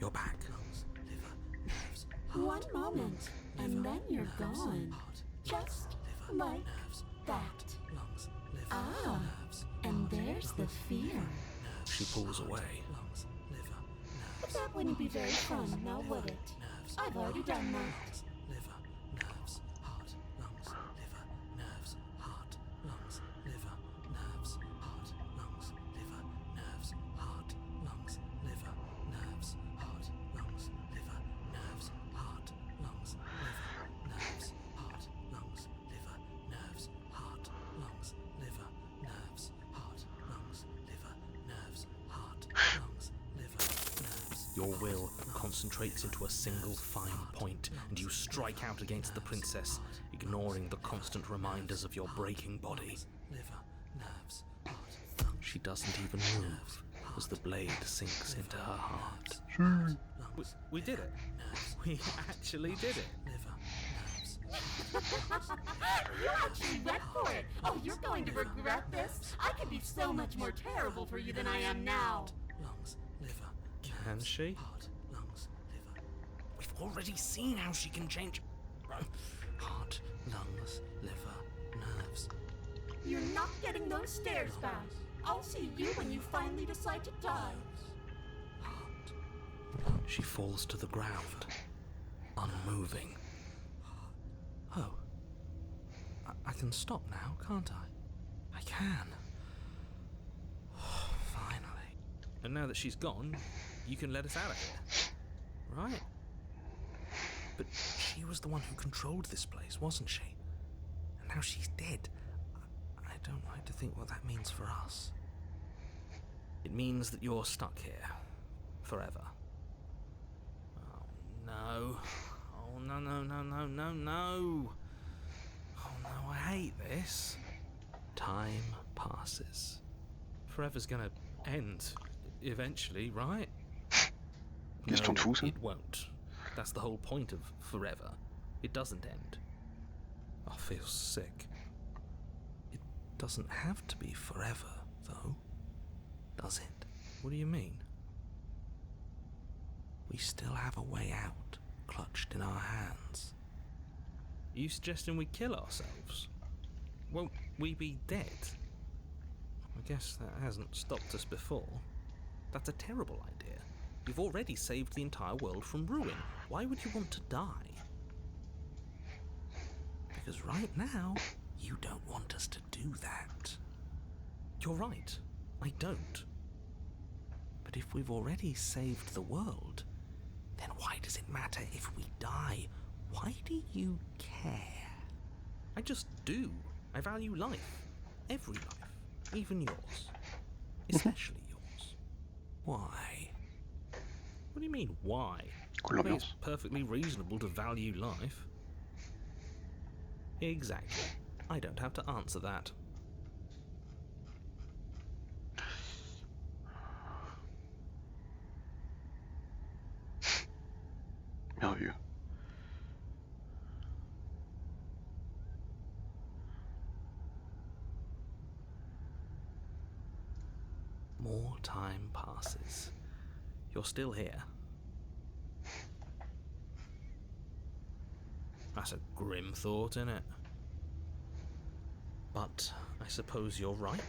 S3: You're back. Lungs, liver, nerves, heart.
S6: One moment, and then you're gone.
S3: Heart,
S6: Just
S3: liver,
S6: like
S3: nerves,
S6: that.
S3: lungs, liver,
S6: Ah,
S3: nerves.
S6: and there's the fear.
S3: She pulls away. Lungs, liver,
S6: But that wouldn't be very fun, now would it?
S3: nerves,
S6: I've already done that.
S3: liver, nerves, heart, lungs, liver, nerves, heart, lungs, liver, nerves, heart, lungs, liver, nerves, heart, lungs, liver, nerves, heart, lungs, liver, nerves, heart, lungs, liver, nerves, heart, lungs, liver, nerves, heart, lungs, liver, nerves, heart, lungs, liver, nerves, heart, lungs, liver, nerves. Your will concentrates into a single fine point, and you strike out against the princess, ignoring the constant reminders of your breaking body. She doesn't even move as the blade sinks into her heart.
S1: We did it. We actually did it.
S6: You actually went for it! Oh, you're going to regret this? I could be so much more terrible for you than I am now.
S1: Can she?
S3: We've already seen how she can change. Heart, lungs, liver, nerves.
S6: You're not getting those stairs back. I'll see you when you finally decide to die.
S3: She falls to the ground, unmoving.
S1: Oh. I can stop now, can't I? I can. Finally. And now that she's gone, you can let us out of here. Right? But she was the one who controlled this place, wasn't she? And now she's dead. I don't like to think what that means for us. It means that you're stuck here. Forever. Oh, no. Oh, no, no, no, no, no, no. Oh, no, I hate this. Time passes. Forever's gonna end. Eventually, right?
S4: Question de fou, ça.
S1: It won't. That's the whole point of forever. It doesn't end. I feel sick. It doesn't have to be forever, though. Does it? What do you mean? We still have a way out, clutched in our hands. Are you suggesting we kill ourselves? Won't we be dead? I guess that hasn't stopped us before. That's a terrible idea. You've already saved the entire world from ruin. Why would you want to die? Because right now, you don't want us to do that. You're right. I don't. But if we've already saved the world, then why does it matter if we die? Why do you care? I just do. I value life. Every life. Even yours. Especially yours. Why? What do you mean, why?
S4: Cool
S1: I think
S4: ambiance.
S1: it's perfectly reasonable to value life. Exactly. I don't have to answer that.
S4: Merveilleux.
S3: More time passes. You're still here. That's a grim thought, isn't it? But I suppose you're right.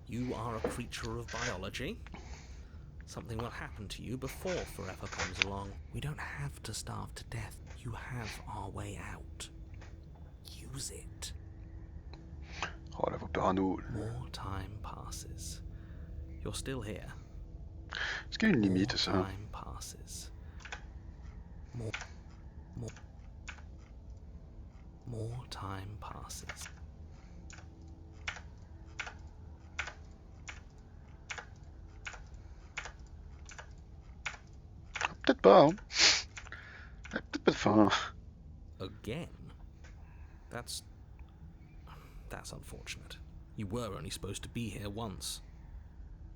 S3: You are a creature of biology. Something will happen to you before forever comes along. We don't have to starve to death. You have our way out. Use it.
S4: Oh, la voix parano.
S3: More time passes. You're still here.
S4: Est-ce qu'il y a une limite,
S3: More
S4: ça?
S3: time passes. More time passes.
S4: Peut-être pas, hein. Peut-être pas de fin.
S3: Again? That's unfortunate. You were only supposed to be here once.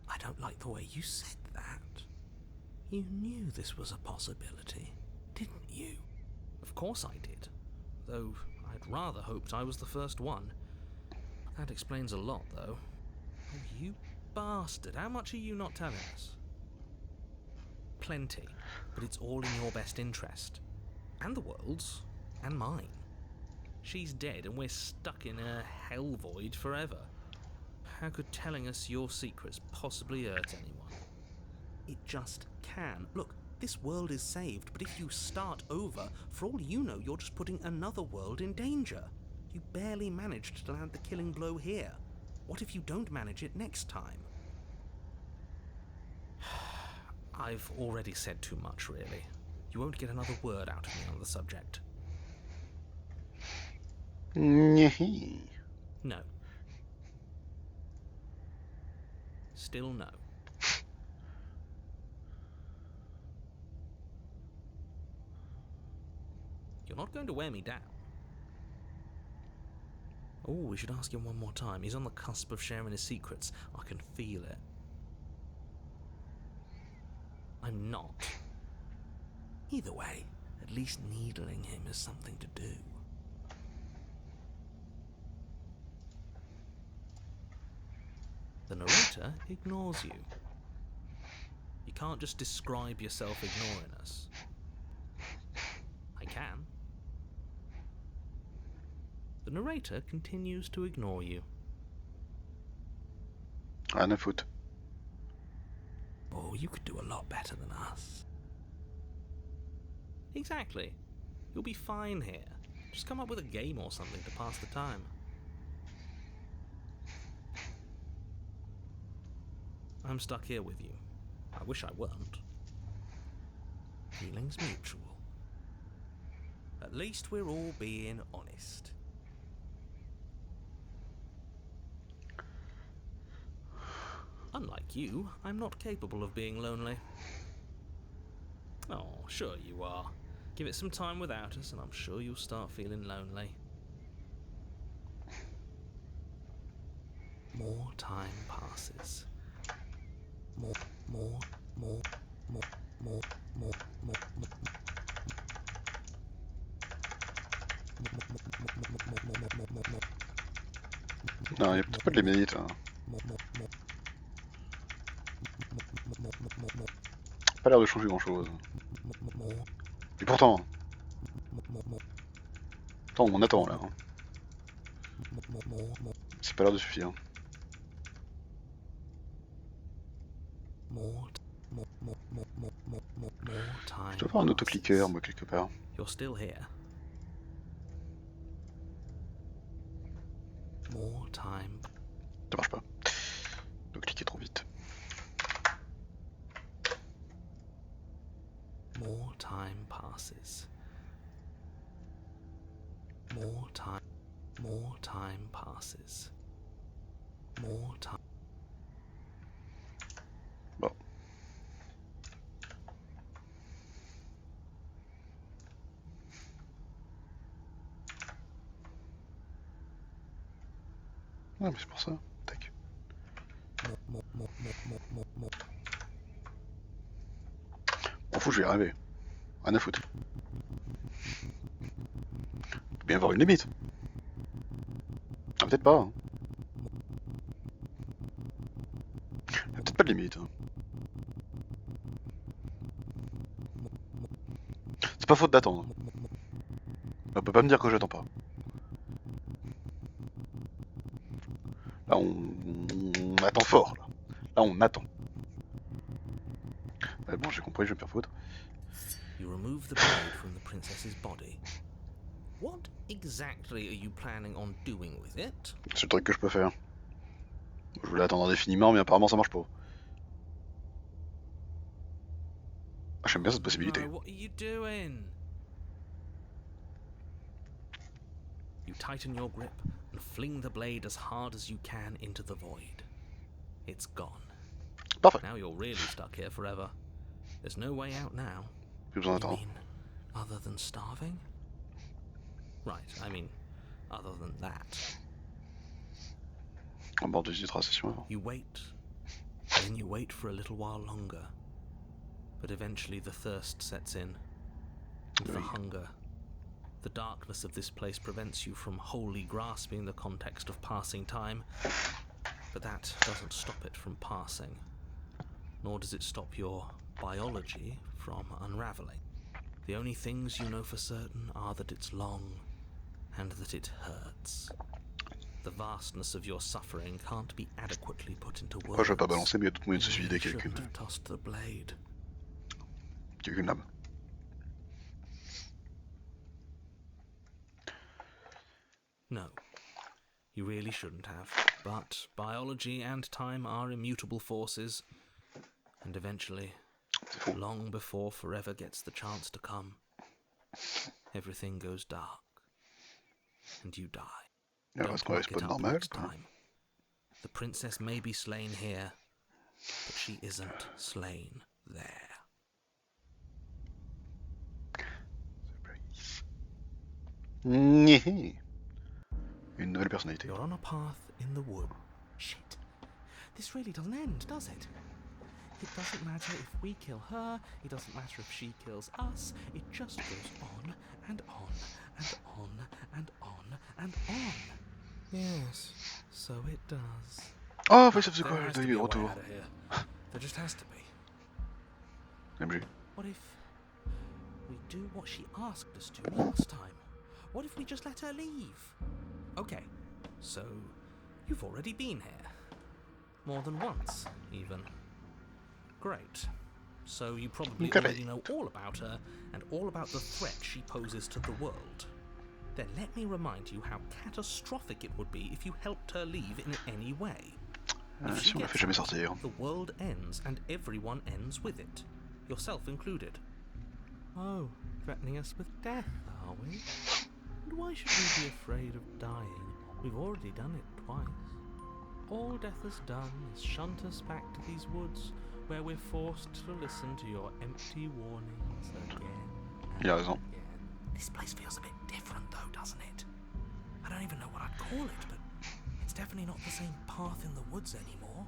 S3: I don't like the way you said that. You knew this was a possibility, didn't you? Of course I did. Though I'd rather hoped I was the first one. That explains a lot, though. Oh, you bastard. How much are you not telling us? Plenty. But it's all in your best interest. And the world's. And mine. She's dead and we're stuck in a hell void forever. How could telling us your secrets possibly hurt anyone? It just can. Look, this world is saved, but if you start over, for all you know, you're just putting another world in danger. You barely managed to land the killing blow here. What if you don't manage it next time? I've already said too much, really. You won't get another word out of me on the subject.
S4: Nyeh.
S3: No. Still no. You're not going to wear me down. Oh, we should ask him one more time. He's on the cusp of sharing his secrets. I can feel it. I'm not. Either way, at least needling him is something to do. The narrator ignores you. You can't just describe yourself ignoring us. I can. The narrator continues to ignore you.
S4: Rien à foutre.
S3: Oh, you could do a lot better than us. Exactly. You'll be fine here. Just come up with a game or something to pass the time. I'm stuck here with you. I wish I weren't. Feelings mutual. At least we're all being honest. Unlike you, I'm not capable of being lonely. Oh, sure you are. Give it some time without us and I'm sure you'll start feeling lonely. More time passes. More.
S4: Non, il n'y a peut-être pas de limite. Hein. Pas l'air de changer grand-chose. Et pourtant... Attends, on attend là. Hein. C'est pas l'air de suffire. Je dois avoir un autocliqueur, moi, quelque part.
S3: You're still here. More time.
S4: Ça marche pas. Je dois cliquer trop vite.
S3: More time passes. More time passes. More time.
S4: Bon. Ah, mais c'est pour ça. Tac. M'en fous, je vais y arriver. Rien à foutre. Faut bien avoir une limite. Ah, peut-être pas. Hein. Peut-être pas de limite. C'est pas faute d'attendre. On peut pas me dire que j'attends pas. Là, on attend fort. Là, on attend. Ouais, bon, j'ai compris, je vais me faire foutre.
S3: You remove the blade from the princess's body. What exactly are you planning on doing with it?
S4: C'est le truc que je peux faire. Je voulais attendre indéfiniment, mais apparemment ça marche pas. Ah, j'aime bien cette possibilité.
S3: No, what are you doing? You tighten your grip and fling the blade as hard as you can into the void. It's gone.
S4: Parfait.
S3: Now you're really stuck here forever. There's no way out now.
S4: Plus besoin
S3: You
S4: d'attendre.
S3: mean other than starving? Right, I mean other than that.
S4: On bord de la session avant.
S3: You wait, then you wait for a little while longer. But eventually the thirst sets in, and the
S4: Oui.
S3: hunger. The darkness of this place prevents you from wholly grasping the context of passing time, but that doesn't stop it from passing, nor does it stop your biology from unraveling. The only things you know for certain are that it's long and that it hurts. The vastness of your suffering can't be adequately put into words.
S4: Après, je vais pas balancer, mais il y a d'autres moyens de se
S3: You
S4: suicider
S3: shouldn't
S4: qu'avec
S3: have tossed the blade.
S4: une lame.
S3: No, you really shouldn't have. But biology and time are immutable forces, and eventually,
S4: C'est faux.
S3: long before forever gets the chance to come, everything goes dark, and you die.
S4: Il reste qu'on
S3: look
S4: respawn
S3: it up
S4: normal,
S3: next
S4: quoi.
S3: time. The princess may be slain here, but she isn't slain there.
S4: Une nouvelle personnalité.
S3: You're on a path in the wood. Shit. This really doesn't end, does it? It doesn't matter if we kill her, it doesn't matter if she kills us, it just goes on and on and on and on and on. Yes, so it does.
S4: Oh, Voice of the
S3: There
S4: Wild,
S3: has to
S4: il
S3: be
S4: est de
S3: a way
S4: retour.
S3: out of here. There just has to be.
S4: MG.
S3: What if we do what she asked us to last time? What if we just let her leave? Okay, so you've already been here. More than once, even. Great. So you probably
S4: Great.
S3: already know all about her and all about the threat she poses to the world. Then let me remind you how catastrophic it would be if you helped her leave in any way. If
S4: Si
S3: she
S4: on la
S3: gets
S4: fait jamais
S3: out,
S4: sortir.
S3: the world ends and everyone ends with it, yourself included. Oh, threatening us with death, are we? And why should we be afraid of dying? We've already done it twice. All death has done is shunt us back to these woods, where we're forced to listen to your empty warnings again and
S4: Il a raison.
S3: again. This place feels a bit different though, doesn't it? I don't even know what I'd call it, but it's definitely not the same path in the woods anymore.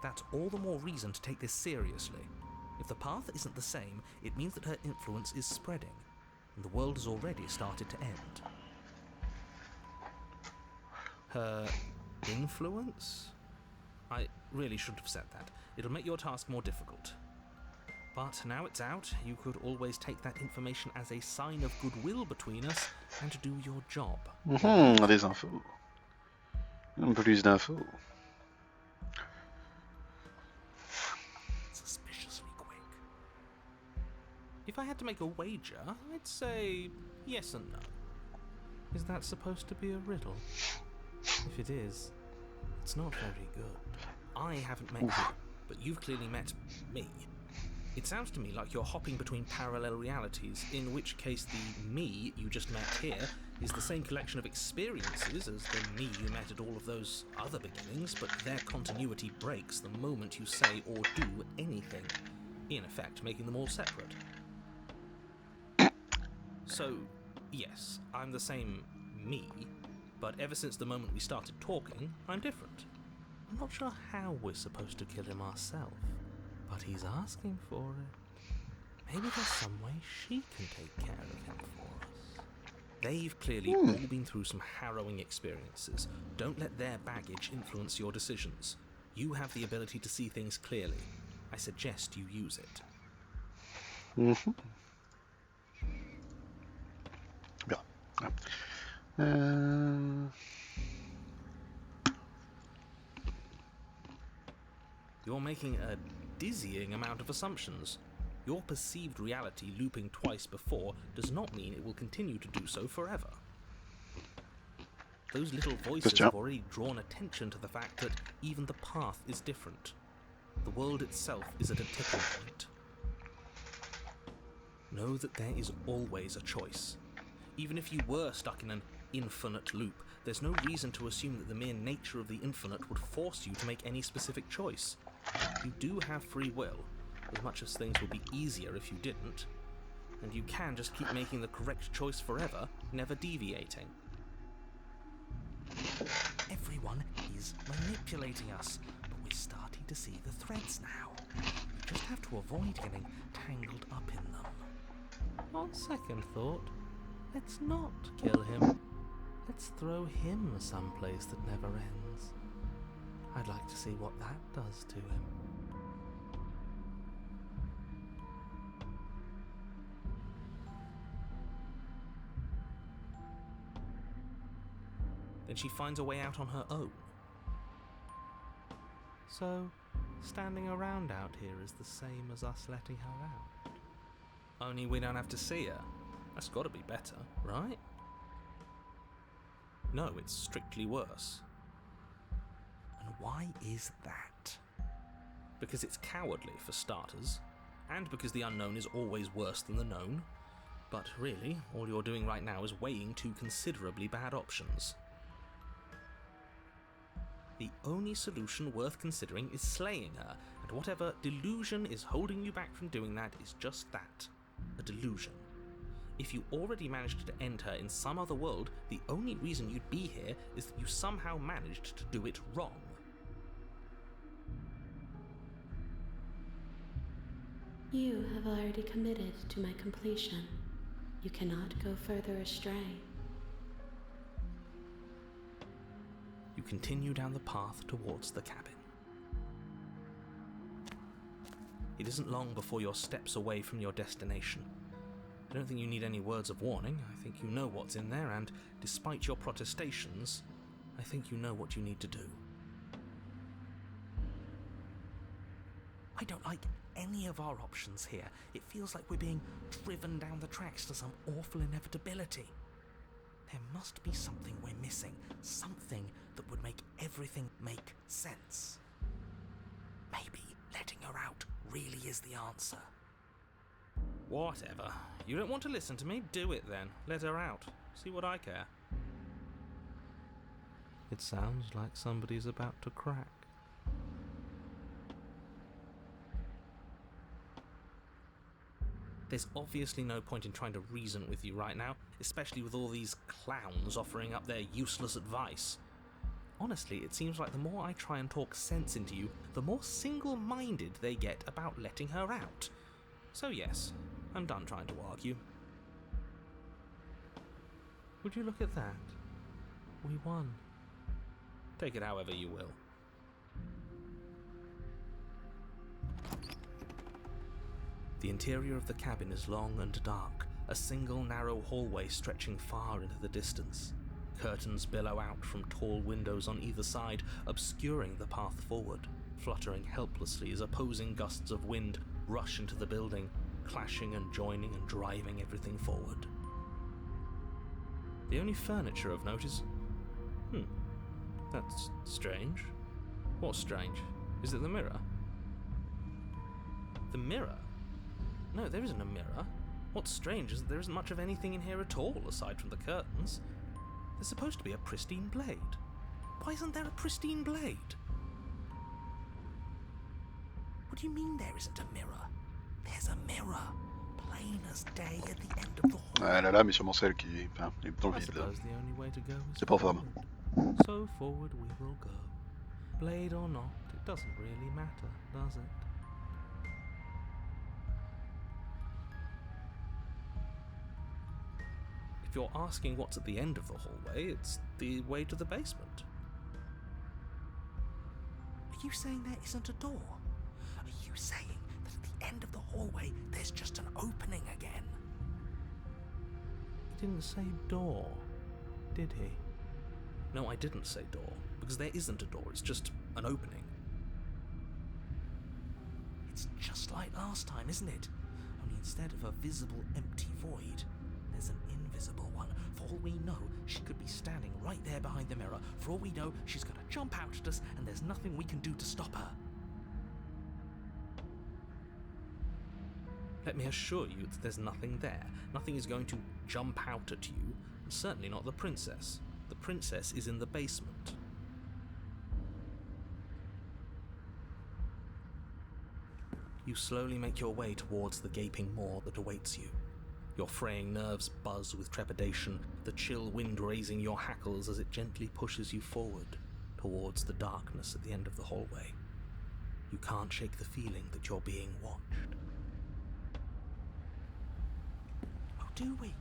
S3: That's all the more reason to take this seriously. If the path isn't the same, it means that her influence is spreading, and the world has already started to end. Her influence? I really shouldn't have said that. It'll make your task more difficult. But now it's out, you could always take that information as a sign of goodwill between us and do your job.
S4: Des infos. Plus d'infos.
S3: Suspiciously quick. If I had to make a wager, I'd say yes and no. Is that supposed to be a riddle? If it is, it's not very good. I haven't met you, but you've clearly met me. It sounds to me like you're hopping between parallel realities, in which case the me you just met here is the same collection of experiences as the me you met at all of those other beginnings, but their continuity breaks the moment you say or do anything, in effect making them all separate. So, yes, I'm the same me, but ever since the moment we started talking, I'm different. I'm not sure how we're supposed to kill him ourselves, but he's asking for it. Maybe there's some way she can take care of him for us. They've clearly all been through some harrowing experiences. Don't let their baggage influence your decisions. You have the ability to see things clearly. I suggest you use it.
S4: Mhm. Bien.
S3: You're making a dizzying amount of assumptions. Your perceived reality looping twice before does not mean it will continue to do so forever. Those little voices
S4: Question.
S3: have already drawn attention to the fact that even the path is different. The world itself is at a tipping point. Know that there is always a choice. Even if you were stuck in an infinite loop, there's no reason to assume that the mere nature of the infinite would force you to make any specific choice. You do have free will, as much as things would be easier if you didn't. And you can just keep making the correct choice forever, never deviating. Everyone is manipulating us, but we're starting to see the threads now. We just have to avoid getting tangled up in them. On second thought, let's not kill him. Let's throw him someplace that never ends. I'd like to see what that does to him. Then she finds a way out on her own. So, standing around out here is the same as us letting her out. Only we don't have to see her. That's gotta be better, right? No, it's strictly worse. And why is that? Because it's cowardly, for starters, and because the unknown is always worse than the known. But really, all you're doing right now is weighing two considerably bad options. The only solution worth considering is slaying her, and whatever delusion is holding you back from doing that is just that, a delusion. If you already managed to end her in some other world, the only reason you'd be here is that you somehow managed to do it wrong.
S5: You have already committed to my completion. You cannot go further astray.
S3: You continue down the path towards the cabin. It isn't long before you're steps away from your destination. I don't think you need any words of warning. I think you know what's in there, and despite your protestations, I think you know what you need to do. I don't like any of our options here. It feels like we're being driven down the tracks to some awful inevitability. There must be something we're missing, something that would make everything make sense. Maybe letting her out really is the answer. Whatever. You don't want to listen to me? Do it then. Let her out. See what I care. It sounds like somebody's about to crack. There's obviously no point in trying to reason with you right now, especially with all these clowns offering up their useless advice. Honestly, it seems like the more I try and talk sense into you, the more single-minded they get about letting her out. So yes, I'm done trying to argue. Would you look at that? We won. Take it however you will. The interior of the cabin is long and dark, a single narrow hallway stretching far into the distance. Curtains billow out from tall windows on either side, obscuring the path forward, fluttering helplessly as opposing gusts of wind rush into the building, clashing and joining and driving everything forward. The only furniture of note is... that's strange. What's strange? Is it the mirror? The mirror? No, there isn't a mirror. What's strange is that there isn't much of anything in here at all, aside from the curtains. There's supposed to be a pristine blade. Why isn't there a pristine blade? What do you mean there isn't a mirror? There's a mirror, plain as day at the end of the hall.
S4: Ah là là, mais sûrement celle qui est dans le
S3: I
S4: vide là.
S3: suppose the only way to go is
S4: C'est pas femme.
S3: forward. So forward we will go. Blade or not, it doesn't really matter, does it?
S1: If you're asking what's at the end of the hallway, it's the way to the basement.
S3: Are you saying there isn't a door? Are you saying that at the end of the hallway there's just an opening again?
S1: He didn't say door, did he? No, I didn't say door, because there isn't a door, it's just an opening.
S3: It's just like last time, isn't it? Only instead of a visible empty void, there's an invisible one. For all we know, she could be standing right there behind the mirror. For all we know, she's going to jump out at us, and there's nothing we can do to stop her.
S1: Let me assure you that there's nothing there. Nothing is going to jump out at you, and certainly not the princess. The princess is in the basement. You slowly make your way towards the gaping maw that awaits you. Your fraying nerves buzz with trepidation, the chill wind raising your hackles as it gently pushes you forward towards the darkness at the end of the hallway. You can't shake the feeling that you're being watched.
S3: Oh, do we?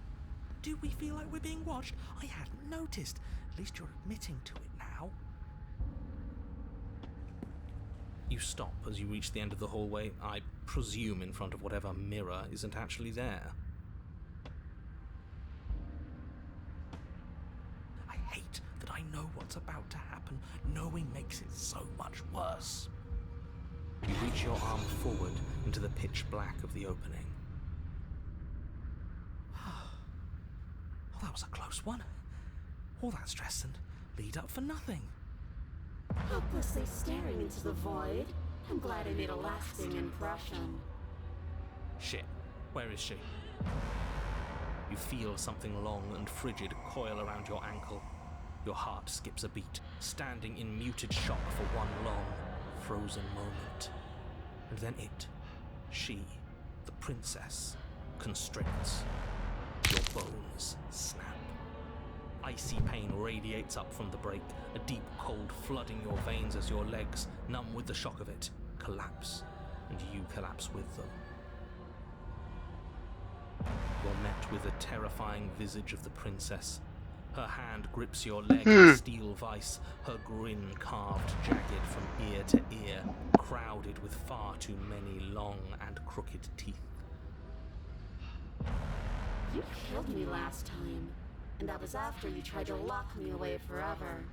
S3: Do we feel like we're being watched? I hadn't noticed. At least you're admitting to it now.
S1: You stop as you reach the end of the hallway, I presume in front of whatever mirror isn't actually there.
S3: I hate that I know what's about to happen. Knowing makes it so much worse.
S1: You reach your arm forward into the pitch black of the opening.
S3: Oh, that was a close one. All that stress and lead up for nothing.
S6: Helplessly staring into the void. I'm glad I made a lasting impression.
S1: Shit, where is she? You feel something long and frigid coil around your ankle. Your heart skips a beat, standing in muted shock for one long, frozen moment. And then she, the princess, constricts. Your bones snap. Icy pain radiates up from the break, a deep cold flooding your veins as your legs, numb with the shock of it, collapse, and you collapse with them. You're met with the terrifying visage of the princess. Her hand grips your leg in a steel vice, her grin carved jagged from ear to ear, crowded with far too many long and crooked teeth.
S6: You killed me last time, and that was after you tried to lock me away forever.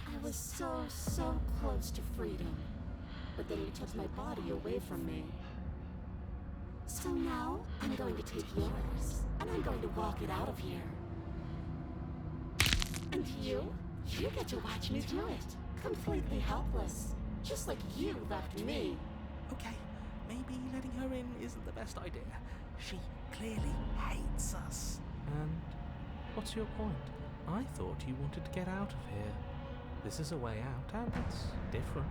S6: I was so close to freedom, but then you took my body away from me. So now, I'm going to take yours, and I'm going to walk it out of here. And you get to watch me do it, completely helpless, just like you left me.
S3: Okay, maybe letting her in isn't the best idea. She clearly hates us.
S1: And what's your point? I thought you wanted to get out of here. This is a way out, and it's different.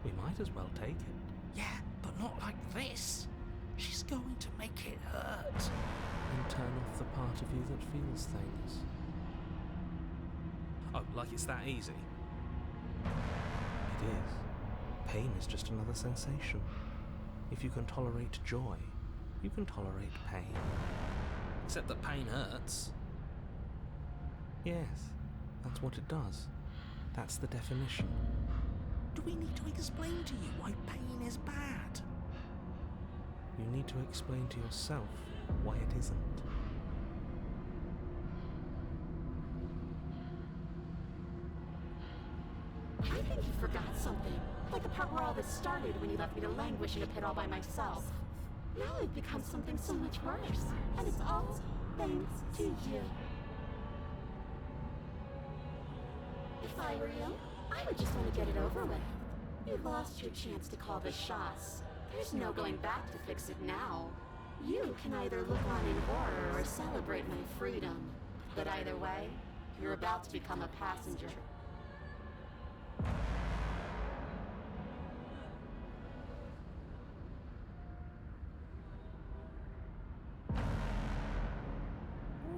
S1: We might as well take it.
S3: Yeah, but not like this. She's going to make it hurt.
S1: And turn off the part of you that feels things. Oh, like it's that easy? It is. Pain is just another sensation. If you can tolerate joy, you can tolerate pain. Except that pain hurts. Yes, that's what it does. That's the definition.
S3: Do we need to explain to you why pain is bad?
S1: You need to explain to yourself why it isn't.
S6: I think you forgot something. Like the part where all this started when you left me to languish in a pit all by myself. Now I've become something so much worse. And it's all thanks to you. If I were you, I would just want to get it over with. You lost your chance to call the shots. There's no going back to fix it now. You can either look on in horror or celebrate my freedom. But either way, you're about to become a passenger.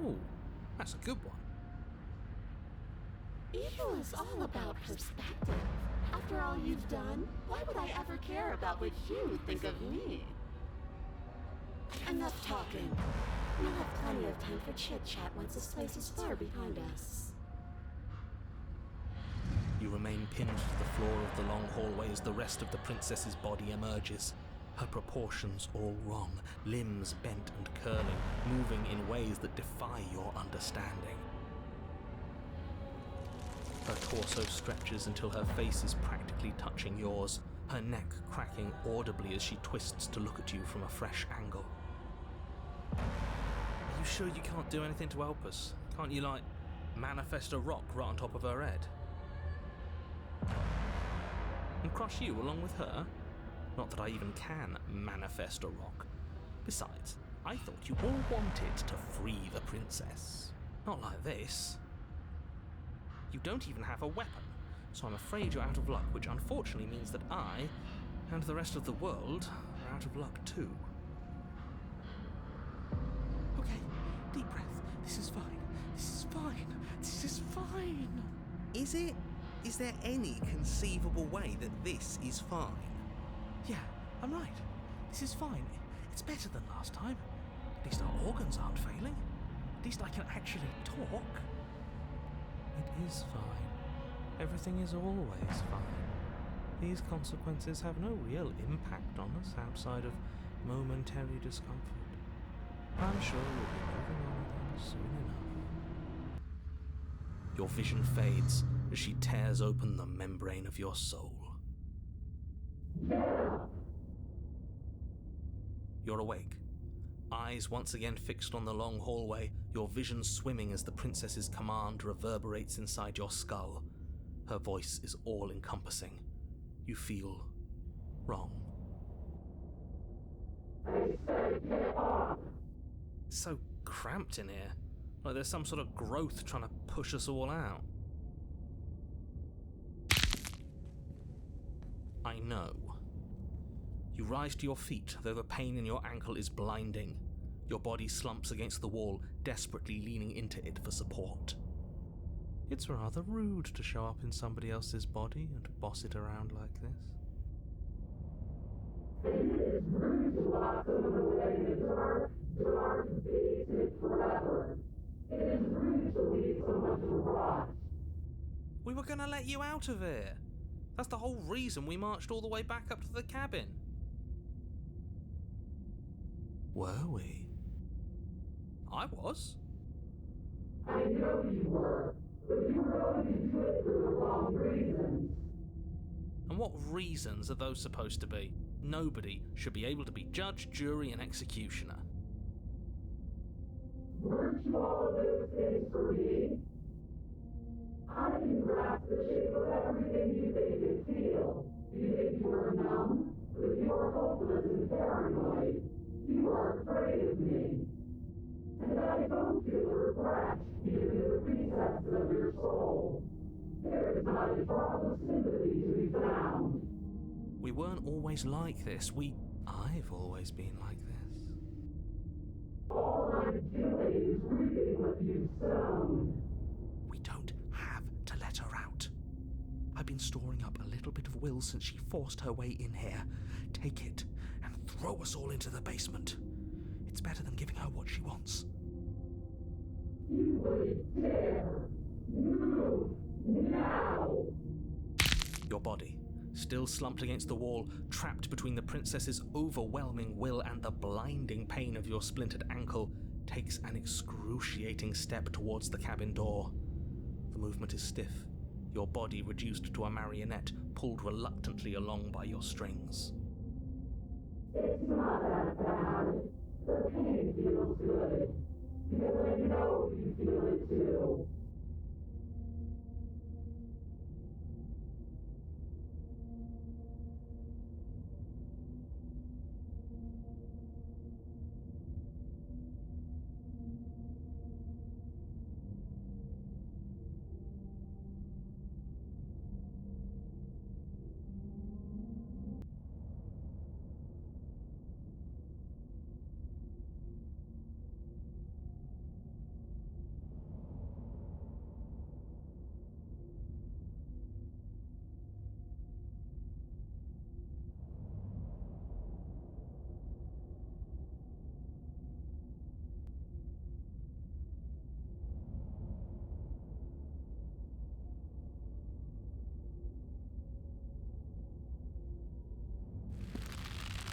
S1: Ooh, that's a good one.
S6: Evil is all about perspective. After all you've done, why would I ever care about what you think of me? Enough talking. We'll have plenty of time for chit-chat once this place is far behind us.
S3: You remain pinned to the floor of the long hallway as the rest of the princess's body emerges. Her proportions all wrong, limbs bent and curling, moving in ways that defy your understanding. Her torso stretches until her face is practically touching yours, her neck cracking audibly as she twists to look at you from a fresh angle. Are you sure you can't do anything to help us? Can't you, like, manifest a rock right on top of her head? And crush you along with her? Not that I even can manifest a rock. Besides, I thought you all wanted to free the princess. Not like this. You don't even have a weapon, so I'm afraid you're out of luck, which unfortunately means that I, and the rest of the world, are out of luck too. Okay, deep breath. This is fine. This is fine. This is fine.
S1: Is it? Is there any conceivable way that this is fine?
S3: Yeah, I'm right. This is fine. It's better than last time. At least our organs aren't failing. At least I can actually talk. It is fine. Everything is always fine. These consequences have no real impact on us outside of momentary discomfort. I'm sure we'll be moving on again soon enough. Your vision fades as she tears open the membrane of your soul. You're awake, eyes once again fixed on the long hallway, your vision swimming as the princess's command reverberates inside your skull. Her voice is all-encompassing. You feel wrong. It's so cramped in here, like there's some sort of growth trying to push us all out. I know. You rise to your feet, though the pain in your ankle is blinding. Your body slumps against the wall, desperately leaning into it for support. It's rather rude to show up in somebody else's body and boss it around like this. We were gonna let you out of here. That's the whole reason we marched all the way back up to the cabin. Were we? I was.
S7: I know you were, but you were going to do it for the wrong reasons.
S3: And what reasons are those supposed to be? Nobody should be able to be judge, jury, and executioner.
S7: Weren't you all of those things for me? I can grasp the shape of everything you think and feel. You think you are numb, but you are hopeless and paranoid. You are afraid of me. And I don't feel regret, even in the recesses of your soul. There is not a drop of sympathy to be found.
S3: We weren't always like this. I've always been like this.
S7: All I'm doing is reaping what you've sown.
S3: We don't have to let her out. I've been storing up a little bit of will since she forced her way in here. Take it and throw us all into the basement. It's better than giving her what she wants.
S7: You wouldn't dare. Move now.
S3: Your body, still slumped against the wall, trapped between the princess's overwhelming will and the blinding pain of your splintered ankle, takes an excruciating step towards the cabin door. The movement is stiff, your body reduced to a marionette, pulled reluctantly along by your strings.
S7: It's not that bad. The pain feels good. Because I know you feel it too.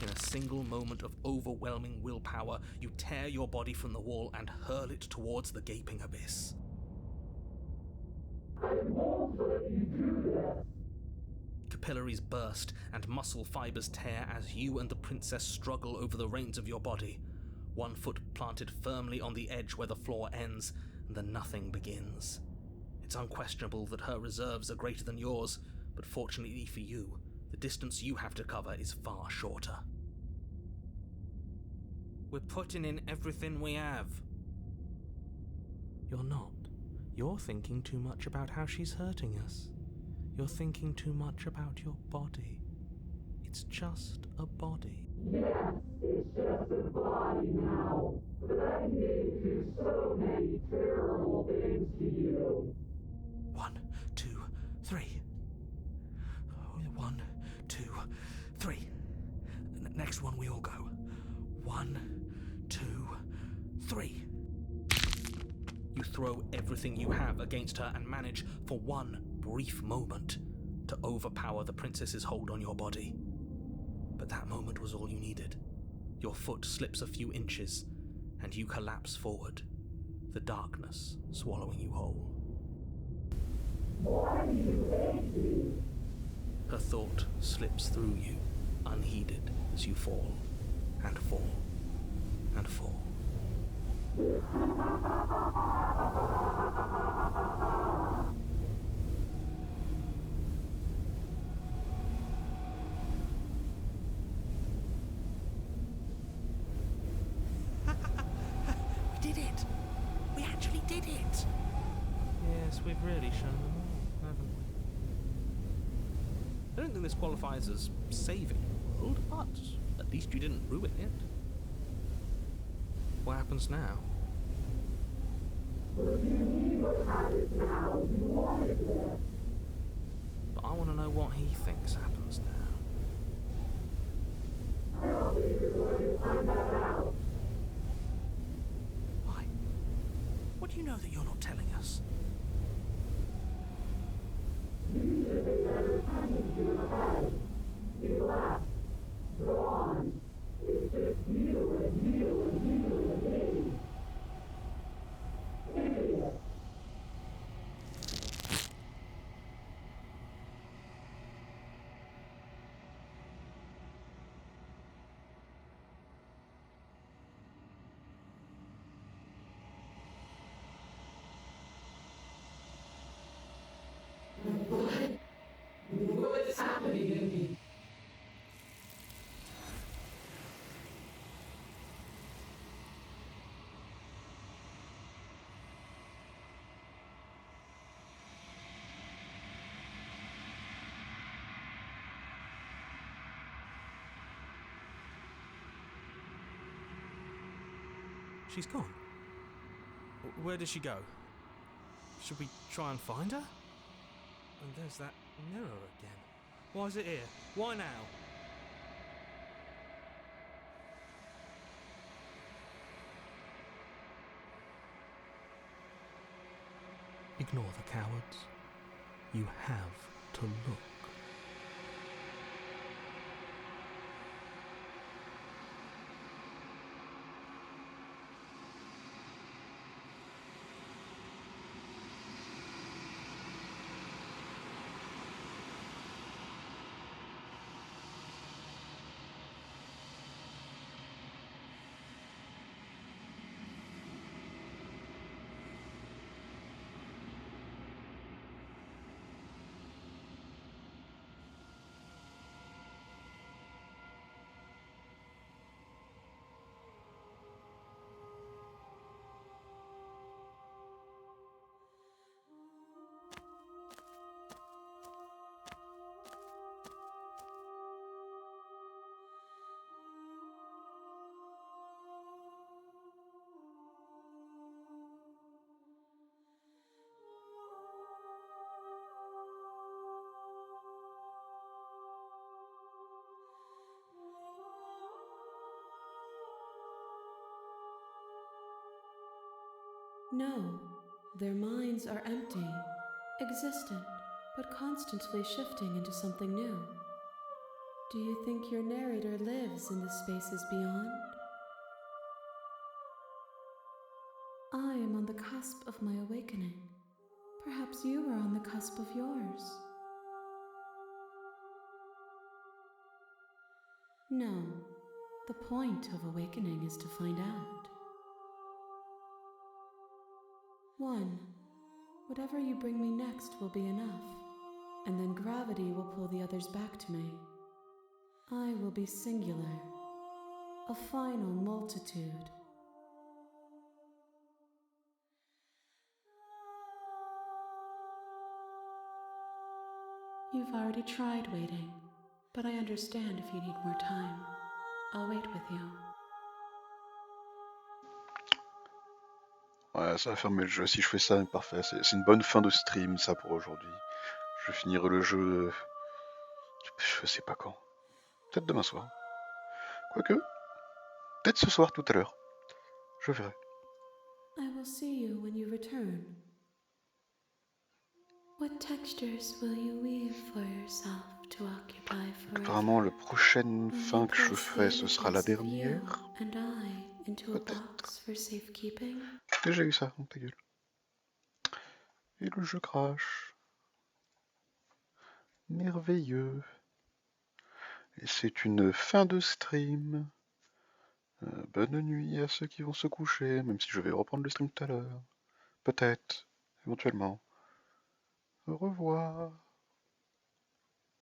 S1: In a single moment of overwhelming willpower, you tear your body from the wall and hurl it towards the gaping abyss.
S7: I won't let you do this.
S1: Capillaries burst and muscle fibers tear as you and the princess struggle over the reins of your body. One foot planted firmly on the edge where the floor ends, and the nothing begins. It's unquestionable that her reserves are greater than yours, but fortunately for you, the distance you have to cover is far shorter. We're putting in everything we have. You're not. You're thinking too much about how she's hurting us. You're thinking too much about your body. It's just a body.
S7: Yes, it's just a body now, but I did do so many terrible things to you.
S1: 1, 2, 3. 1, 2, 3. Next one, we all go. 1, 2, 3. You throw everything you have against her and manage, for one brief moment, to overpower the princess's hold on your body. But that moment was all you needed. Your foot slips a few inches, and you collapse forward, the darkness swallowing you whole.
S7: Why do you hate me?
S1: Her thought slips through you, unheeded, as you fall, and fall, and fall. We did it! We actually did it! Yes, we've really shown them all, haven't we? I don't think this qualifies as saving the world, but at least you didn't ruin it. What happens now?
S7: What do you mean what happens now? You wanted this.
S1: But I want to know what he thinks happens now.
S7: I don't think you're going to find that out.
S1: Why? What do you know that you're not telling us?
S7: You should be entertaining you ahead. You left. Go on. It's just you and you and you and me. Idiot. What's happening to me?
S1: She's gone. Where did she go? Should we try and find her? And there's that mirror again. Why is it here? Why now? Ignore the cowards. You have to look.
S5: No, their minds are empty, existent, but constantly shifting into something new. Do you think your narrator lives in the spaces beyond? I am on the cusp of my awakening. Perhaps you are on the cusp of yours. No, the point of awakening is to find out. 1. Whatever you bring me next will be enough, and then gravity will pull the others back to me. I will be singular, a final multitude. You've already tried waiting, but I understand if you need more time. I'll wait with you.
S4: Ouais, ça va fermer le jeu. Si je fais ça, parfait. C'est une bonne fin de stream, ça, pour aujourd'hui. Je vais finir le jeu... Je sais pas quand. Peut-être demain soir. Quoique, peut-être ce soir, tout à l'heure. Je verrai.
S5: I will see you when you return. What textures will you weave for yourself to occupy forever?
S4: Apparemment, la prochaine
S5: Will
S4: fin
S5: you
S4: que je
S5: place
S4: ferai,
S5: the
S4: ce sera la
S5: innocence of you
S4: dernière.
S5: and I into a
S4: Peut-être.
S5: box for safekeeping?
S4: J'ai déjà eu ça, donc ta gueule. Et le jeu crash. Merveilleux. Et c'est une fin de stream. Bonne nuit à ceux qui vont se coucher, même si je vais reprendre le stream tout à l'heure. Peut-être, éventuellement. Au revoir.